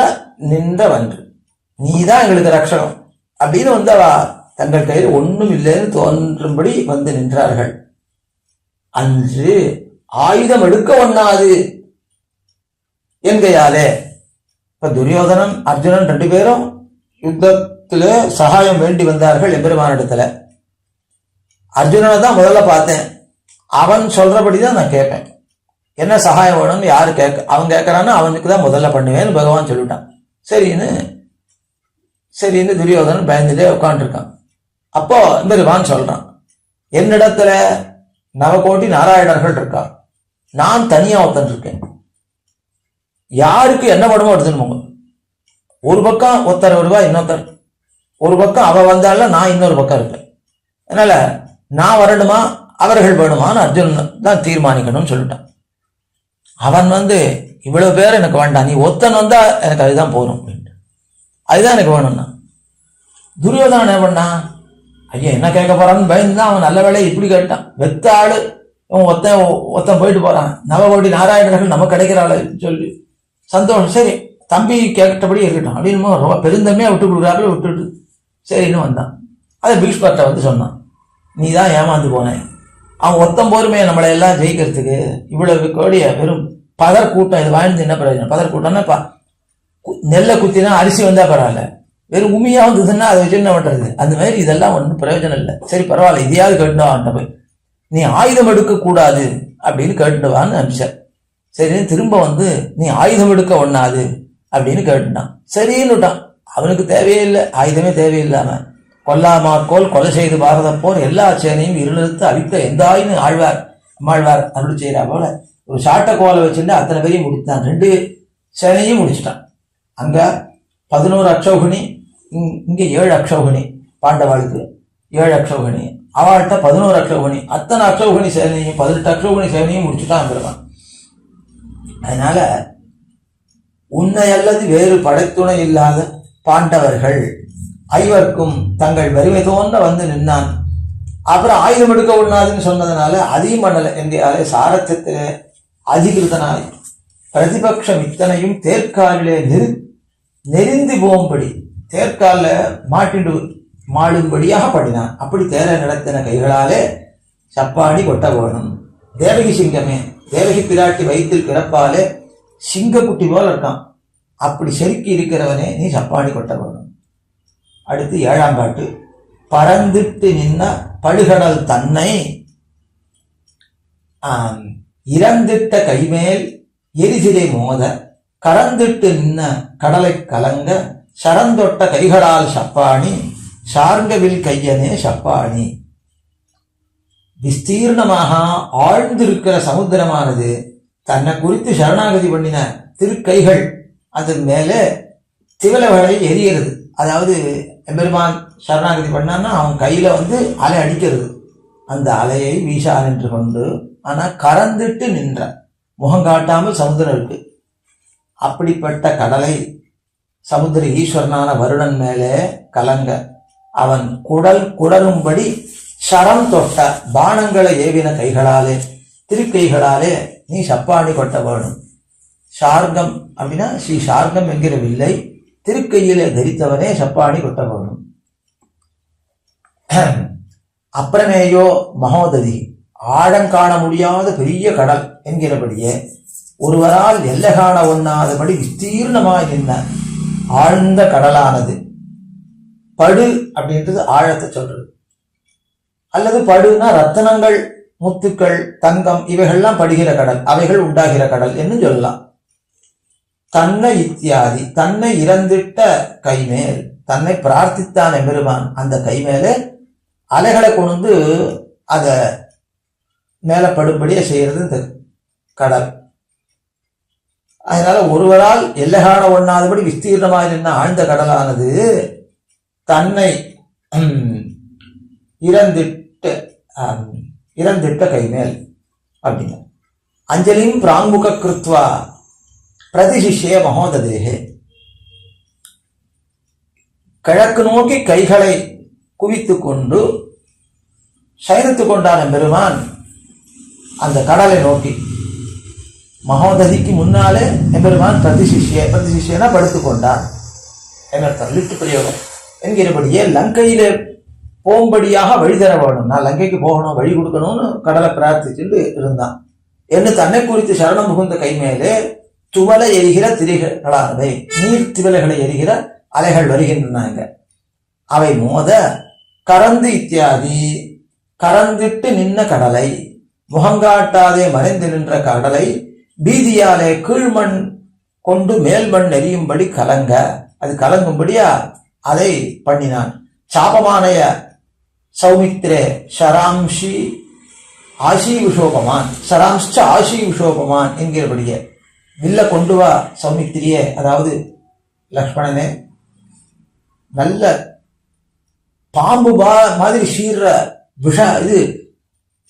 நின்றவன்று, நீதான் எங்களுக்கு ரட்சகம் அப்படின்னு வந்து அவ தங்கள் கையில் ஒன்றும் இல்லைன்னு தோன்றும்படி வந்து நின்றார்கள். அன்று ஆயுதம் எடுக்க ஒண்ணாது என்கையாலே. இப்ப துரியோதனன் அர்ஜுனன் 2 பேரும் யுத்தத்திலே சகாயம் வேண்டி வந்தார்கள் எம்பெருமானிடத்துல. அர்ஜுனனை தான் முதல்ல பார்த்தேன். அவன் சொல்றபடிதான் நான் கேட்பேன். என்ன சகாயம் வேணும்னு யாரு அவன் கேட்கறான்னு அவனுக்கு தான் முதல்ல பண்ணுவேன்னு பகவான் சொல்லிட்டான். சரின்னு துரியோதனன் பயந்துட்டே உட்காந்துருக்கான். அப்போ பெருமான் சொல்றான், என்னிடத்துல 9 கோடி நாராயணர்கள் இருக்கா, நான் தனியா ஒருத்தன் இருக்கேன். யாருக்கு என்ன படமோ எடுத்துன்னு போங்க. ஒரு பக்கம் ஒருத்தர் வருவா, இன்னொருத்தர் ஒரு பக்கம் அவ வந்தால நான் இன்னொரு பக்கம் இருப்பேன். அதனால நான் வரணுமா அவர்கள் வேணுமான்னு அர்ஜுனன் தான் தீர்மானிக்கணும்னு சொல்லிட்டான். அவன் வந்து இவ்வளவு பேர் எனக்கு வேண்டாம், நீ ஒத்தன் வந்தா எனக்கு அதுதான் போகணும் அப்படின்ட்டு, அதுதான் எனக்கு வேணும்னா. துரியோதனன் என்ன பண்ணா, ஐயா என்ன கேட்க போறான்னு பயந்துதான் அவன் நல்ல வேலையை இப்படி கேட்டான். வெத்த ஆளு இவன் ஒத்தன் போயிட்டு போறான், 9 கோடி நாராயணர்கள் நமக்கு கிடைக்கிற ஆளு சொல்லி சந்தோஷம். சரி தம்பி கேட்டபடி இருக்கட்டும் அப்படின்னு ரொம்ப பெருந்தன்மையா விட்டு கொடுக்குறாப்புல விட்டுட்டு சரின்னு வந்தான். அதை பீஷ்மர்ட்ட வந்து சொன்னான், நீ தான் ஏமாந்து போனேன். அவன் ஒத்தம் போருமே நம்மளை எல்லாம் ஜெயிக்கிறதுக்கு இவ்வளவு கோடிய வெறும் பதர் கூட்டம், இது வாழ்ந்து என்ன பிரயோஜனம்? பதர் கூட்டம்னா நெல்லை குத்தினா அரிசி வந்தா பரவாயில்ல, வெறும் உமியா வந்ததுன்னா அதை வச்சு என்ன பண்றது? அந்த மாதிரி இதெல்லாம் ஒன்றும் பிரயோஜனம் இல்லை. சரி பரவாயில்ல, இதையாவது கேட்டுவான்ட்ட போய் நீ ஆயுதம் எடுக்க கூடாது அப்படின்னு கேட்டுவான்னு அனுப்பிச்சார். சரி திரும்ப வந்து நீ ஆயுதம் எடுக்க ஒண்ணாது அப்படின்னு கேட்டுட்டான். சரின்னுட்டான். அவனுக்கு தேவையில்லை, ஆயுதமே தேவையில்லாம கொல்லாமாக்கோல் கொலை செய்து பாரத போர் எல்லா சேனையும் இருநிறுத்து அழித்த எந்தாயின்னு அம்மாழ்வார் அருள் செய்யறா போல ஒரு சாட்டை கோலை வச்சுட்டு அத்தனை பேரையும் முடித்தான். 2 சேனையும் முடிச்சுட்டான். அங்க 11 அக்ஷௌகிணி, இங்க 7 அக்ஷௌகிணி. பாண்டவாளுக்கு 7 அக்ஷௌகிணி, அவள்கிட்ட 11 அக்ஷௌகிணி. அத்தனை அக்ஷௌகிணி சேனையும் 18 அக்ஷௌகிணி சேனையும் முடிச்சுட்டான் பெருமான். அதனால உன்னை அல்லது வேறு படைத்துணை இல்லாத பாண்டவர்கள் ஐவர்க்கும் தங்கள் வறுமை தோன்ற வந்து நின்னான். அப்புறம் ஆயுதம் எடுக்க ஒண்ணாதுன்னு சொன்னதுனால அதையும் பண்ணல. எங்கையாலே சாரத்திலே அதிகிருத்தனாய் பிரதிபக்ஷம் இத்தனையும் தேர்காலிலே நெறிந்து போகும்படி தேர்கால மாட்டிண்டு மாடும்படியாக பண்ணினான். அப்படி தேர நடத்தின கைகளாலே சப்பாடி கொட்ட வேணும். தேவகி சிங்கமே, தேவகி பிராட்டி வயிற்றில் பிறப்பாலே சிங்கக்குட்டி போல இருக்கான். அப்படி செருக்கி இருக்கிறவனே நீ சப்பாடி கொட்ட வேணும். அடுத்து 7ஆம் பாட்டு. பறந்துட்டு நின்ன படுகடல் தன்னை இறந்திட்ட கைமேல் எரிசிலை மோத கறந்துட்டு நின்ன கடலை கலங்க சரந்தொட்ட கைகளால் சப்பாணி சார்கவில் கையனே சப்பாணி. விஸ்தீர்ணமாக ஆழ்ந்திருக்கிற சமுத்திரமானது தன்னை குறித்து சரணாகதி பண்ணின திருக்கைகள் அது மேலே திவலவளை எரிகிறது. அதாவது எம்பெருமான் சரணாகதி பண்ணான்னா அவன் கையில வந்து அலை அடிக்கிறது. அந்த அலையை வீசா நின்று கொண்டு ஆனா கறந்துட்டு நின்ற, முகம் காட்டாமல் சமுத்திரம் இருக்கு. அப்படிப்பட்ட கடலை சமுத்திர ஈஸ்வரனான வருணன் மேலே கலங்க அவன் குடலும்படி சரம் தொட்ட பானங்களை ஏவின கைகளாலே திருக்கைகளாலே நீ சப்பாணி கொட்ட வேணும். ஷார்கம் அப்படின்னா ஸ்ரீ ஷார்கம் என்கிற வில்லை திருக்கையிலே தரித்தவனே சப்பாணி கொட்ட வேணும். அப்புறமேயோ மகோததி, ஆழம் காண முடியாத பெரிய கடல் என்கிறபடியே ஒருவரால் எல்லை காண ஒண்ணாதபடி விஸ்தீர்ணமாய் நின்ன ஆழ்ந்த கடலானது. படு அப்படின்றது ஆழத்தை சொல்றது, அல்லது படுனா ரத்தனங்கள், முத்துக்கள், தங்கம் இவைகள்லாம் படுகிற கடல், அவைகள் உண்டாகிற கடல் என்று சொல்லலாம். தன்னை இத்தியாதி, தன்னை இறந்திட்ட கைமேல், தன்னை பிரார்த்தித்தான் எம்பெருமான் அந்த கைமேலே அலைகளை கொண்டு அத மேல படும்படியே செய்யறது இந்த கடல். அதனால ஒருவரால் எல்லை காண ஒண்ணாதபடி விஸ்தீர்ணமாக நின்ன ஆழ்ந்த கடலானது தன்னை இறந்திட்ட கைமேல் அப்படின்னு. அஞ்சலிம் பிராங்முக கிருத்வா பிரதிசிஷ்ய மகோததேகே, கிழக்கு நோக்கி கைகளை குவித்துக் கொண்டு சயனித்துக் கொண்டான பெருமான் அந்த கடலை நோக்கி. மகோததிக்கு முன்னாலே எம்பெருமான் பிரதிசிஷ்யனா படுத்துக் கொண்டான் என்னர்த்தம், லிட்டு பிரயோகம் என்கிறபடியே லங்கையிலே போகும்படியாக வழி தர வேணும், நான் லங்கைக்கு போகணும் வழி கொடுக்கணும்னு கடலை பிரார்த்திச்சுட்டு இருந்தான். என்று தன்னை குறித்து சரணம் புகுந்த கைமேலே துவலை எரிகிற திரைகளானவை, நீர் திவலைகளை எரிகிற அலைகள் வருகின்றன. அவை மோத கறந்து இத்தியாதி, கறந்திட்டு நின்ன கடலை, முகங்காட்டாதே மறைந்து நின்ற கடலை பீதியாலே கீழ்மண் கொண்டு மேல்மண் எரியும்படி கலங்க, அது கலங்கும்படியா அதை பண்ணினான். சாபமானய சௌமித்ரே ஷராம்ஷி ஆசி விஷோபமான், ஷராம்ஷ ஆசி விஷோபமான் என்கிறபடியே வில்ல கொண்டு வா சௌமித்திரியே, அதாவது லக்ஷ்மணனே, நல்ல பாம்பு மாதிரி சீர்ற இது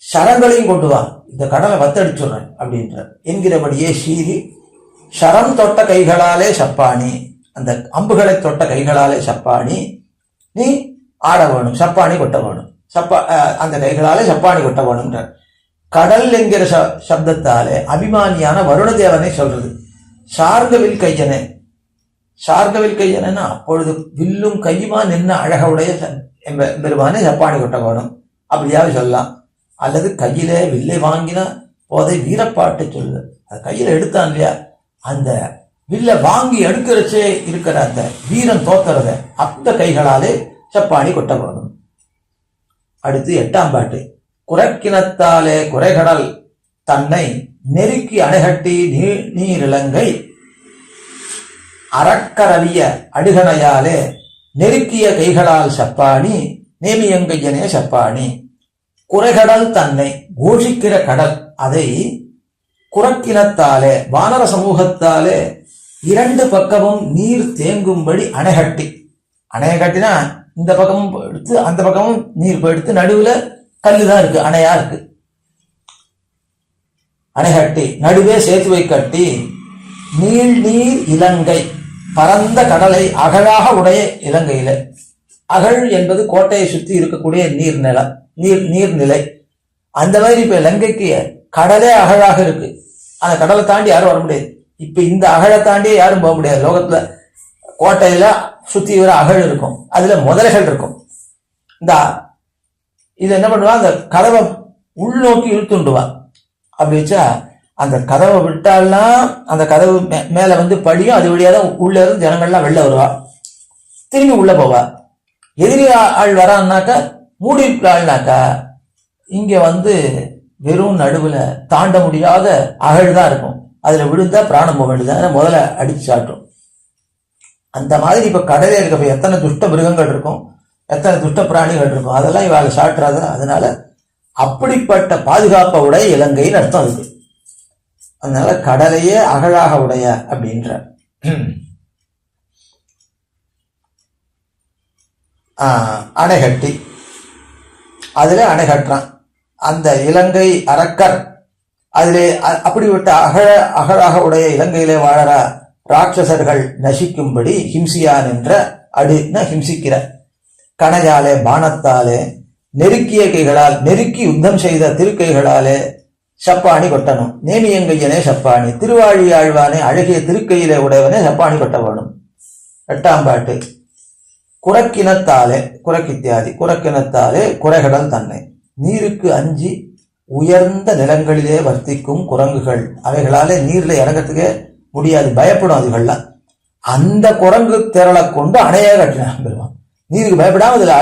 சரங்களையும் கொண்டு வா, இந்த கடலை வத்தடிச்சுடுறேன் அப்படின்ற என்கிறபடியே சீறி சரம் தொட்ட கைகளாலே சப்பாணி, அந்த அம்புகளை தொட்ட கைகளாலே சப்பாணி நீ ஆட வேணும், சப்பாணி கொட்ட வேணும், அந்த கைகளாலே சப்பாணி கொட்ட வேணும்ன்ற. கடல் என்கிற சப்தத்தாலே அபிமானியான வருணதேவனை சொல்றது. சார்கவில் கையனே, சார்கவில் கையனா அப்பொழுது வில்லும் கையுமா நின்ன அழகுடைய பெருமானே சப்பாணி கொட்ட வேணும் அப்படியாவது சொல்லலாம். அல்லது கையிலே வில்லை வாங்கின போதை வீரப்பாட்டை சொல்லுது, அது கையில எடுத்தான் இல்லையா, அந்த வில்ல வாங்கி எடுக்கிறச்சே இருக்கிற அந்த வீரன் தோக்கிறத அந்த கைகளாலே சப்பாணி கொட்ட வேணும். அடுத்து 8ஆம் பாட்டு. குறைக்கினத்தாலே குறைகடல் தன்னை நெருக்கி அணைகட்டி நீரிலங்கை அறக்கரவிய அடிகணையாலே நெருக்கிய கைகளால் சப்பாணி நேமியங்கையனே சப்பாணி. குறைகடல் தன்னை கோஷிக்கிற கடல், அதை குறக்கினத்தாலே வானர சமூகத்தாலே 2 பக்கமும் நீர் தேங்கும்படி அணைகட்டி, அணைய கட்டினா இந்த பக்கமும் எடுத்து அந்த பக்கமும் நீர் போயிடுத்து, நடுவுல கல்லுதான் இருக்கு, அணையா இருக்கு. அணைகட்டி நடுவே சேத்துவை கட்டி நீள் நீர் இலங்கை, பரந்த கடலை அகழாக உடைய இலங்கையில. அகழ் என்பது கோட்டையை சுற்றி இருக்கக்கூடிய நீர்நிலை. அந்த மாதிரி இப்ப இலங்கைக்கு கடலே அகழாக இருக்கு, அந்த கடலை தாண்டி யாரும் வர முடியாது. இப்ப இந்த அகழை தாண்டி யாரும் போக முடியாது. லோகத்துல கோட்டையில சுத்தி வர அகழ் இருக்கும், அதுல முதலைகள் இருக்கும். இது என்ன பண்ணுவான், அந்த கதவை உள்நோக்கி இழுத்துண்டுவான். அப்படி வச்சா அந்த கதவை விட்டால்னா அந்த கதவு மேல படியும், அது வழியாதான் உள்ள இருந்து ஜனங்கள்லாம் வெளில வருவா, திரும்பி உள்ள போவா. எதிரி ஆள் வரான்னாக்கா மூடி ஆள்னாக்கா இங்க வெறும் நடுவுல தாண்ட முடியாத அகழ்தான் இருக்கும், அதுல விழுந்தா பிராணம் போக வேண்டியது, முதல்ல அடிச்சு சாட்டும். அந்த மாதிரி இப்ப கடலே இருக்க எத்தனை துஷ்ட மிருகங்கள் இருக்கும், எத்தனை துஷ்ட பிராணிகள் இருக்கும், அதெல்லாம் இவாளை சாட்டுறாத. அதனால அப்படிப்பட்ட பாதுகாப்பை உடைய இலங்கைன்னு அர்த்தம் இருக்கு. அதனால கடலையே அகழாக உடைய அப்படின்ற. அணைகட்டி அதுல அணைகட்டுறான் அந்த இலங்கை அரக்கர். அதிலே அப்படிப்பட்ட அகழாக உடைய இலங்கையிலே வாழற ராட்சசர்கள் நசிக்கும்படி ஹிம்சியான் என்ற அடின ஹிம்சிக்கிற கணையாலே பானத்தாலே நெருக்கிய கைகளால் நெருக்கி யுத்தம் செய்த திருக்கைகளாலே சப்பாணி கொட்டணும். நேமியங்கையனே சப்பாணி, திருவாழி ஆழ்வானே அழகிய திருக்கையிலே உடையவனே சப்பாணி கொட்ட வேணும். 8ஆம் பாட்டு. குரக்கினத்தாலே, குரக்கித்தியாதி, குரக்கினத்தாலே குறைகடல் தன்னை, நீருக்கு அஞ்சி உயர்ந்த நிலங்களிலே வர்த்திக்கும் குரங்குகள், அவைகளாலே நீர்ல இறங்கிறதுக்கே முடியாது, பயப்படும் அதுகள்லாம். அந்த குரங்கு திரளை கொண்டு அணைய கட்டினான் பெருமான். நீருக்கு பயப்படாம அதுல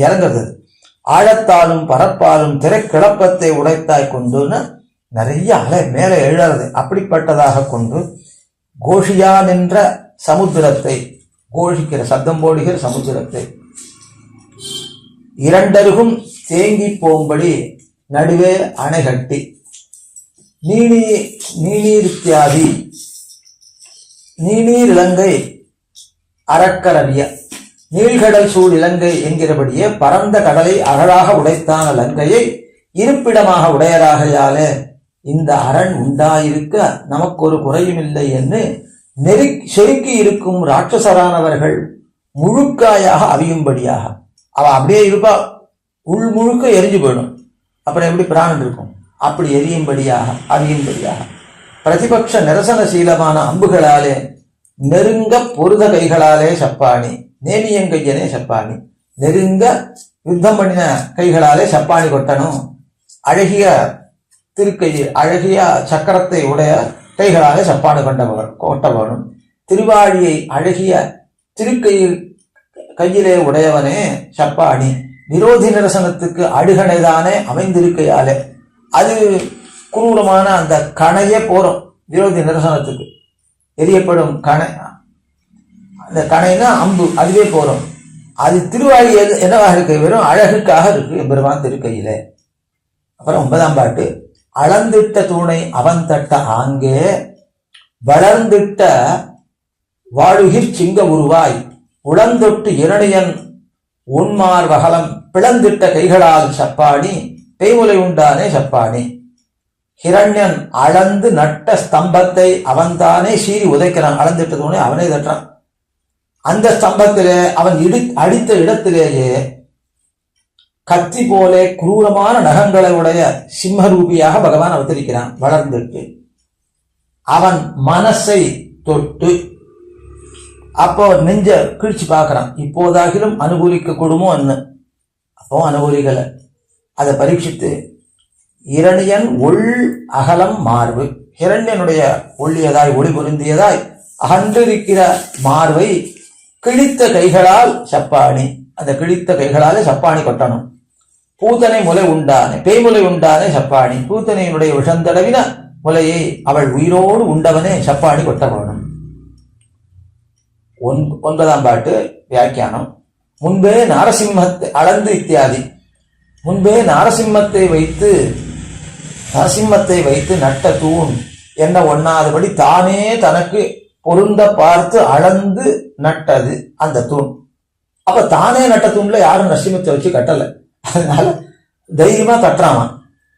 இறங்குறது. ஆழத்தாலும் பரப்பாலும் திரைக்கிளப்பத்தை உடைத்தாய் கொண்டுன்னு நிறைய அலை மேலே எழுறது. அப்படிப்பட்டதாக கொண்டு கோஷியா நின்ற சமுத்திரத்தை, கோஷிக்கிற சப்தம் போடுகிற சமுத்திரத்தை, இரண்டருகும் தேங்கி போம்படி நடுவே அணை கட்டி, நீநீர் இத்தியாதி, நீநீர் இலங்கை அறக்கரவிய, நீழ்கடல் சூழ் இலங்கை என்கிறபடியே பரந்த கடலை அகழாக உடைத்தான லங்கையை இருப்பிடமாக உடையராகையாலே இந்த அரண் உண்டாயிருக்க நமக்கு ஒரு குறையும் இல்லை என்று செருக்கி இருக்கும் ராட்சசரானவர்கள் முழுக்காயாக அவியும்படியாக, அவ அப்படியே இருப்பா, உள் முழுக்க எரிஞ்சு போயிடும். அப்புறம் எப்படி பிராணன் இருக்கும்? அப்படி எரியும்படியாக அவியும்படியாக பிரதிபக்ஷ நிரசனசீலமான அம்புகளாலே நெருங்க பொருத கைகளாலே சப்பாணி, நேமியங்கையனே சப்பாணி, நெருங்க யுத்தம் பண்ணின கைகளாலே சப்பாணி கொட்டணும். அழகிய திருக்கையில் அழகிய சக்கரத்தை உடைய கைகளாலே சப்பாணி கொட்ட வேணும். திருவாழியை அழகிய திருக்கையில் கையிலே உடையவனே சப்பாணி, விரோதி நிரசனத்துக்கு அடுகணைதானே அமைந்திருக்கையாலே, அது குரூரமான அந்த கணையே போறோம். விரோதி நிரசனத்துக்கு எரியப்படும் கணை, அந்த கணைனா அம்பு, அதுவே போறோம். அது திருவாழி என்னவாக இருக்கு? வெறும் அழகுக்காக இருக்கு பெருமான் திருக்கையிலே. அப்புறம் 9ஆம் பாட்டு. அளந்திட்ட தூணை அவன் தட்ட ஆங்கே வளர்ந்திட்ட வாழுகிற் சிங்க உருவாய், உளந்தொட்டு இரணியன் உன்மார் வகலம் பிளந்திட்ட கைகளால் சப்பாணி, பேய்முலை உண்டானே சப்பாணி. ஹிரண்யன் அளந்து நட்ட ஸ்தம்பத்தை அவன்தானே சீறி உதைக்கிறான். அளந்திட்ட தூணை அவனே தட்டுறான். அந்த ஸ்தம்பத்திலே அவன் அடித்த இடத்திலேயே கத்தி போலே குரூரமான நகங்களை உடைய சிம்மரூபியாக பகவான் அவதரிக்கிறான். வளர்ந்துட்டு அவன் மனசை தொட்டு, அப்போ நெஞ்ச கிழிச்சு பார்க்கிறான். இப்போதாகிலும் அனுகூலிக்க கூடுமோ என்ன? அப்போ அனுகூலிக்கல. அதை பரீட்சித்து இரணியன் ஒள் அகலம் மார்பு, ஹிரண்யனுடைய ஒள்ளியதாய் ஒளி பொருந்தியதாய் அகன்றிருக்கிற மார்பை கிழித்த கைகளால் சப்பாணி, அந்த கிழித்த கைகளாலே சப்பாணி கொட்டணும். பூத்தனை முலை உண்டானே, பேய்முலை உண்டானே சப்பாணி, பூத்தனையினுடைய விஷந்தடவின முலையை அவள் உயிரோடு உண்டவனே சப்பாணி கொட்ட வேணும். 9ஆம் பாட்டு வியாக்கியானம். முன்பே நாரசிம்மத்தை அளந்து இத்தியாதி, முன்பே நாரசிம்மத்தை வைத்து நட்ட தூண் என்ன ஒண்ணாதபடி தானே தனக்கு பொருந்த பார்த்து அளந்து நட்டது அந்த தூண். அப்ப தானே நட்ட தூண்ல யாரும் நரசிம்மத்தை வச்சு கட்டல. அதனால தைரியமா தட்டுறாமா.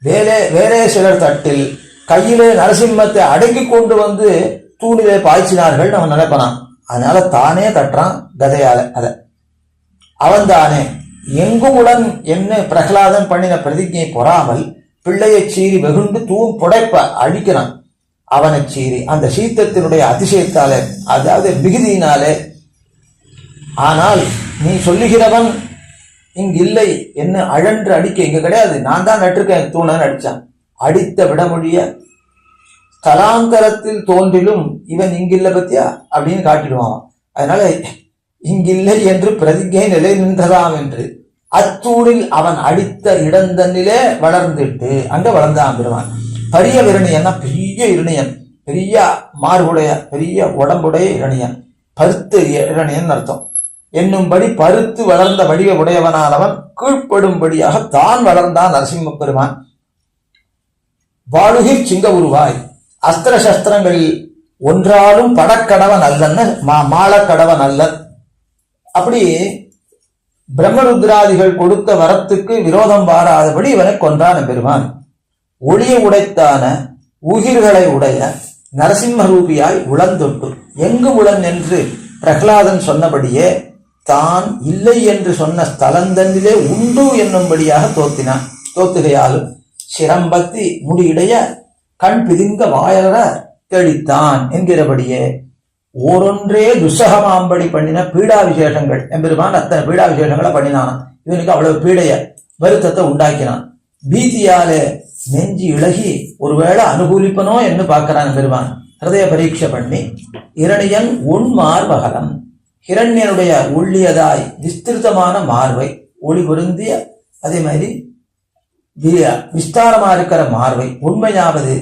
வேறே சிலர் தட்டில் கையிலே நரசிம்மத்தை அடக்கி கொண்டு வந்து தூணிலே பாய்ச்சினார்கள் அவன் நினைப்பனான். அதனால தானே தட்டுறான் கதையால. அவன் தானே எங்குமுடன் என்ன பிரகலாதன் பண்ணின பிரதிஜை பொறாமல் பிள்ளையை சீறி வெகுண்டு தூண் புடைப்ப அழிக்கிறான். அவனை சீறி அந்த சீத்தத்தினுடைய அதிசயத்தாலே, அதாவது மிகுதியினாலே. ஆனால் நீ சொல்லுகிறவன் இங்கு இல்லை என்ன அழன்று அடிக்க இங்க கிடையாது, நான் தான் நட்டிருக்கேன் தூணன் அடிச்சான். அடித்த விடமொழிய தலாந்தரத்தில் தோன்றிலும் இவன் இங்கில்லை பத்தியா அப்படின்னு காட்டிடுவான். அதனால இங்கில்லை என்று பிரதிஜை நிலை நின்றதாம் என்று அத்தூணில் அவன் அடித்த இடந்தன்னிலே வளர்ந்துட்டு அங்க வளர்ந்தான் பெறுவான். பரிய இரணியன்னா பெரிய இரணியன், பெரிய மார்புடைய பெரிய உடம்புடைய இரணியன், பருத்த இரணியன் அர்த்தம். என்னும்படி பருத்து வளர்ந்த வடிவ உடையவனானவன் கீழ்ப்படும்படியாக தான் வளர்ந்தான் நரசிம்ம பெருமான். வாழுகிர் சிங்க உருவாய், அஸ்திர சஸ்திரங்களில் ஒன்றாலும் படக்கடவன் அல்லன்னு மாளக்கடவன் அல்லன். அப்படி பிரம்மருத்ராதிகள் கொடுத்த வரத்துக்கு விரோதம் பாராதபடி இவனை கொன்றான பெருமான். ஒளிய உடைத்தான உகிர்களை உடைய நரசிம்ம ரூபியாய் உளந்தொட்டு எங்கு உளன் என்று பிரகலாதன் சொன்னபடியே தான் இல்லை என்று சொன்ன ஸ்தலந்தனிலே உண்டு என்னும்படியாக தோத்துகையாலும் சிரம்பத்தி முடியிடைய கண் பிதுங்க வாயற தெளித்தான் என்கிறபடியே ஓரொன்றே துசகமாம்படி பண்ணின பீடா விசேஷங்கள் எம்பெருமான் அத்தனை பீடா விசேஷங்களை பண்ணினான். இவனுக்கு அவ்வளவு பீடைய வருத்தத்தை உண்டாக்கினான். பீதியாலே நெஞ்சு இழகி ஒருவேளை அனுகூலிப்பனோ என்று பார்க்கிறான் பெருமான். ஹிருதய பரீட்சை பண்ணி இரணியன் உன் மார்பகலம், ஹிரண்யனுடைய உள்ளியதாய் விஸ்திருத்தமான மார்பை, ஒளி பொருந்திய அதே மாதிரி விஸ்தாரமா இருக்கிற மார்பை, உண்மையாவது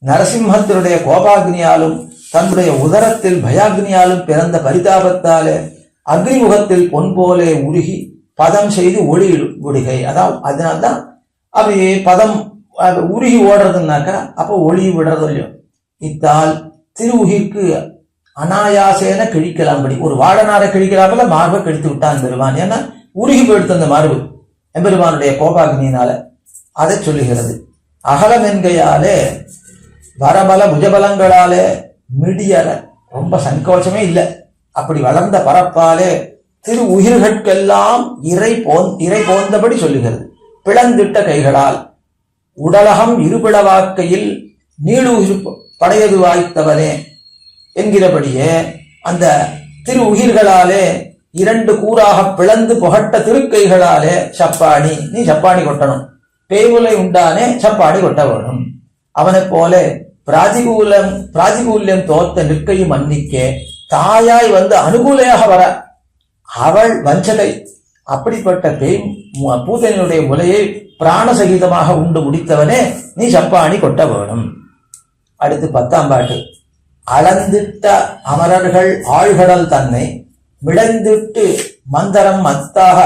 நரசிம்மத்தினுடைய கோபாக்னியாலும் தன்னுடைய உதரத்தில் பயாக்னியாலும் பிறந்த பரிதாபத்தாலே அக்னிமுகத்தில் பொன் போலே உருகி பதம் செய்து ஒளி விடுகை. அதான் அதனால்தான் அப்படி பதம் உருகி ஓடுறதுனாக்கா அப்போ ஒளி விடுறது இல்லையோ. இத்தால் திருவுகிற்கு அனாயாசேன கிழிக்கலாம்படி ஒரு வாழநாரை கிழிக்கலாமல மார்பை கிழித்து விட்டான் பெருமான். ஏன்னா உருகி போயிடுத்து அந்த மார்பு எம்பெருமானுடைய கோபாக்னியினால. அதை சொல்லுகிறது. அகலம் என்கையாலே வரபல புஜபலங்களாலே மிடியற ரொம்ப சங்கோச்சமே இல்லை. அப்படி வளர்ந்த பரப்பாலே திரு உயிர்கட்கெல்லாம் இறை போந்தபடி சொல்லுகிறது. பிளந்திட்ட கைகளால் உடலகம் இருபிளவாக்கையில் நீளுயிர் படையது வாய்த்தவனே என்கிறபடியே அந்த திரு உயிர்களாலே இரண்டு கூறாக பிளந்து புகட்ட திருக்கைகளாலே சப்பாணி, நீ சப்பாணி கொட்டணும். பேய்முலை உண்டானே சப்பாணி கொட்ட வேணும். அவனை போல பிராதிகூல்யம் தோத்த நிற்கையும் மன்னிக்கே தாயாய் வந்து அனுகூலையாக வர அவள் வஞ்சகை. அப்படிப்பட்ட பேய் பூதனுடைய முலையை பிராணசகிதமாக உண்டு முடித்தவனே நீ சப்பாணி கொட்ட வேணும். அடுத்து 10ஆம் பாட்டு. அளந்திட்ட அமரர்கள் ஆழ்கடல் தன்னை விடந்திட்டு மந்தரம் மத்தாக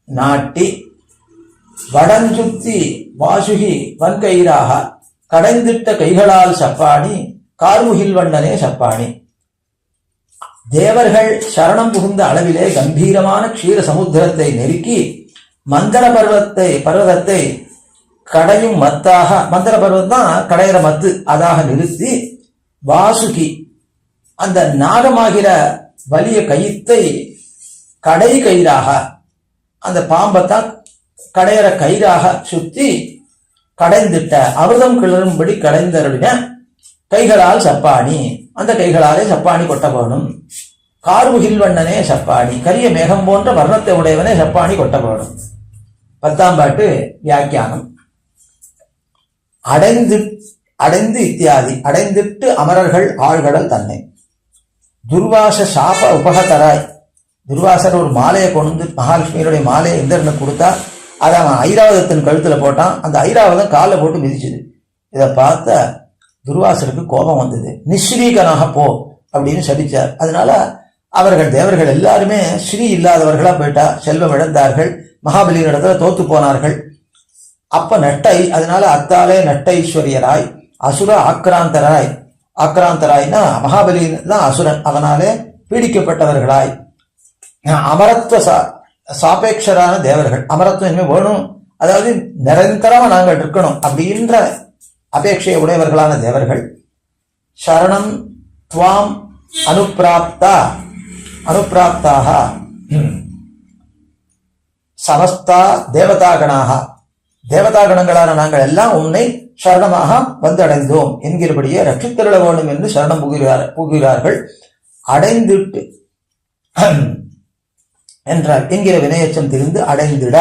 நாட்டி வடஞ்சுத்தி வாசுகி வன்கயிறாக கடைந்திட்ட கைகளால் சப்பாணி கார்முகில் வண்ணனே சப்பாணி. தேவர்கள் சரணம் புகுந்த அளவிலே கம்பீரமான க்ஷீர சமுத்திரத்தை நெருக்கி மந்தர பர்வதத்தை கடையும் மத்தாக, மந்தர பர்வதம் தான் கடையிற மத்து, அதாக நிறுத்தி வாசுகி அந்த நாகமாகிற வலிய கயித்தை கடை கயிறாக, அந்த பாம்பத்தான் கடையிற கயிறாக சுத்தி கடைந்திட்ட அமிர்தம் கிளறும்படி கடைந்தருடைய கைகளால் சப்பாணி, அந்த கைகளாலே சப்பாணி கொட்ட வேணும். கார்முகில் வண்ணனே சப்பாணி, கரிய மேகம் போன்ற வர்ணத்தை உடையவனே சப்பாணி கொட்ட வேணும். 10ஆம் பாட்டு வியாக்கியானம். அடைந்து இத்தியாதி. அடைந்திட்டு அமரர்கள் ஆழ்கடல் தன்னை. துர்வாச சாப உபகதராய், துர்வாசர் ஒரு மாலையை கொண்டு மகாலட்சுமியுடைய மாலையை இந்திரனுக்கு கொடுத்தா அதை அவன் ஐராவதத்தின் கழுத்துல போட்டான். அந்த ஐராவதம் காலில் போட்டு மிதிச்சுது. இதை பார்த்த துர்வாசருக்கு கோபம் வந்தது. நிஸ்ரீகனாக போ அப்படின்னு சபிச்சார். அதனால அவர்கள் தேவர்கள் எல்லாருமே ஸ்ரீ இல்லாதவர்களா போயிட்டா, செல்வம் இழந்தார்கள், மகாபலியின் இடத்துல தோத்து போனார்கள். அப்ப நட்டை, அதனால அத்தாலே நட்டைஸ்வரியராய் அசுர ஆக்ராந்தராய்னா மகாபலி தான் அசுரன், அவனாலே பீடிக்கப்பட்டவர்களாய் அமரத்துவ சாபேட்சரான தேவர்கள். அமரத்துவம் இனிமே வேணும், அதாவது நிரந்தரமா நாங்கள் இருக்கணும் அப்படின்ற அபேட்சையை உடையவர்களான தேவர்கள். சரணம் துவாம் அனுப்பிராப்தாக சமஸ்தா தேவதாகணாக, தேவதாகணங்களான நாங்கள் எல்லாம் உன்னை சரணமாக வந்தடைந்தோம் என்கிறபடியே ரட்சித்தருள வேண்டும் என்று சரணம் புகிறார்கள். அடைந்துட்டு என்றார் என்கிற வினையச்சம் திரிந்து அடைந்திட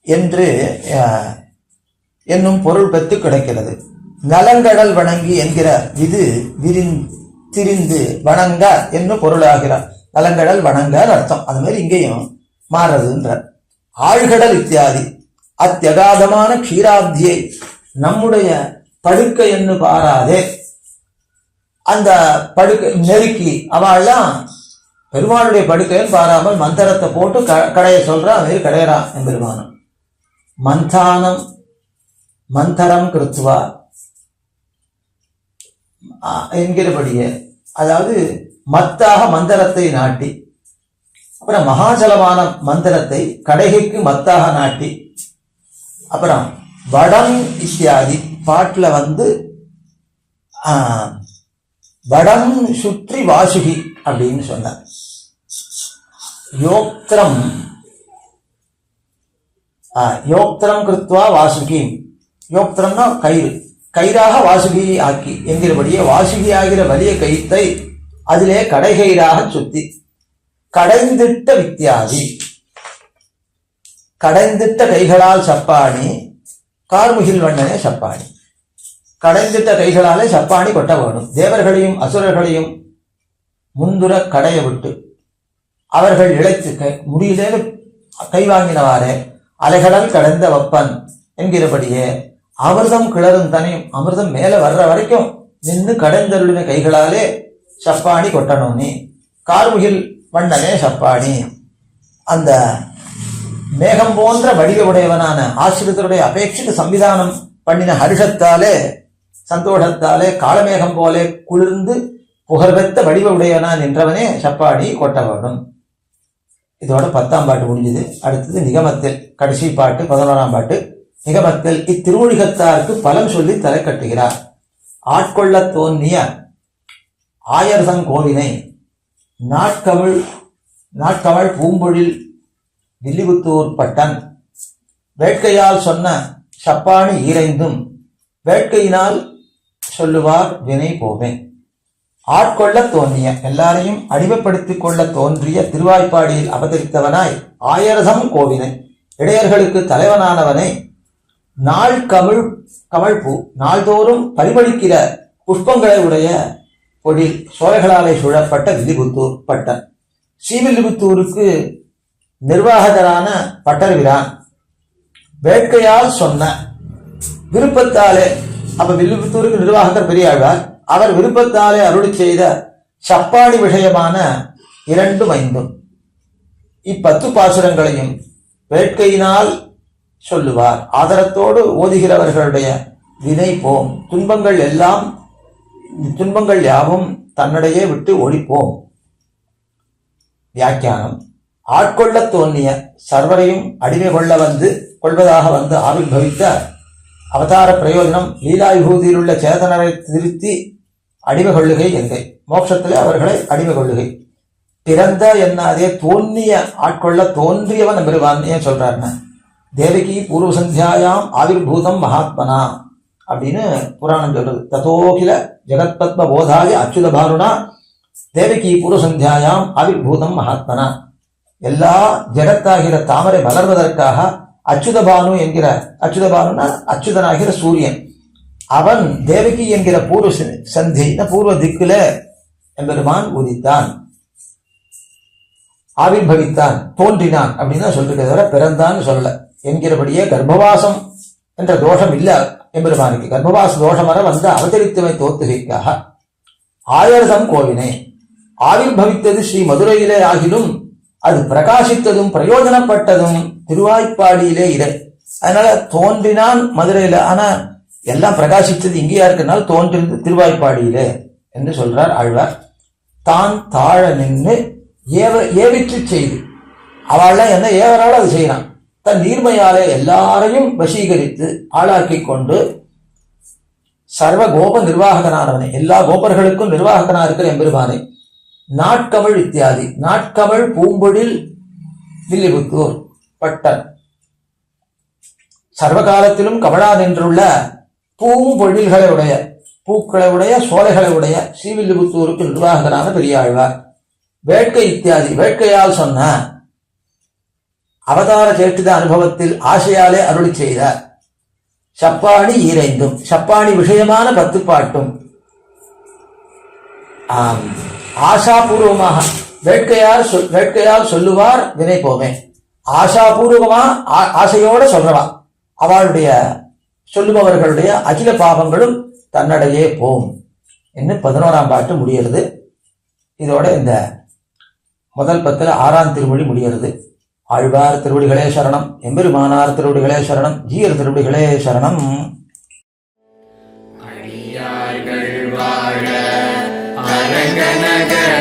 என்று என்னும் பொருள் பெற்று கிடைக்கிறது. நலங்கடல் வணங்கி என்கிற இது திரிந்து வணங்க என்னும் பொருளாகிறார். நலங்கடல் வணங்கன்னு அர்த்தம். அது மாதிரி இங்கேயும் மாறுறதுன்றார். ஆழ்கடல் இத்தியாதி. அத்தியகாதமான க்ஷீராப்தியை நம்முடைய படுக்கை என்று பாராதே, அந்த படுக்கை நெருக்கி அவள்லாம் பெருமாளுடைய படுக்கைன்னு பாராமல் மந்திரத்தை போட்டு கடைய சொல்றா. அது மாதிரி கடையறான் எம்பெருமானம். மந்தரம் கிருத்வா என்கிறபடியே, அதாவது மத்தாக மந்திரத்தை நாட்டி, அப்புறம் மகாஜலமான மந்திரத்தை கடைகைக்கு மத்தாக நாட்டி, அப்புறம் வடம் இத்தியாதி பாட்டில் வடம் சுற்றி வாசுகி அப்படின்னு சொன்னார். யோக்திரம் யோக்திரம் கிருத்வா வாசுகீம், யோக்திரம்னா கயிறு, கயிறாக வாசுகியை ஆக்கி என்கிறபடியே வாசுகி ஆகிற வலிய கயிற்றை அதிலே கடைகயிறாக சுத்தி கடைந்திட்ட வித்தியாதி, கடைந்திட்ட கைகளால் சப்பாணி, கார்முகில் வண்ணனே சப்பாணி, கடைந்திட்ட கைகளாலே சப்பாணி கொட்ட வேணும். தேவர்களையும் அசுரர்களையும் முந்துர கடைய விட்டு அவர்கள் இழைத்து முடியிலே கை வாங்கினவாறே அலைகடல் கடந்த வப்பன் என்கிறபடியே அமிர்தம் கிளறும் தனையும் அமிர்தம் மேல வர்ற வரைக்கும் நின்று கடைந்தருளின கைகளாலே சப்பாணி கொட்டணும். நீ கார்முகில் வண்ணனே சப்பாணி, அந்த மேகம் போன்ற வடிவ உடையவனான ஆசிரியருடைய அபேட்சித சம்விதானம் பண்ணின ஹர்ஷத்தாலே சந்தோஷத்தாலே காலமேகம் போலே குளிர்ந்து புகழ்பெற்ற வடிவ உடையவனான் என்றவனே சப்பாணி கொட்ட வேண்டும். இதோட 10ஆம் பாட்டு முடிஞ்சது. அடுத்தது நிகமத்தில் கடைசி பாட்டு 11ஆம் பாட்டு. நிகமத்தில் இத்திருவொழிகத்தாருக்கு பலம் சொல்லி தலை கட்டுகிறார். ஆட்கொள்ள தோன்றிய ஆயர்தங்கோவினை நாட்கமழ் பூம்பொழில் வில்லிபுத்தூர் பட்டன் வேட்கையால் சொன்ன சப்பாணி ஈரைந்தும் வேட்கையினால் சொல்லுவார் வினை போவேன். ஆட்கொள்ள தோன்றிய, எல்லாரையும் அடிமைப்படுத்திக் கொள்ள தோன்றிய திருவாய்ப்பாடியில் அவதரித்தவனாய் ஆயரசம் கோவினை, இடையர்களுக்கு தலைவனானவனை, நாள் கமழ்பூ, நாள்தோறும் பரிமளிக்கிற புஷ்பங்களை உடைய பொழில் சோலைகளாலே சூழப்பட்ட வில்லிபுத்தூர் பட்டன். ஸ்ரீவில்லிபுத்தூருக்கு நிர்வாகதரான பட்டர்விரான் வேட்கையால் சொன்ன விருப்பத்தாலே, அப்ப வில்லிபுத்தூருக்கு நிர்வாகத்தர் பெரியாழ்வார், அவர் விருப்பத்தாலே அருளி செய்த சப்பாணி விஷயமான 2 10 பாசுரங்களையும் வேட்கையினால் சொல்லுவார். ஆதரத்தோடு ஓதுகிறவர்களுடைய வினை போம், துன்பங்கள் யாவும் தன்னிடையே விட்டு ஒழிப்போம். வியாக்கியானம். ஆட்கொள்ள தோன்றிய, சர்வரையும் அடிமை கொள்வதாக வந்து ஆவிர்பவித்த அவதார பிரயோஜனம் லீலா விபூதியில் உள்ள சேதனரை திருத்தி அடிமை கொள்ளுகை என்கை, மோட்சத்திலே அவர்களை அடிமை கொள்ளுகை. பிறந்த என்னாதே தோன்றிய, ஆட்கொள்ள தோன்றியவன் பெறுவான் ஏன் சொல்றாருன்னு, தேவகி பூர்வ சந்தியாயாம் ஆவிர்பூதம் மகாத்மனா அப்படின்னு புராணம் சொல்றது. ததோகில ஜெகத்பத்ம போதாய அச்சுத பானுனா தேவகி பூர்வ சந்தியாயாம் ஆவிர்பூதம் மகாத்மனா, எல்லா ஜெகத்தாகிற தாமரை வளர்வதற்காக அச்சுதபானு என்கிற, அச்சுதபானுனா அச்சுதனாகிற சூரியன், அவன் தேவகி என்கிற பூர்வ சந்தி பூர்வ திக்குல எம்பெருமான் உதித்தான், ஆவிர்பவித்தான், தோன்றினான் அப்படின்னு சொல்லிருக்கிறத பிறந்தான்னு சொல்லல என்கிறபடியே கர்ப்பவாசம் என்ற தோஷம் இல்ல எம்பெருமானுக்கு. கர்ப்பவாச தோஷம் வர வந்த அவதரித்துமை தோத்துகைக்காக ஆயர்தம் கோவினை ஆவிர்பவித்தது ஸ்ரீ மதுரையிலே ஆகிலும் அது பிரகாசித்ததும் பிரயோஜனப்பட்டதும் திருவாய்ப்பாடியிலே இரு. அதனால தோன்றினான் மதுரையில, ஆனா எல்லாம் பிரகாசித்தது இங்கேயா இருக்குனால தோன்றினது திருவாய்ப்பாடியிலே என்று சொல்றார் ஆழ்வார். தான் தாழ நின்று ஏவிற்று செய்து, அவள்லாம் என்ன ஏவரால் அது செய்யறான், தன் நீர்மையாலே எல்லாரையும் வசீகரித்து ஆளாக்கி கொண்டு சர்வ கோப நிர்வாகனானவனை, எல்லா கோபர்களுக்கும் நிர்வாகனா இருக்கிற எம்பெருமானை, நாட்கமழ் இத்தியாதி, நாட்கமழ் பூம்பொழில் வில்லிபுத்தூர் பட்டன், சர்வகாலத்திலும் கமலா நின்றுள்ள பூம்பொழில்களை உடைய, பூக்களை உடைய, சோலைகளை உடைய ஸ்ரீவில்லிபுத்தூருக்கு நிர்வாகனான பெரியாழ்வார். வேட்கை இத்தியாதி, வேட்கையால் சொன்ன அவதார சேட்டித அனுபவத்தில் ஆசையாலே அருளி செய்த சப்பாணி ஈரைந்தும், சப்பாணி விஷயமான 10 பாட்டும் ஆசாபூர்வமாக வேட்கையால் சொல்லுவார் வினை போமே. ஆசாபூர்வமா ஆசையோட சொல்றவா, அவளுடைய சொல்லுபவர்களுடைய அகில பாவங்களும் தன்னடையே போம் என்று 11ஆம் பாட்டு முடிகிறது. இதோட இந்த முதல் 10ல் 6ஆம் திருமொழி முடிகிறது. ஆழ்வார் திருவடிகளே சரணம், எம்பெருமானார் திருவடிகளே சரணம், ஜீயர் திருவடிகளே சரணம். அடியார்கள் வாழ அரங்கநகர்